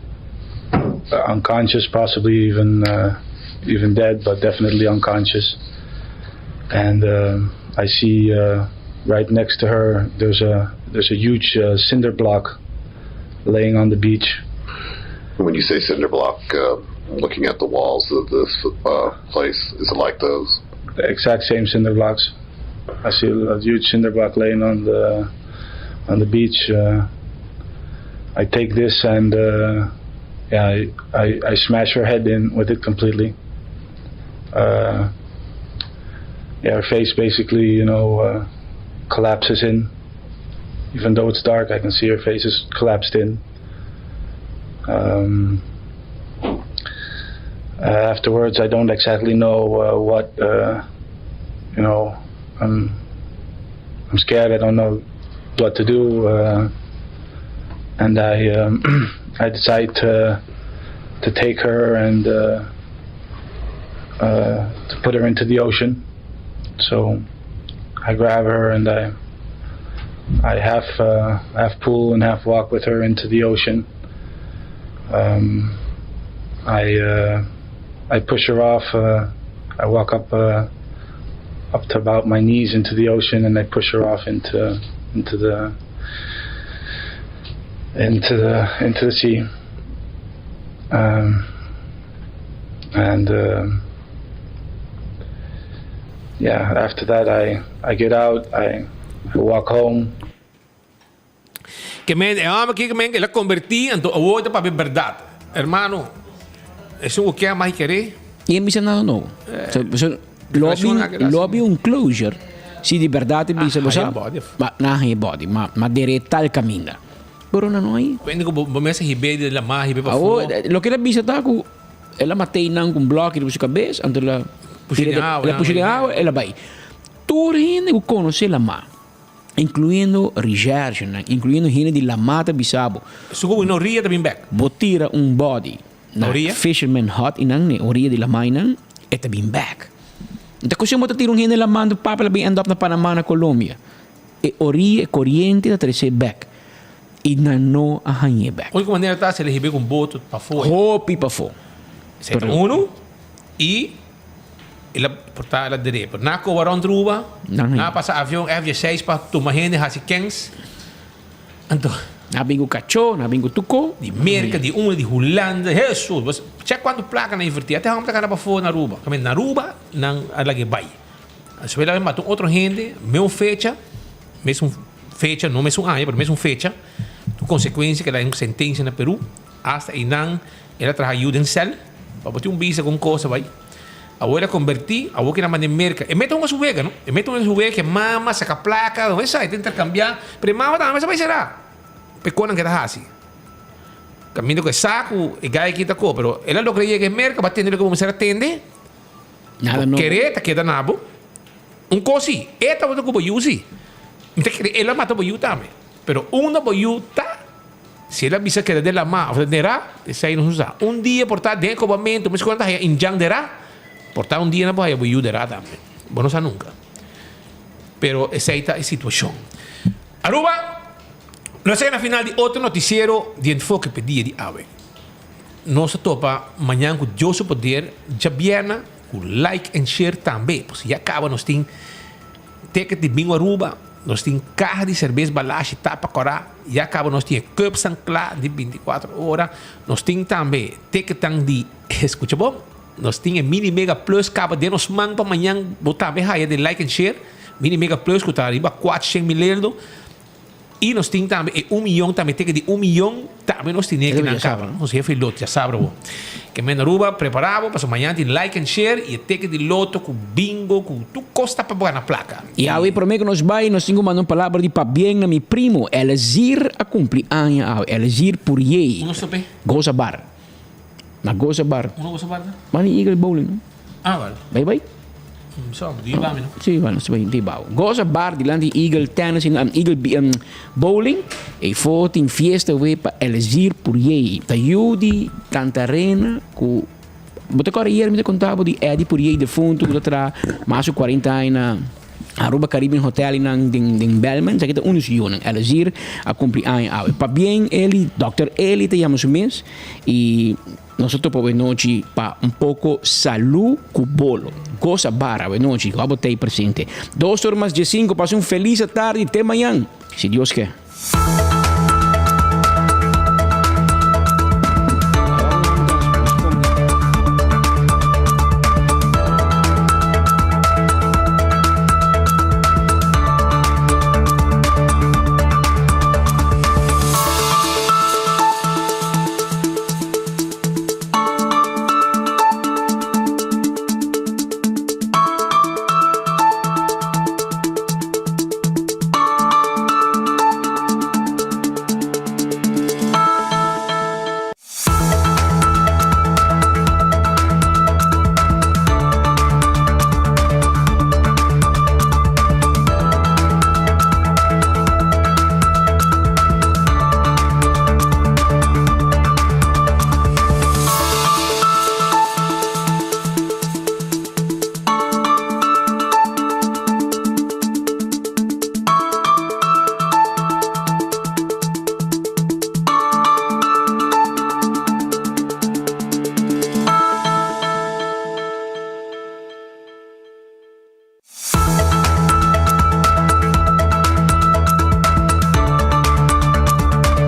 unconscious, possibly even dead, but definitely unconscious. And I see right next to her there's a huge cinder block laying on the beach. When you say cinder block, looking at the walls of this place, is it like those? The exact same cinder blocks. I see a huge cinder block laying on the beach. I take this and I smash her head in with it completely. Her face basically, collapses in. Even though it's dark, I can see her face is collapsed in. Afterwards, I don't exactly know what. I'm scared. I don't know what to do, and I decide to take her and to put her into the ocean. So I grab her and I half pull and half walk with her into the ocean. I push her off. I walk up to about my knees into the ocean, and I push her off into the sea. After that I get out. I walk home. Que la convertí en tu abuela para verdad. Hermano, es un que más querer. E mi sembra no. Lobby un closure. Si di verdade bisa bosa. Ma na he body, ma diretta al cammina. Pero non hai. Quindi come messa hibe de la ma hibe pa fu. Lo che la bisa ta ku ela matei nan com bloco de cabeça, ante la puxinha ela vai. Tudo gente que conhece la ma. Incluindo research, incluindo gente de la mata bisabo. Sugo no ria também back. Botira un body. Na fisherman hut inang ne oria de la mainang eta been back. Então se mo tira un gente la manda papa la end up na Panamá na Colômbia. E oria corriente da trece back. E não a hanye back. A única maneira tá se ele ribe com boto para fora. Hopi para fora. Certo uno e ela portar ela direito. Na co waron truba. Na passa avião F16 para tomar gente hasi kens. Então na bingo cachorro, na bingo tuco, de América, de de Holanda, Jesus. Check quando placa na invertir, até vamos para fora na Aruba. Também na Aruba, não alage vai. Se ela matou outra gente, mesmo fecha, não mesmo ano, mas mesmo fecha. Consequência que ela tem sentença na Peru, hasta aí não, ela traz ajuda em cel, para botar visa com coisa vai. Agora converti, agora que na manda América, e mete uma subega, não? E mete uma subega que mama saca placa, não é isso, tem que intercambiar, mas mama também vai será. Peconan que está así. Camino que saco y cae quita co, pero él lo creía que es merca, va a tener que comenzar a atender. Nada no. Quereta queda nabo. Un cosi, esta va a como yusi. Él la mata por yu también. Pero una por yu ta, si él avisa que de la ma, ofenderá, esa ahí no se usa. Un día por estar de acobamiento, me cuenta en jang derá, por estar un día no puede por yu derá también. Bueno, no nunca. Pero esa ahí está la situación. Aruba. No sé, na final de outro noticiero de enfoque pedia de ave. Nós topa amanhã com o poder já viena com like and share também. Pois já acaba nós tem ticket de bingo Aruba, nós tem carro de cerveja balache tapa corá, já acaba nós tem cup sancla de 24 horas, nós tem também ticket de escuta bom, Nós tinha Mini Mega Plus, capa de nos mang pa manhã botar me raia de like and share. Mini Mega Plus, que tá arriba 400 mil. E nós temos também 1 milhão, também tem que de 1 milhão, também nós temos que na capa. Nós temos que loto, já sabe, que me Aruba preparado para amanhã tem like and share e tem que de loto com bingo, com tu costa para botar na placa. E aí, por mim que nós vai, nós temos uma palavra de para bem na meu primo, Elazir a cumprir ano, Elazir Purier. Não sabe? Goza Bar. Na Goza Bar. Não Goza Bar? Mani Eagle Bowling, não? Ah, vale. Bye. Só, di ba no? Sì, vanno, di bau. Goza Bar di landi Eagle Tennis Eagle Bowling e foto in fiesta we pa Elazir Purier. Ta yudi tanta arena cu bote cora ieri mi contavo di Eddie Purier defunto che tra maso 40 anni Aruba Caribbean Hotel in Belman, sa kita unus yun Elazir a cumpri anni. Pa bien Eli, Dr. Eli te llamo su mes e nosotros por noche pa un poco salud cubolo. Goza Bar, noche, que presente. 2 horas más de 5, pase un feliz tarde, te mañana, si Dios quiere.